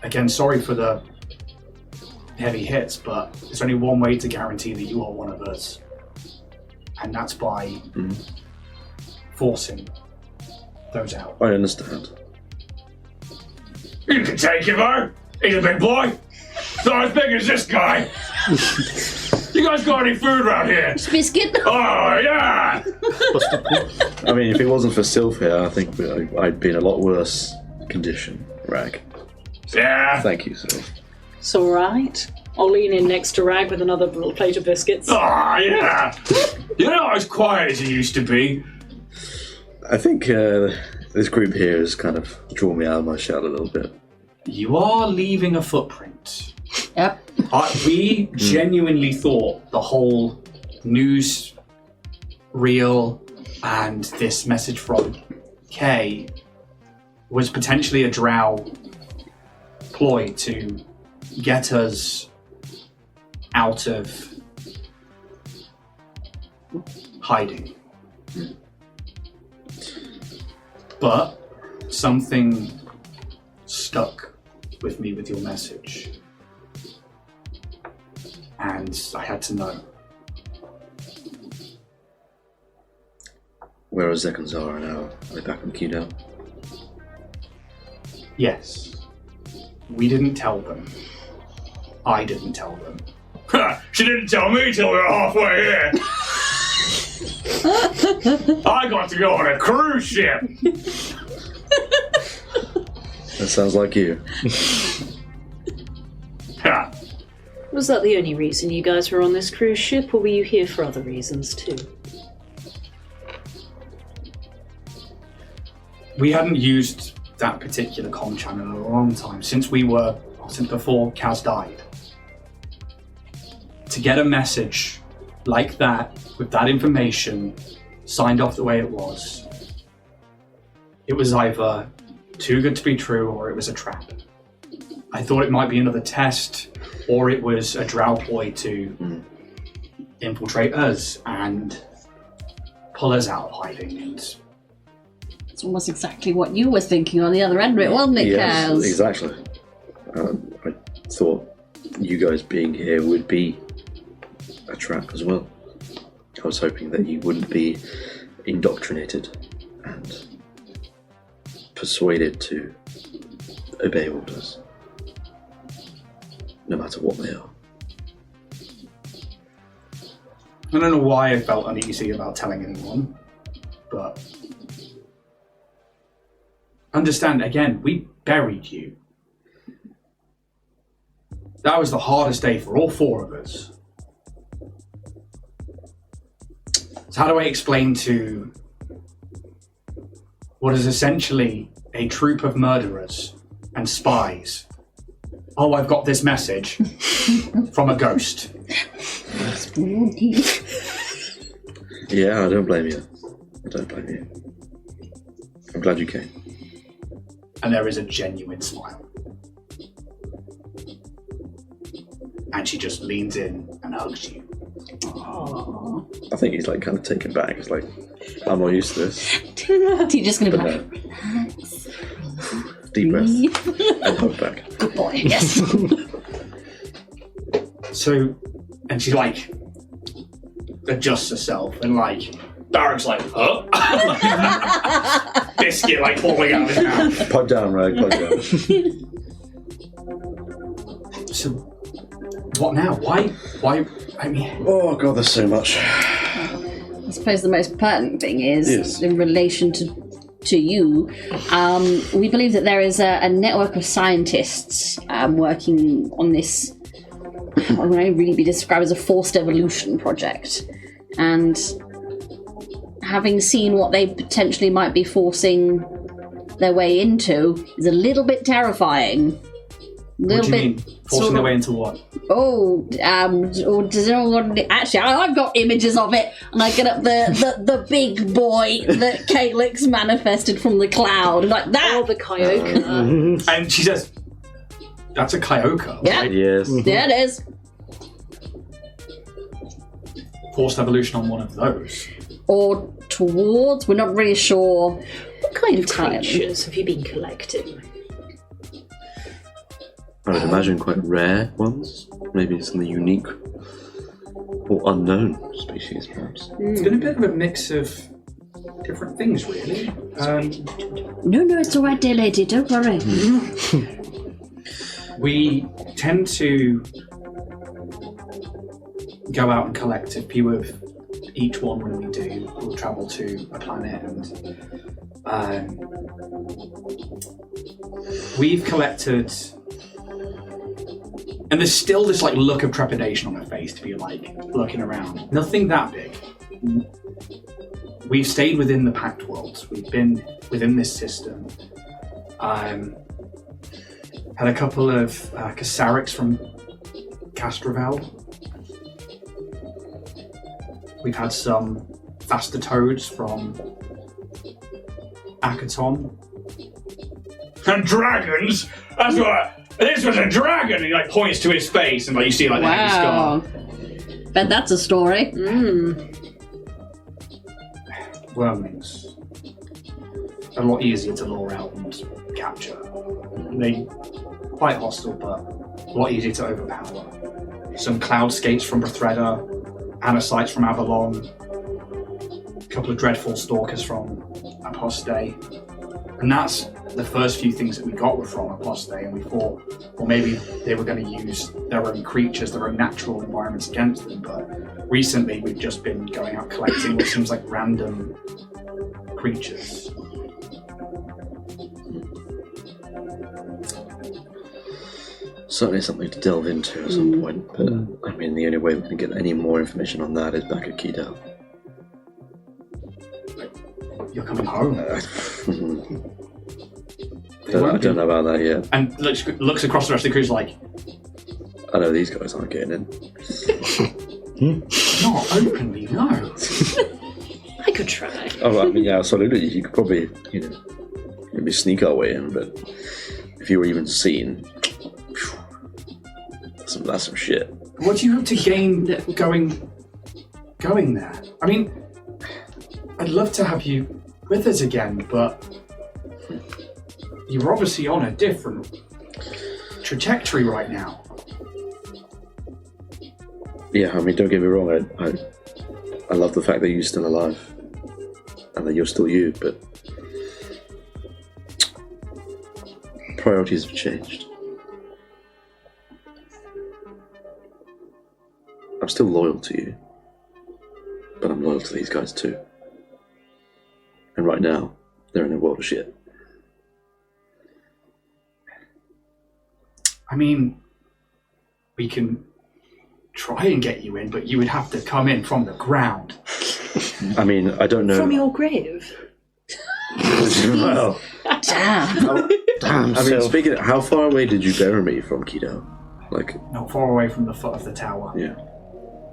again, sorry for the heavy hits, but there's only one way to guarantee that you are one of us. And that's by forcing those out. I understand. You can take him, though. He's a big boy. Not as big as this guy. You guys got any food around here? Biscuit? Oh, yeah! I mean, if it wasn't for Sylph here, I think I'd be in a lot worse condition, Rag. Yeah. Thank you, Sylph. It's all right. I'll lean in next to Rag with another little plate of biscuits. Oh, yeah. You're not as quiet as you used to be. I think this group here has kind of drawn me out of my shell a little bit. You are leaving a footprint. Yep. We genuinely thought the whole news reel and this message from Kay was potentially a drow ploy to get us out of hiding. But something stuck with me with your message. And I had to know. Where are Zek and Zara now? Are they back on Q-Down? Yes. We didn't tell them. I didn't tell them. She didn't tell me till we were halfway here. I got to go on a cruise ship. That sounds like you. Was that the only reason you guys were on this cruise ship, or were you here for other reasons too? We hadn't used that particular comm channel in a long time, since before Kaz died. To get a message like that, with that information, signed off the way it was either too good to be true or it was a trap. I thought it might be another test, or it was a drow ploy to infiltrate us and pull us out of hiding. And It's almost exactly what you were thinking on the other end of it, wasn't it, Yes, Kaz? exactly. I thought you guys being here would be a trap as well. I was hoping that you wouldn't be indoctrinated and persuaded to obey orders, no matter what they are. I don't know why I felt uneasy about telling anyone, but understand, again, we buried you. That was the hardest day for all four of us. So how do I explain to what is essentially a troop of murderers and spies? Oh, I've got this message from a ghost. Yeah, I don't blame you. I don't blame you. I'm glad you came. And there is a genuine smile. And she just leans in and hugs you. I think he's like kind of taken back. He's like, I'm not used to this. You're just going to be But like, relax. Deep breath and hug back. Good boy, yes. So, and she like adjusts herself and like, Barak's like, huh? Biscuit like falling out of his mouth. Pipe down, Rag, pipe down. So, what now? Why, I mean... Oh god, there's so much. I suppose the most pertinent thing is, Yes. in relation to you, we believe that there is a network of scientists working on this, what would really be described as a forced evolution project. And having seen what they potentially might be forcing their way into is a little bit terrifying. What do you mean? Forcing their way into what? Or does anyone actually? I've got images of it, and I get up the big boy that Calyx manifested from the cloud, like that. Oh, the Kyoka. And she says, "That's a Kyoka." Yeah. Right? Yes. There it is. Forced evolution on one of those. Or towards. We're not really sure. What kind of entirely. creatures have you been collecting? I would imagine quite rare ones. Maybe some of the unique or unknown species, perhaps. It's been a bit of a mix of different things, really. No, it's all right, dear lady. Don't worry. We tend to go out and collect a few of each one when we do. We'll travel to a planet and we've collected, and there's still this like look of trepidation on her face to be like looking around. Nothing that big. We've stayed within the Pact world. We've been within this system. Had a couple of Kasariks from Castrovel. We've had some faster toads from Akaton. And dragons? That's right. This was a dragon! And he like points to his face, and like you see like the heavy Wow. scar. Bet that's a story. Wormlings. A lot easier to lure out and capture. They quite hostile, but a lot easier to overpower. Some cloudscapes from Brethredda, Anasites from Avalon, a couple of dreadful stalkers from Apostate. And that's the first few things that we got were from Apostate, and we thought, well, maybe they were going to use their own creatures, their own natural environments against them, but recently we've just been going out collecting what seems like random creatures. Certainly something to delve into at some point, but I mean, the only way we can get any more information on that is back at Keto. You're coming home. I don't know about that yet. And looks across the rest of the crew's like, I know these guys aren't getting in. not openly, no. I could try. Oh, I mean, yeah, absolutely. You could probably, maybe sneak our way in, but if you were even seen, that's some shit. What do you hope to gain going there? I mean, I'd love to have you with us again, but you're obviously on a different trajectory right now. Yeah, I mean, don't get me wrong, I love the fact that you're still alive and that you're still you, but priorities have changed. I'm still loyal to you, but I'm loyal to these guys too. And right now, they're in a world of shit. I mean, we can try and get you in, but you would have to come in from the ground. I mean, I don't know. From your grave. Well, Damn. I mean, speaking of, how far away did you bury me from Keto? Like, Not far away from the foot of the tower. yeah.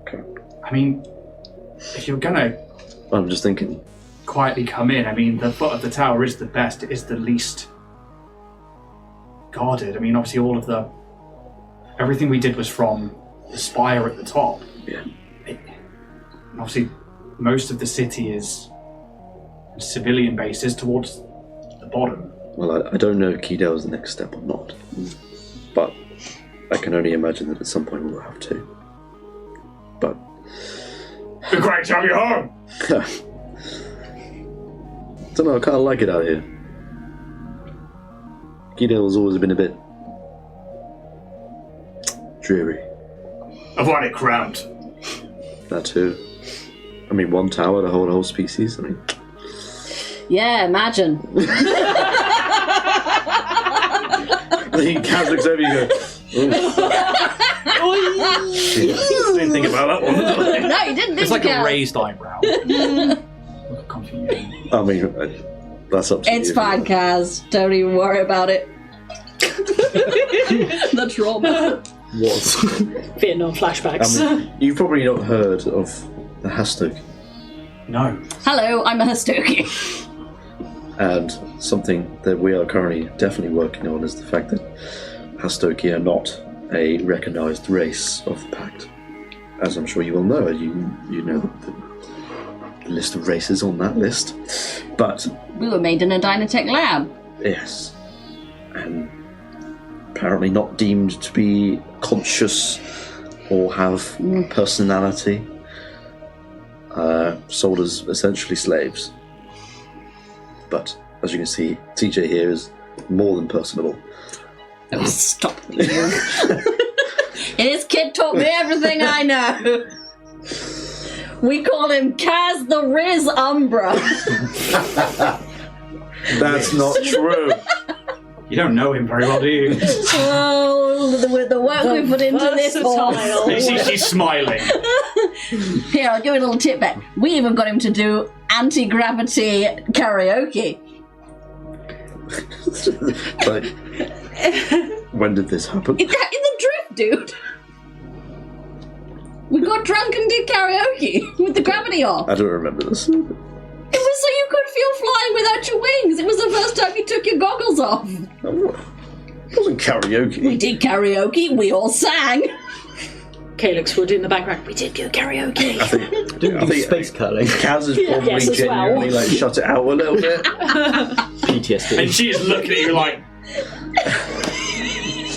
Okay. I mean, if you're gonna I'm just thinking. quietly come in, I mean, the foot of the tower is the best, it is the least guarded. I mean, obviously everything we did was from the spire at the top. Yeah. And obviously, most of the city is civilian bases towards the bottom. Well, I don't know if Keto is the next step or not, but I can only imagine that at some point we'll have to. But It's great to have you home. don't know, I kind of like it out here. Keto has always been a bit dreary. I find it cramped. That too. I mean, one tower to hold a whole species. I mean, Yeah, imagine. I think Kaz looks over you and goes, didn't think about that one. No, you didn't. It's like a Cal. raised eyebrow. Confusion. I mean, that's up to you. It's fine, Kaz. Don't even worry about it. The trauma. Was. Vietnam flashbacks. I mean, you've probably not heard of the Hashtag. No. Hello, I'm a Hastoki. And something that we are currently definitely working on is the fact that Hastoki are not a recognised race of the Pact. As I'm sure you all know, you know the list of races on that list. But, We were made in a Dynatech lab. yes, and apparently not deemed to be conscious or have personality. Sold as essentially slaves. But, as you can see, TJ here is more than personable. Oh, stop you. His kid taught me everything I know. We call him Kaz the Riz Umbra. That's not true. You don't know him very well, do you? Oh, the work we put into this horse. She's smiling. Here, I'll give you a little tip back. We even got him to do anti-gravity karaoke. Like, when did this happen? In the drift, dude. We got drunk and did karaoke with the gravity off. I don't remember this. It was so you could feel flying without your wings. It was the first time you took your goggles off. It wasn't karaoke. We did karaoke. We all sang. Calyx would in the background. We did go karaoke. I think space curling. Kaz has probably Yes, as well. genuinely like shut it out a little bit. PTSD. And she is looking at you like,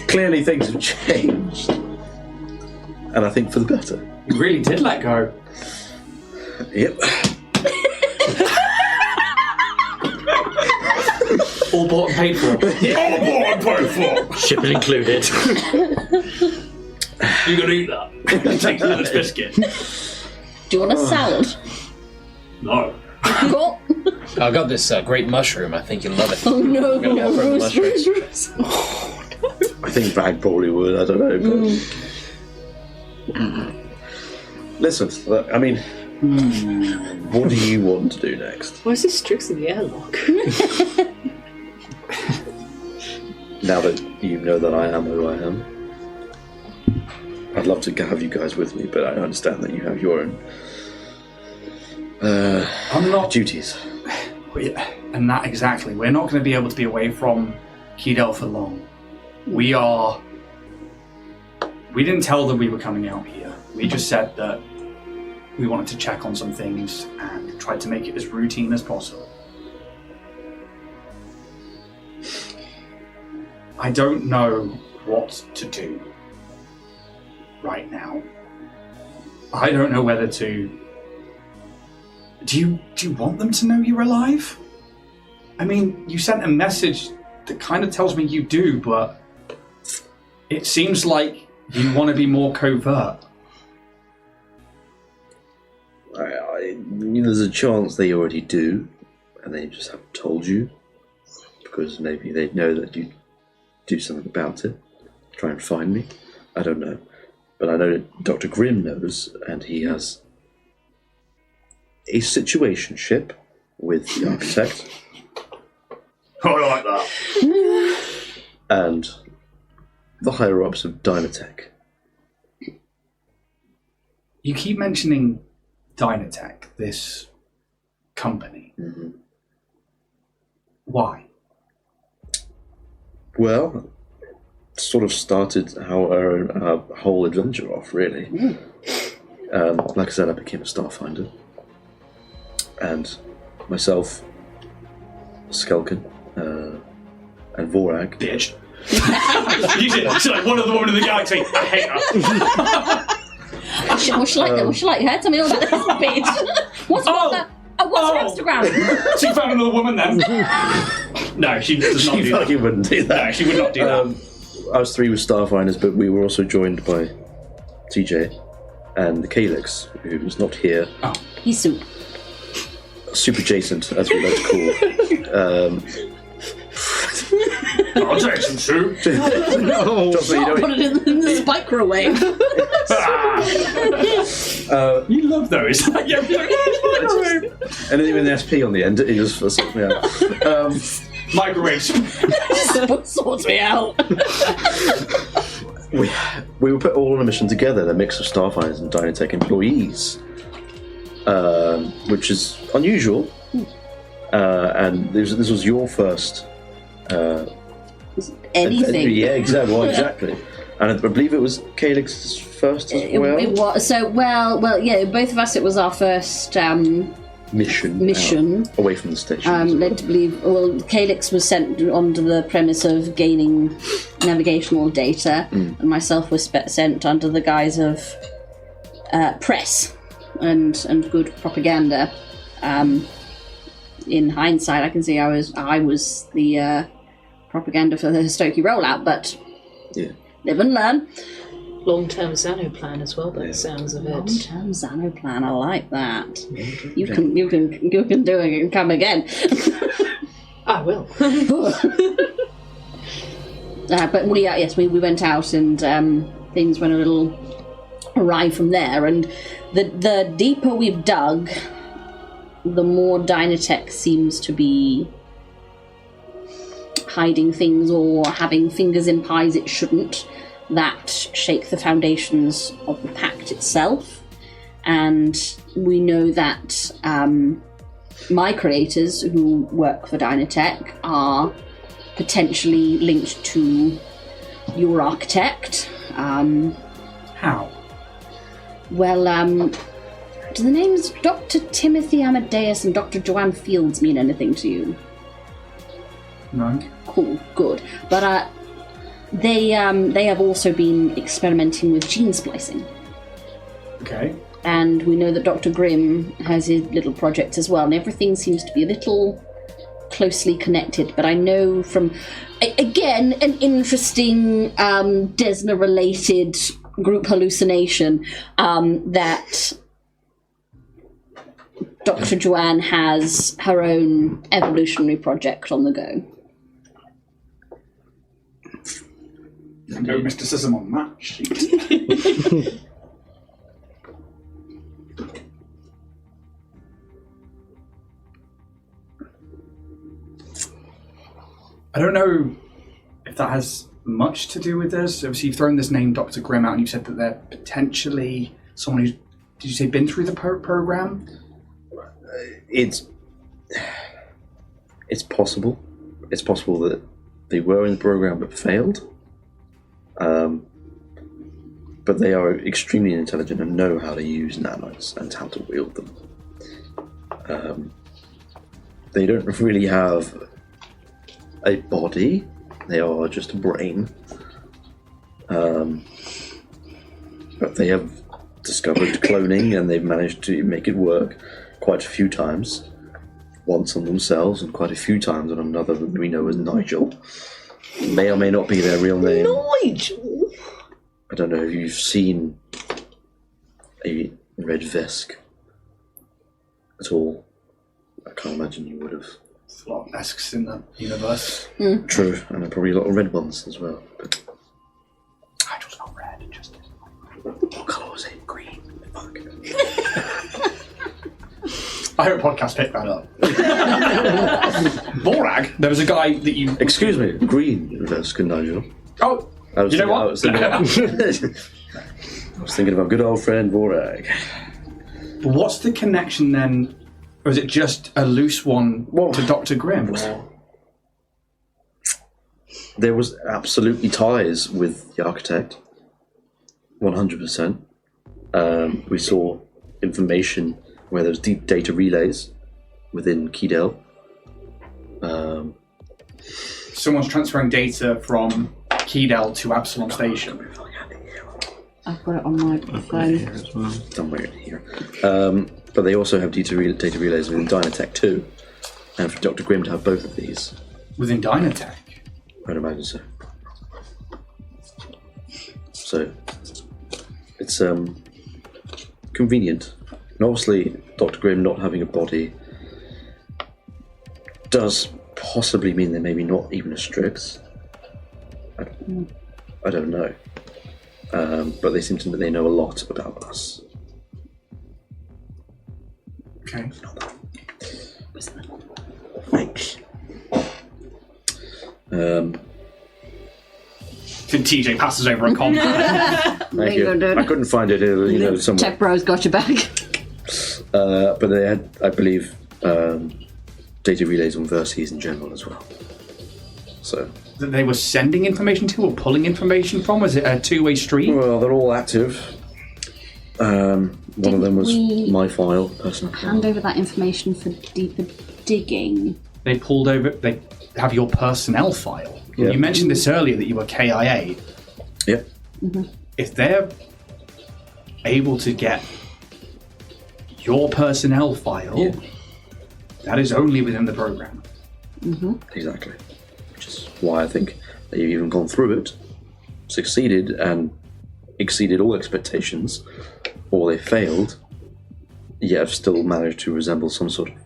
Clearly things have changed. And I think for the better. You really did let go. Yep. All bought and paid for. all bought and paid for. Shipping included. You gonna eat that? Take this biscuit. Do you want a salad? No. Cool. I got this great mushroom. I think you'll love it. Oh no, I'm gonna go for the mushrooms. I think Bragg probably would, I don't know. But... Listen, I mean, what do you want to do next? Why is this Strix in the airlock? Now that you know that I am who I am, I'd love to have you guys with me, but I understand that you have your own I'm not. duties. And that exactly. We're not going to be able to be away from Keydale for long. We didn't tell them we were coming out here. We just said that we wanted to check on some things and tried to make it as routine as possible. I don't know what to do right now. I don't know whether to... Do you want them to know you're alive? I mean, you sent a message that kind of tells me you do, but it seems like you want to be more covert. There's a chance they already do, and they just haven't told you, because maybe they know that you do something about it, try and find me. I don't know. But I know that Dr. Grimm knows, and he has a situationship with the architect. I like that. And the higher-ups of Dynatech. You keep mentioning Dynatech, this company. Mm-hmm. Why? Well, it sort of started our whole adventure off, really. Like I said, I became a Starfinder. And myself, Skelkin, and Vorag. Bitch. She's like one of the women in the galaxy. I hate her. What's she like? Her? Tell me all about this bitch. What's her Instagram? She found another woman then. No, she does not do that. She wouldn't do that. No, she would not do that. Us three were Starfinders, but we were also joined by TJ and the Calyx, who's not here. Oh. He's soup. Super adjacent, as we like to call. I'll take some soup. No, Put it in the microwave. You love those. Like, yeah, anything with an SP on the end, it just sorts me out. microwaves. Sorts me out. We were put all on a mission together, a mix of Starfinders and Dynatech employees, which is unusual. And this was your first Anything. Yeah, exactly. Well, exactly. And I believe it was Calyx's first as well. It was so well. Yeah, both of us. It was our first mission away from the station. Led to believe. Well, Calyx was sent under the premise of gaining navigational data, and myself was sent under the guise of press and good propaganda. In hindsight, I can see I was the propaganda for the Stokie rollout, but live and learn. Long-term Xano plan as well, by the sounds of it. Long-term Xano plan, I like that. You can do it and come again. I will. But we went out and things went a little awry from there. And the deeper we've dug, the more Dynatech seems to be hiding things or having fingers in pies it shouldn't that shake the foundations of the pact itself. And we know that my creators who work for Dynatech are potentially linked to your architect. How? Well, do the names Dr. Timothy Amadeus and Dr. Joanne Fields mean anything to you? No. Cool, good. But they have also been experimenting with gene splicing. Okay. And we know that Dr. Grimm has his little projects as well, and everything seems to be a little closely connected. But I know from, again, an interesting Desna-related group hallucination, that Dr. Joanne has her own evolutionary project on the go. No mysticism on that sheet. I don't know if that has much to do with this. Obviously, you've thrown this name Dr. Grimm out and you've said that they're potentially someone who's, did you say, been through the program? It's possible. It's possible that they were in the program but failed. But they are extremely intelligent and know how to use nanos and how to wield them. They don't really have a body. They are just a brain. But they have discovered cloning and they've managed to make it work quite a few times. Once on themselves and quite a few times on another that we know as Nigel. May or may not be their real name. Nigel? I don't know if you've seen a red Vesk at all. I can't imagine you would have. There's a lot of Vesks in the universe. True, and probably a lot of red ones as well. But Nigel's not red, just... what colour was it? Green. Fuck. I hope podcast picked that up. Borag, there was a guy that you... Excuse me, green Vesk and Nigel. Oh, you know what? I was thinking of our good old friend Vorag. But what's the connection then? Or is it just a loose one to Dr. Grimm? There was absolutely ties with the architect. 100%. We saw information where there was deep data relays within Keydale. Someone's transferring data from Keydale to Absalom Station. I've got it on my phone. Somewhere in here. But they also have data relays within Dynatech too. And for Dr. Grimm to have both of these. Within Dynatech? I'd imagine so. So, it's convenient. And obviously, Dr. Grimm not having a body does possibly mean they're maybe not even as strict. I don't know. But they seem to they know a lot about us. Okay. Thanks. TJ passes over a comment. Thank you. I couldn't find it, somewhere. Tech Bro's got your back. But they had, I believe, data relays on Verces in general as well. So That they were sending information to or pulling information from? Was it a two-way street? well, they're all active. One of them was we my file, personal hand file. over that information for deeper digging? They pulled over... They have your personnel file. Yeah. You mentioned this earlier that you were KIA. Yeah. If they're able to get your personnel file, that is only within the program. Exactly. Which is why I think they've even gone through it, succeeded and exceeded all expectations, or they failed, yet have still managed to resemble some sort of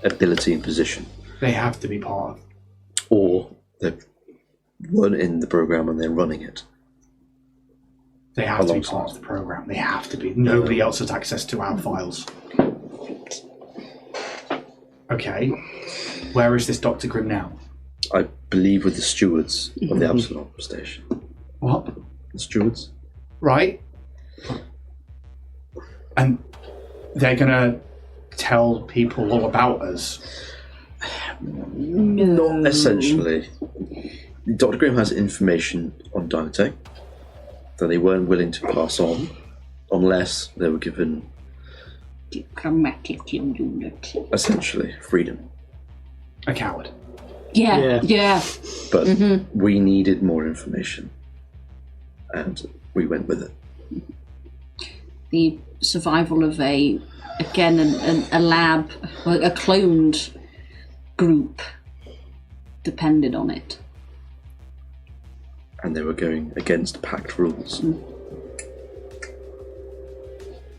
ability and position. They have to be part of. Or they weren't in the program and they're running it. They have to be part of the program. They have to be. Nobody else has access to our files. Okay. Where is this Dr. Grimm now? I believe with the stewards of the Absalom station. What? The stewards? Right. And they're gonna tell people all about us. Not essentially. Dr. Grimm has information on Dynatech that they weren't willing to pass on unless they were given Diplomatic unit. essentially freedom. A coward. Yeah. But we needed more information, and we went with it. The survival of a lab, a cloned group depended on it. And they were going against pact rules.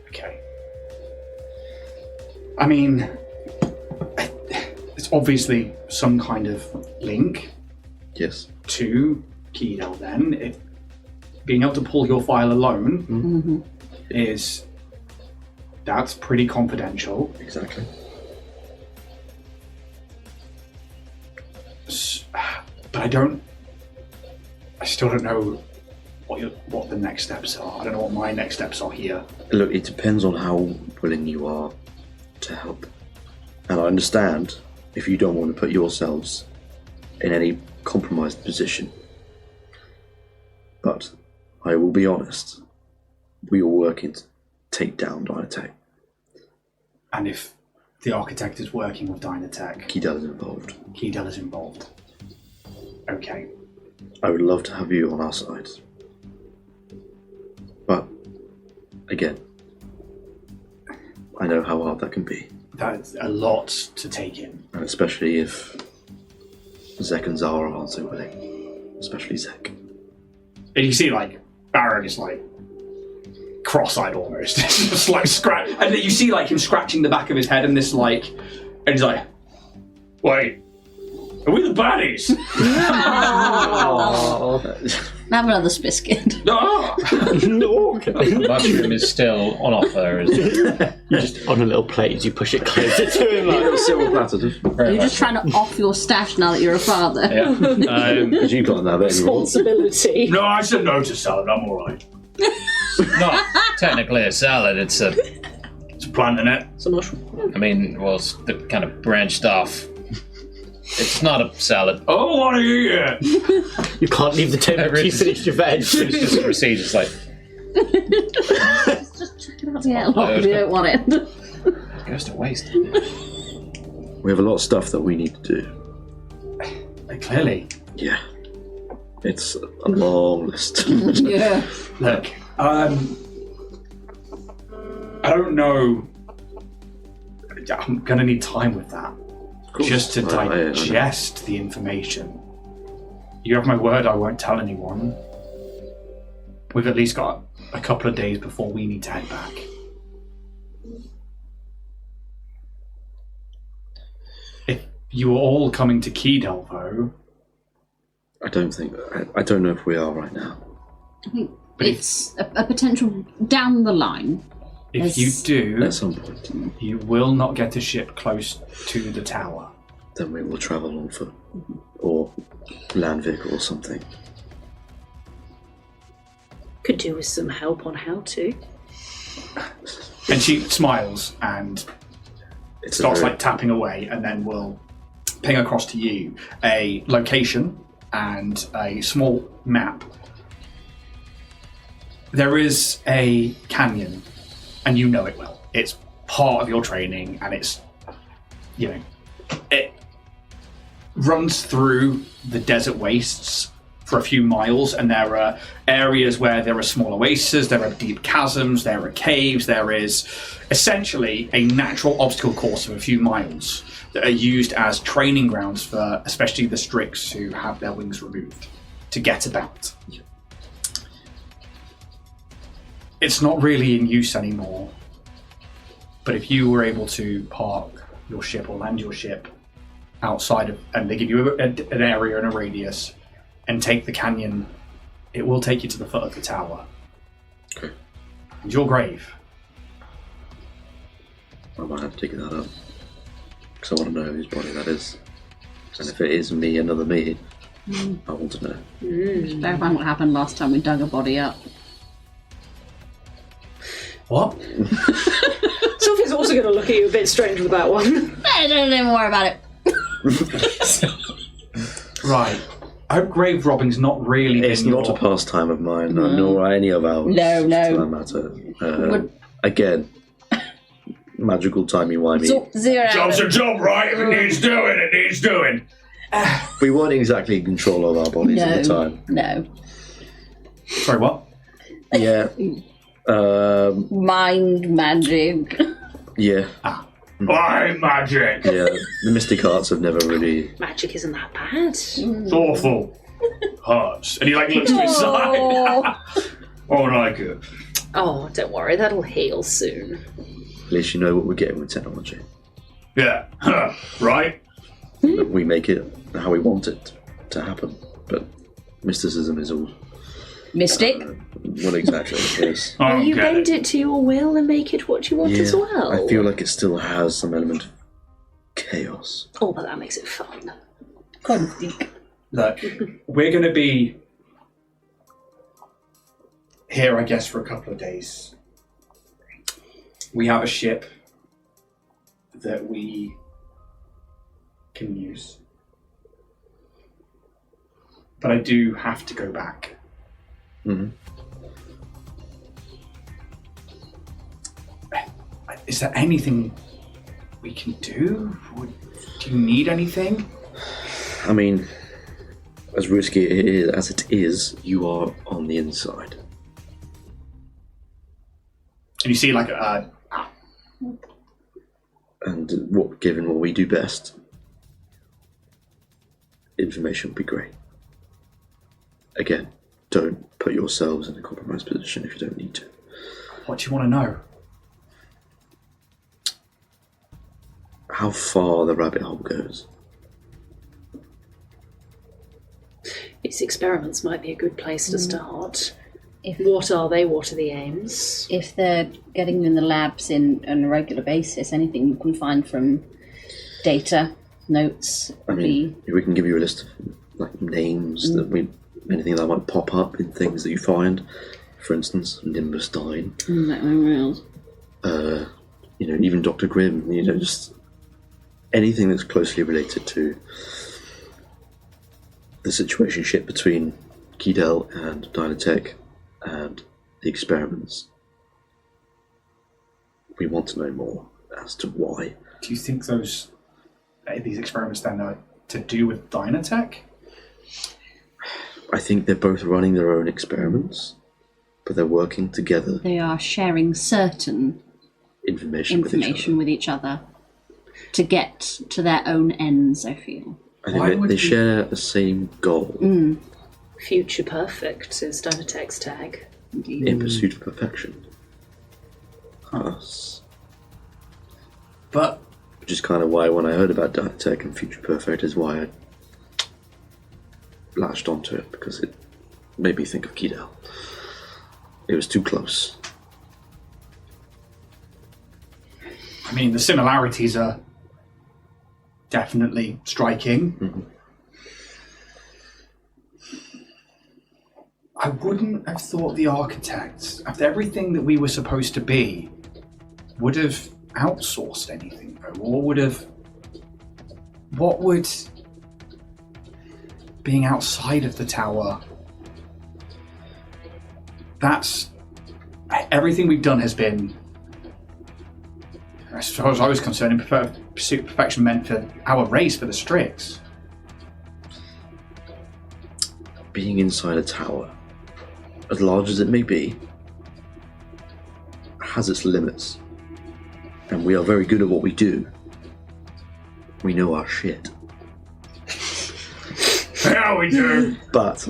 Okay. I mean, it's obviously some kind of link Yes. to Keydell then. Being able to pull your file alone that's pretty confidential. Exactly. But I still don't know what the next steps are. I don't know what my next steps are here. Look, it depends on how willing you are to help. And I understand if you don't want to put yourselves in any compromised position. But I will be honest, we are working to take down Dynatech. And if the architect is working with Dynatech, Keydell is involved. Keydell is involved. Okay. I would love to have you on our side. But, again, I know how hard that can be. That's a lot to take in. And especially if Zek and Zara aren't so willing. Especially Zek. And you see, like, Baron is, like, cross-eyed almost. Just, like, scratch. And then you see, like, him scratching the back of his head and this, like... And he's like, wait, are we the baddies? Have another biscuit. No! The mushroom is still on offer, isn't it? You just on a little plate as you push it closer to him. Like a silver platter. You're just trying to off your stash now that you're a father. Yeah. Because you can't have it anymore. Responsibility. No, I said no to salad. I'm all right. Not technically a salad, it's a... It's a plant in it. It's a mushroom. I mean, well, it's the kind of branched off. It's not a salad. I don't want to eat it. You can't leave the table until you finish your veg. It's just a receipt, it's like... Yeah, we don't want it. It goes to waste. We have a lot of stuff that we need to do. Clearly. Yeah. It's a long list. Yeah. Look, I don't know. I'm going to need time with that. Just to digest the information. You have my word, I won't tell anyone. We've at least got a couple of days before we need to head back. If you were all coming to Keydell, though... I don't know if we are right now. I think it's a potential down the line. If you do, At some point. you will not get a ship close to the tower. Then we will travel on foot. Or land vehicle or something. Could do with some help on how to. And she smiles and It's starts like tapping away, and then will ping across to you a location and a small map. There is a canyon, and you know it well. It's part of your training, and it's, it runs through the desert wastes for a few miles, and there are areas where there are small oases, there are deep chasms, there are caves, there is essentially a natural obstacle course of a few miles that are used as training grounds for especially the Strix who have their wings removed to get about. It's not really in use anymore, but if you were able to park your ship or land your ship outside of, and they give you an area and a radius, and take the canyon, it will take you to the foot of the tower. Okay. And your grave. I might have to dig that up. Because I want to know whose body that is. And if it is me, another me, I want to know. Bear in mind what happened last time we dug a body up. What? Sophie's also going to look at you a bit strange with that one. I don't even worry about it. Right. I hope grave robbing's not really. It's not a pastime of mine, nor any of ours. No. For that matter. Again, magical timey-wimey. 0 Job's a job, right? If it needs doing, it needs doing. We weren't exactly in control of our bodies at the time. No. Sorry, what? Yeah. Mind magic. Yeah. Why magic? Yeah. The mystic arts have never really. Magic isn't that bad. It's awful. Hurts. And he like looks to his side. Oh, like it. Oh, don't worry, that'll heal soon. At least you know what we're getting with technology. Yeah. Right? We make it how we want it to happen. But mysticism is all. Mystic? Well, exactly. Yes. I Will don't you get bend it. it to your will and make it what you want as well? I feel like it still has some element of chaos. Oh, but that makes it fun. Look, we're going to be here, I guess, for a couple of days. We have a ship that we can use. But I do have to go back. Mm-hmm. Is there anything we can do? Do you need anything? I mean, as risky as it is, you are on the inside. And you see like And given what we do best, information would be great. Again, don't put yourselves in a compromised position if you don't need to. what do you want to know? How far the rabbit hole goes. These experiments might be a good place to start. What are they? What are the aims? If they're getting them in the labs on a regular basis, anything you can find from data, notes, I mean, we can give you a list of like names anything that might pop up in things that you find. For instance, Nimbus Dine. Even Dr. Grimm. Just anything that's closely related to the situationship between Keydell and Dynatech and the experiments. We want to know more as to why. Do you think these experiments then are to do with Dynatech? I think they're both running their own experiments, but they're working together. They are sharing certain Information with each other to get to their own ends, I feel. I think they share the same goal. Future Perfect is Dynatech's tag. In pursuit of perfection. Us. But which is kind of why when I heard about Dynatech and Future Perfect is why I latched onto it, because it made me think of Keydell. It was too close. I mean, the similarities are definitely striking. Mm-hmm. I wouldn't have thought the architects, after everything that we were supposed to be, would have outsourced anything, though, or what would being outside of the tower, that's everything we've done has been, as far as I was concerned, in pursuit of perfection meant for our race, for the Strix. Being inside a tower, as large as it may be, has its limits. And we are very good at what we do. We know our shit. Yeah, we do. But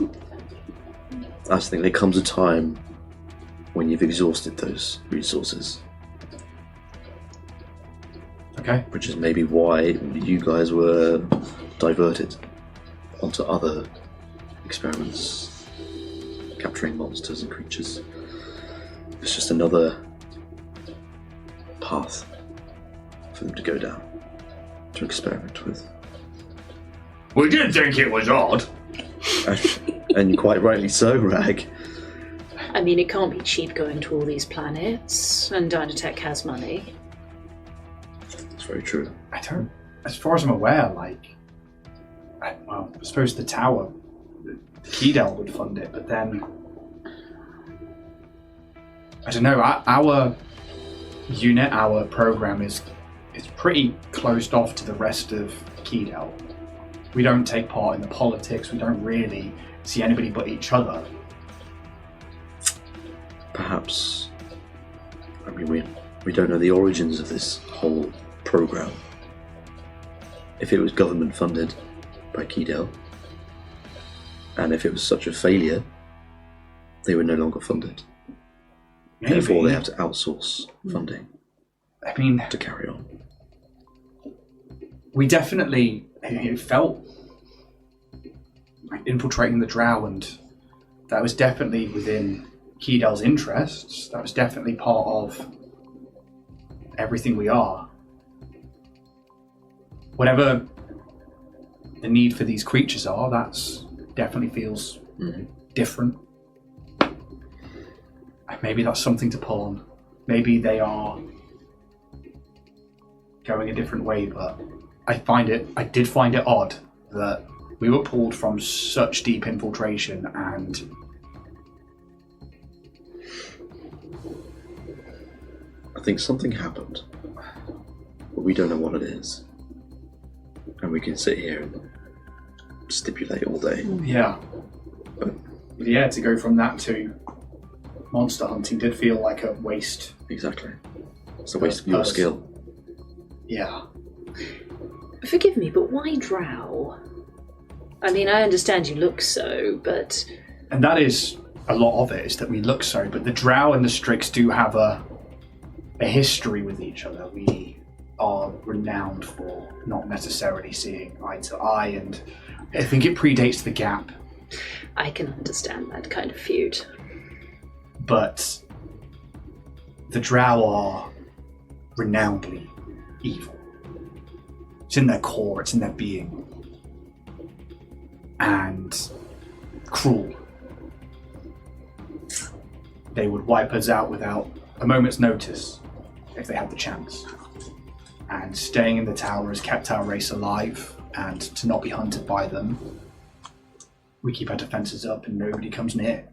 I just think there comes a time when you've exhausted those resources. Okay. Which is maybe why you guys were diverted onto other experiments, capturing monsters and creatures. It's just another path for them to go down, to experiment with. We did think it was odd. And quite rightly so, Rag. I mean, it can't be cheap going to all these planets, and Dynatech has money. That's very true. I don't, as far as I'm aware, I suppose the tower Keydell would fund it, but then I don't know. Our unit, our program is pretty closed off to the rest of Keydell. We don't take part in the politics. We don't really see anybody but each other. Perhaps. I mean, we don't know the origins of this whole program. If it was government funded by Keydell, and if it was such a failure, they were no longer funded. Maybe. Therefore, they have to outsource funding. I mean, to carry on. We definitely, it felt like infiltrating the Drow, and that was definitely within Keydell's interests. That was definitely part of everything we are. Whatever the need for these creatures are, that's definitely feels different. Maybe that's something to pull on. Maybe they are going a different way, but I did find it odd that we were pulled from such deep infiltration, and I think something happened, but we don't know what it is. And we can sit here and stipulate all day. Yeah. But yeah, to go from that to monster hunting did feel like a waste. Exactly. It's a waste of your skill. Yeah. Forgive me, but why Drow? I mean, I understand you look so, but... And that is a lot of it, is that we look so, but the Drow and the Strix do have a history with each other. We are renowned for not necessarily seeing eye to eye, and I think it predates the Gap. I can understand that kind of feud. But the Drow are renownedly evil. It's in their core, it's in their being. And cruel. They would wipe us out without a moment's notice if they had the chance. And staying in the tower has kept our race alive, and to not be hunted by them, we keep our defenses up and nobody comes near.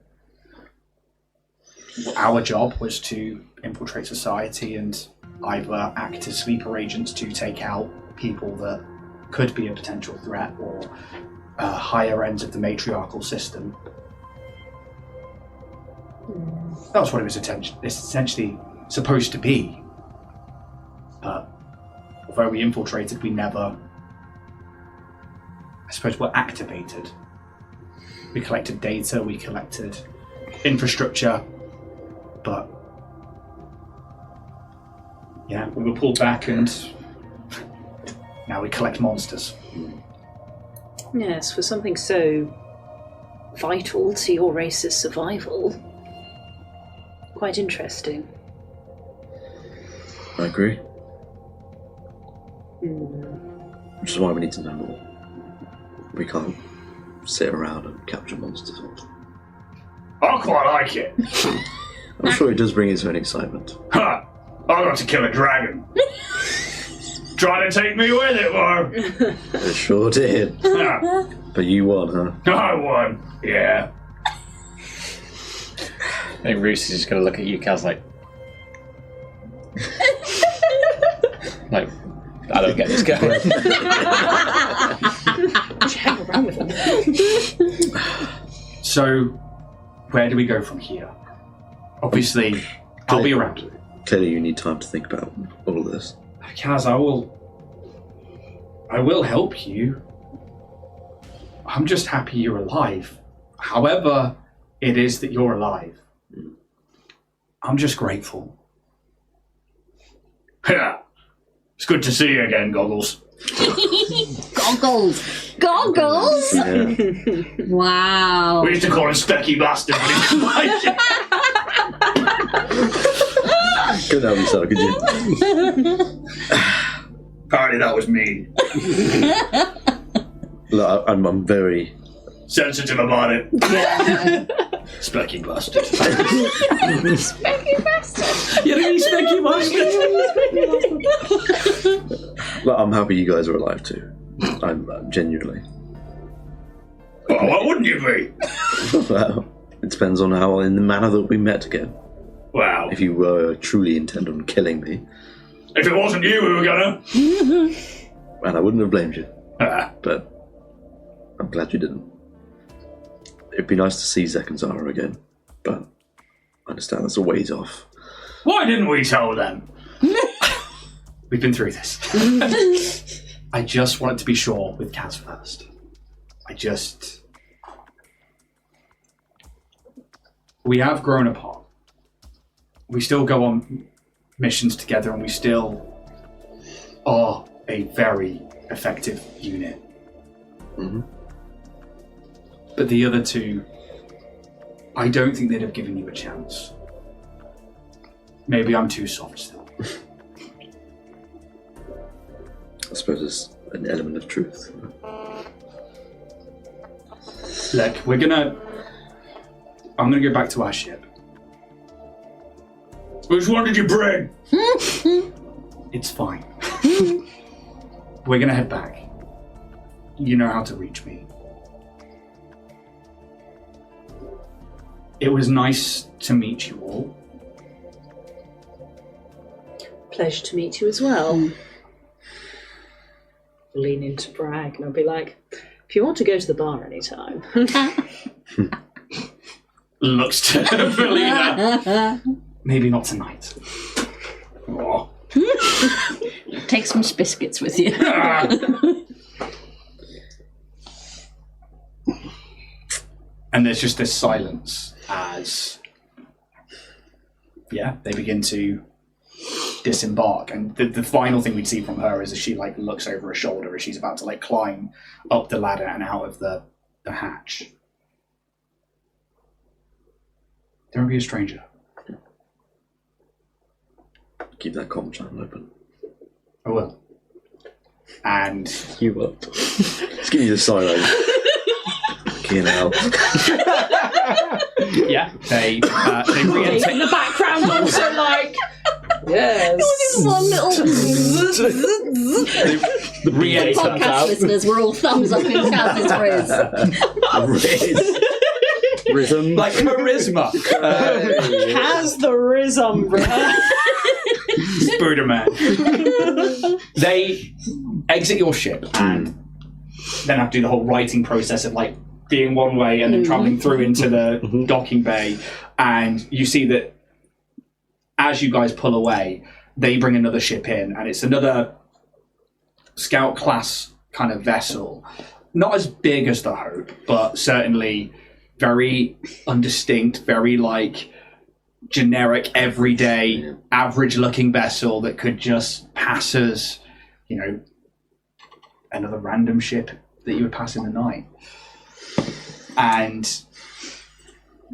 Our job was to infiltrate society and either act as sleeper agents to take out people that could be a potential threat, or higher ends of the matriarchal system. That was what it was essentially supposed to be. But although we infiltrated, we never, I suppose, were activated. We collected data, we collected infrastructure, but yeah, we were pulled back and now we collect monsters. Yes, for something so vital to your race's survival. Quite interesting. I agree. Which is why we need to know more. We can't sit around and capture monsters all the time. I quite like it. I'm sure it does bring its own excitement. Ha! I got to kill a dragon. Trying to take me with it, War. It sure did. Yeah. But you won, huh? I won. Yeah. I think Roos is just going to look at you, Kaz, like, I don't get this guy. Just hang around with him. So, where do we go from here? Obviously, I'll be around. Clearly you need time to think about all of this. Kaz, I will help you. I'm just happy you're alive. However it is that you're alive. I'm just grateful. Yeah. It's good to see you again, Goggles. Goggles! Goggles! Yeah. Wow. We used to call him Specky Bastard. Couldn't help yourself, could you? Apparently that was me. Look, I'm very sensitive about it. Yeah. Specky Bastard. Specky bastard! You're a specky bastard! Look, I'm happy you guys are alive too. I'm genuinely. Well, why wouldn't you be? Well, it depends on how, in the manner that we met again. Well, If you were truly intent on killing me, if it wasn't you, we were gonna. and I wouldn't have blamed you, Ah, but I'm glad you didn't. It'd be nice to see Zek and Zara again, but I understand that's a ways off. why didn't we tell them? We've been through this. I just wanted to be sure with Kaz first. We have grown apart. We still go on missions together and we still are a very effective unit. Mm-hmm. But the other two, I don't think they'd have given you a chance. Maybe I'm too soft still. I suppose there's an element of truth. Look, I'm gonna go back to our ship. Which one did you bring? It's fine. We're gonna head back. You know how to reach me. It was nice to meet you all. Pleasure to meet you as well. Lean in to brag, and I'll be like, if you want to go to the bar anytime. Looks to Felina. Maybe not tonight. Oh. Take some biscuits with you. And there's just this silence as, they begin to disembark. And the final thing we'd see from her is as she looks over her shoulder as she's about to climb up the ladder and out of the hatch. Don't be a stranger. Keep that comm channel open. I will. And you will. Let's give you the silo. Fucking hell. Yeah, they re-enter. In the background, also yes. One little the re-enter. podcast listeners were all thumbs up in Kaz's Riz. Rhythm. Like charisma. Has the rhythm, bruh. Spooderman. They exit your ship and then have to do the whole writing process of being one way and then travelling through into the docking bay. And you see that as you guys pull away, they bring another ship in, and it's another scout class kind of vessel. Not as big as the Hope, but certainly very undistinct, very generic, everyday, average-looking vessel that could just pass as, another random ship that you would pass in the night. And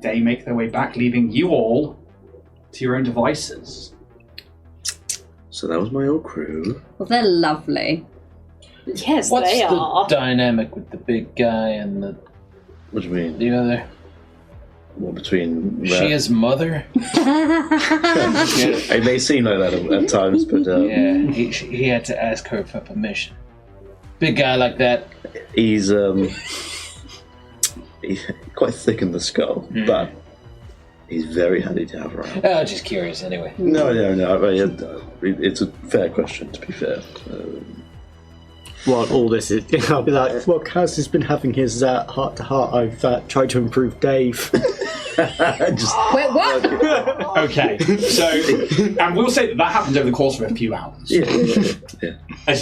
they make their way back, leaving you all to your own devices. So that was my old crew. Well, they're lovely. Yes, What's they the are. dynamic with the big guy and the What do you mean? the other? What between? She his mother? It may seem like that at times, but Yeah, he had to ask her for permission. Big guy like that. he's quite thick in the skull, but he's very handy to have around. Oh, just curious anyway. No. It's a fair question, to be fair. What all this is, I'll be like, well, Kaz has been having his heart-to-heart. I've tried to improve Dave. Wait, what? Okay, so, and we'll say that happens over the course of a few hours. Yeah.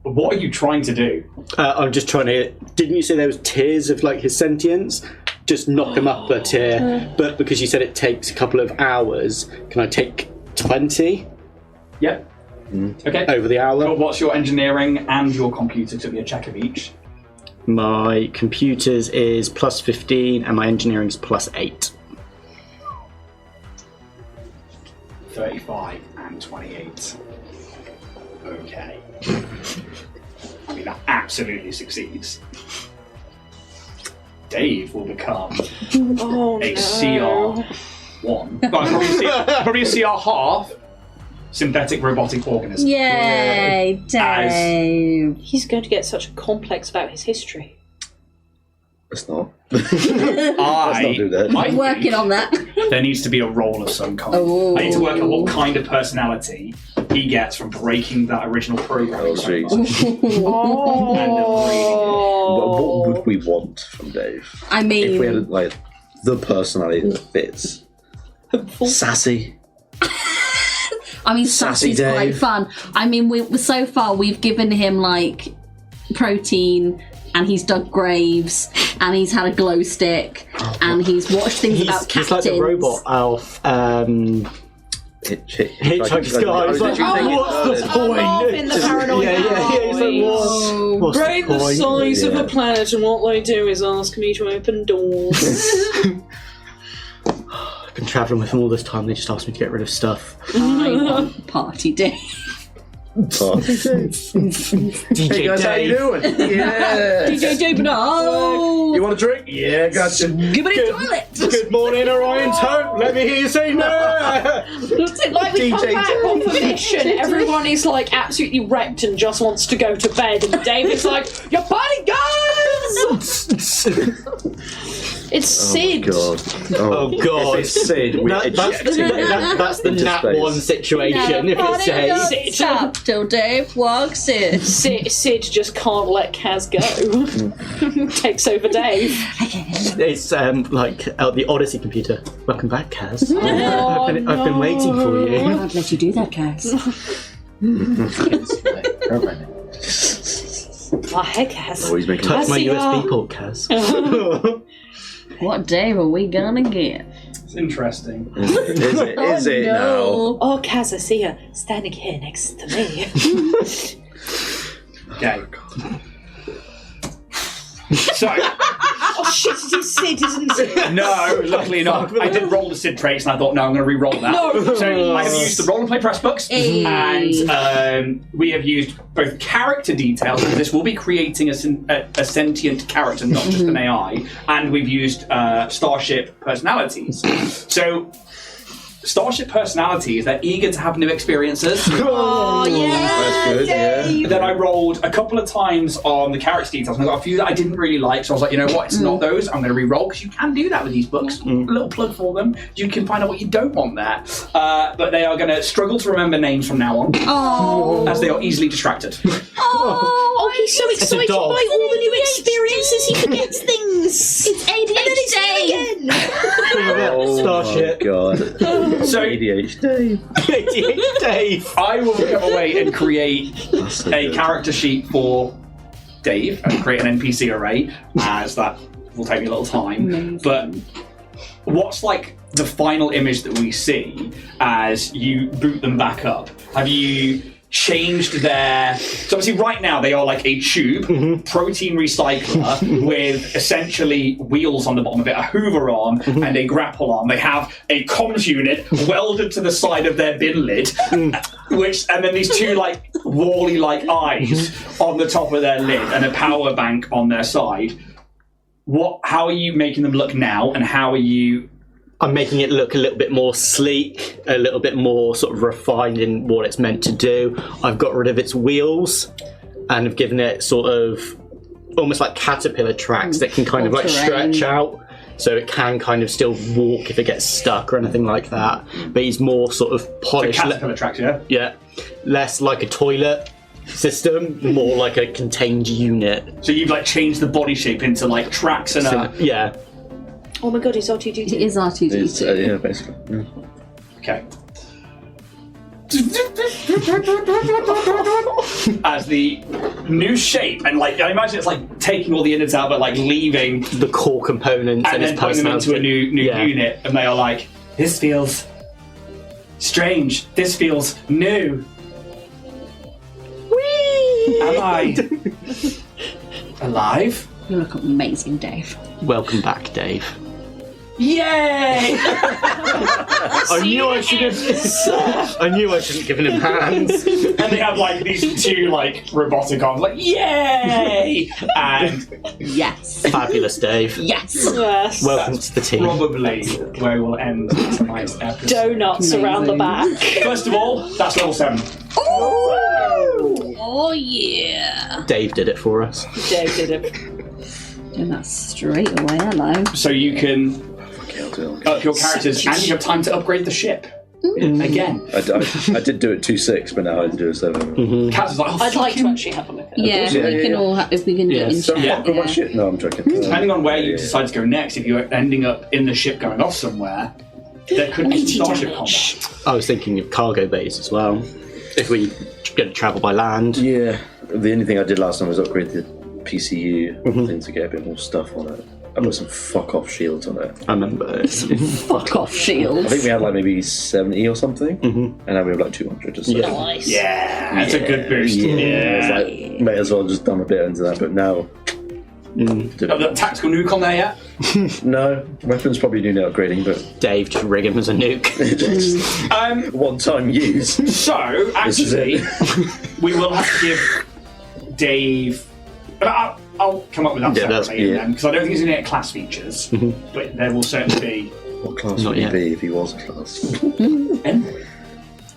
What are you trying to do? I'm just trying to. Didn't you say there was tiers of his sentience? Just knock him up a tier. But because you said it takes a couple of hours, can I take 20 Yeah. Okay. over the hour? What's your engineering and your computer to be a check of each? My computers is plus 15 and my engineering's plus 8. 35 and 28. Okay. I mean, that absolutely succeeds. Dave will become a CR1. Probably a CR half synthetic robotic organism. Yay, Dave. He's going to get such a complex about his history. Let's not. Let's not do that. I think Working on that. there needs to be a role of some kind. Oh. I need to work out what kind of personality he gets from breaking that original program. Oh, jeez. What would we want from Dave? I mean, If we had, like, the personality that fits. Sassy. I mean, Sassy Sassy's quite Dave. fun. I mean, so far we've given him like protein, and he's dug graves, and he's had a glow stick, and he's watched things about captains. He's like the robot Alf. Hitchhiker's Guide. He's like, what's the point? in the paranoid Yeah, he's like, what's Brain the the point? size of a planet, and what they do is ask me to open doors. I've been travelling with him all this time, they just asked me to get rid of stuff. I want Party Day. DJ Hey guys, how you Dave. doing? Yeah. DJ Dave, no! You want a drink? Yeah, gotcha. Give me a toilet! Good morning, Orion Toad. Let me hear you say no. Like we come DJ back off a mission, everyone is like absolutely wrecked and just wants to go to bed, and Dave is like, "Your party goes!" It's Sid. God. Oh God. If it's Sid, we That's the into Nat space. 1 situation. If it's Dave. Sid. Stop till Dave walks in. Sid just can't let Kaz go. Takes over Dave. It's like the Odyssey computer. Welcome back, Kaz. I've been waiting for you. I'd let you do that, Kaz. Oh, hey, Kaz. Always making Touch my see USB ya. port, Kaz. What Dave are we gonna get? It's interesting. Is it now? Oh, Kaz, I see you standing here next to me. Okay. So, Oh shit, it is Sid, isn't it? no, luckily not. I did roll the Sid traits, and I thought, no, I'm going to re-roll that. No. So I have used the roll and play press books, and we have used both character details, because this will be creating a sentient character, not just an AI, and we've used starship personalities. So, starship personalities, they're eager to have new experiences. Oh, yeah. That's good, yeah. Then I rolled a couple of times on the character details, and I got a few that I didn't really like, so I was like, you know what, it's not those, I'm going to re-roll, because you can do that with these books. A little plug for them. You can find out what you don't want there. But they are going to struggle to remember names from now on, as they are easily distracted. Oh, he's so excited by dog. all the new experiences, he forgets things. It's ADHD. Oh Starship. my God. So ADHD. Dave. I will come away and create That's so a good. character sheet for Dave and create an NPC array, as that will take me a little time. But what's like the final image that we see as you boot them back up? Have you changed their... So obviously right now they are like a tube, protein recycler with essentially wheels on the bottom of it, a hoover arm and a grapple arm. They have a comms unit welded to the side of their bin lid, and then these two like wally like eyes on the top of their lid and a power bank on their side. How are you making them look now, and how are you... I'm making it look a little bit more sleek, a little bit more sort of refined in what it's meant to do. I've got rid of its wheels and have given it sort of almost like caterpillar tracks that can kind of like stretch out, so it can kind of still walk if it gets stuck or anything like that. But he's more sort of polished. Caterpillar tracks, yeah? Yeah, less like a toilet system, more like a contained unit. So you've like changed the body shape into like tracks and Yeah. Oh my god, he's R2D2. It is R2D2. It's, yeah, basically. Yeah. Okay. As the new shape, and like I imagine it's like taking all the innards out, but like leaving the core components and his then putting them into a new Yeah. unit, and they are like, this feels strange. This feels new. Whee! Am I alive? You look amazing, Dave. Welcome back, Dave. Yay! I knew I should have. I knew I shouldn't have given him hands. And they have like these two like robotic arms, like yay! And Yes. Fabulous, Dave. Yes. Yes. Welcome to the team. probably where we'll end tonight's episode. Donuts around the back. First of all, that's level 7. Oh yeah. Dave did it for us. Dave did it. Doing that straight away, hello. So you can up your characters, and you have time to upgrade the ship. Again. I did do it 2-6, but now I can do a 7. Kaz is like, I'd like to actually have a look at it. Yeah, we can all if we can do it in So chat. fuck with my shit. No, I'm joking. Depending on where you decide to go next, if you're ending up in the ship going off somewhere, there could be some starship combat. I was thinking of cargo bays as well. If we going to travel by land. Yeah, the only thing I did last time was upgrade the PCU thing to get a bit more stuff on it. I put some fuck off shields on it. I remember. Fuck off shields. I think we had like maybe 70 or something, and now we have like 200 or so. Yeah. Nice. Yeah, that's a good boost. It's like, may as well just dump a bit into that, but now. Have the tactical nuke on there yet? No, weapons probably do need upgrading, but Dave, just rig him as a nuke. one-time use. So, actually, we will have to give Dave. I'll come up with that separately then, because I don't think he's going to get class features, but there will certainly be. What class Not would he yet. be if he was a class?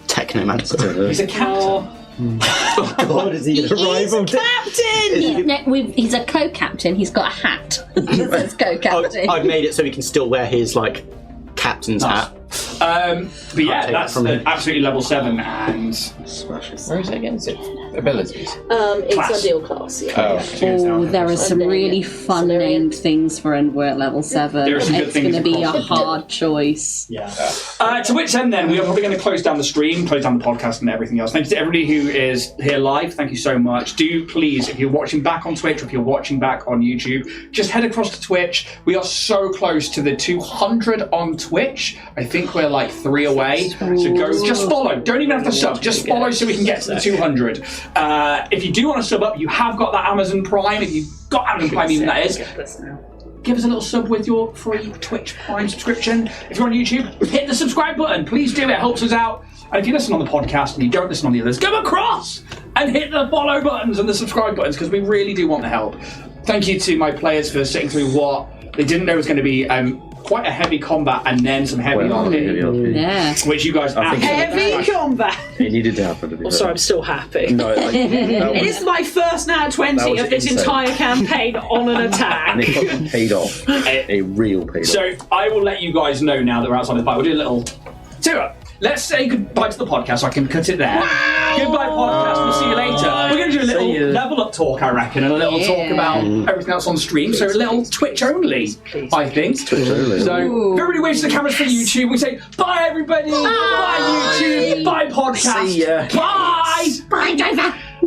Technomancer. He's a captain. Oh God, is he a rival? He's a co-captain. He's got a hat that says co-captain. I've made it so he can still wear his captain's hat. But yeah, take that's it from him. absolutely level 7 and Smash it. Where is it again? Is it abilities? It's Class. ideal class, yeah. Oh, okay. Oh, there are some really fun named things for when we're at level 7. There are some good It's things going to be a across the hard choice. yeah. To which end then, we are probably going to close down the stream, close down the podcast and everything else. Thank you to everybody who is here live. Thank you so much. Do please, if you're watching back on Twitch or if you're watching back on YouTube, just head across to Twitch. We are so close to the 200 on Twitch. I think we're like 3 away. So go, just follow. Don't even have to sub. Just follow so we can get to the 200. If you do want to sub up, you have got that Amazon Prime. If you've got Amazon Prime, even that is, give us a little sub with your free Twitch Prime subscription. If you're on YouTube, hit the subscribe button. Please do. It helps us out. And if you listen on the podcast and you don't listen on the others, go across and hit the follow buttons and the subscribe buttons, because we really do want the help. Thank you to my players for sitting through what they didn't know was going to be quite a heavy combat and then some heavy RP, Yeah. which you guys Heavy combat. It needed to happen to be Also, I'm still happy. No, It is my first nat 20 That was of this insane. entire campaign on an attack. and it fucking paid off. A real paid off. So I will let you guys know now that we're outside the fight. We'll do a little tour. Let's say goodbye to the podcast so I can cut it there. Goodbye, podcast. We'll see you later. We're going to do a little level up talk, I reckon, and a little talk about everything else on stream. So a little Twitch only, I think. Twitch only. So everybody waves to the cameras for YouTube. We say bye, everybody. Bye, YouTube. Bye, podcast. See ya. Bye. Bye, Driver.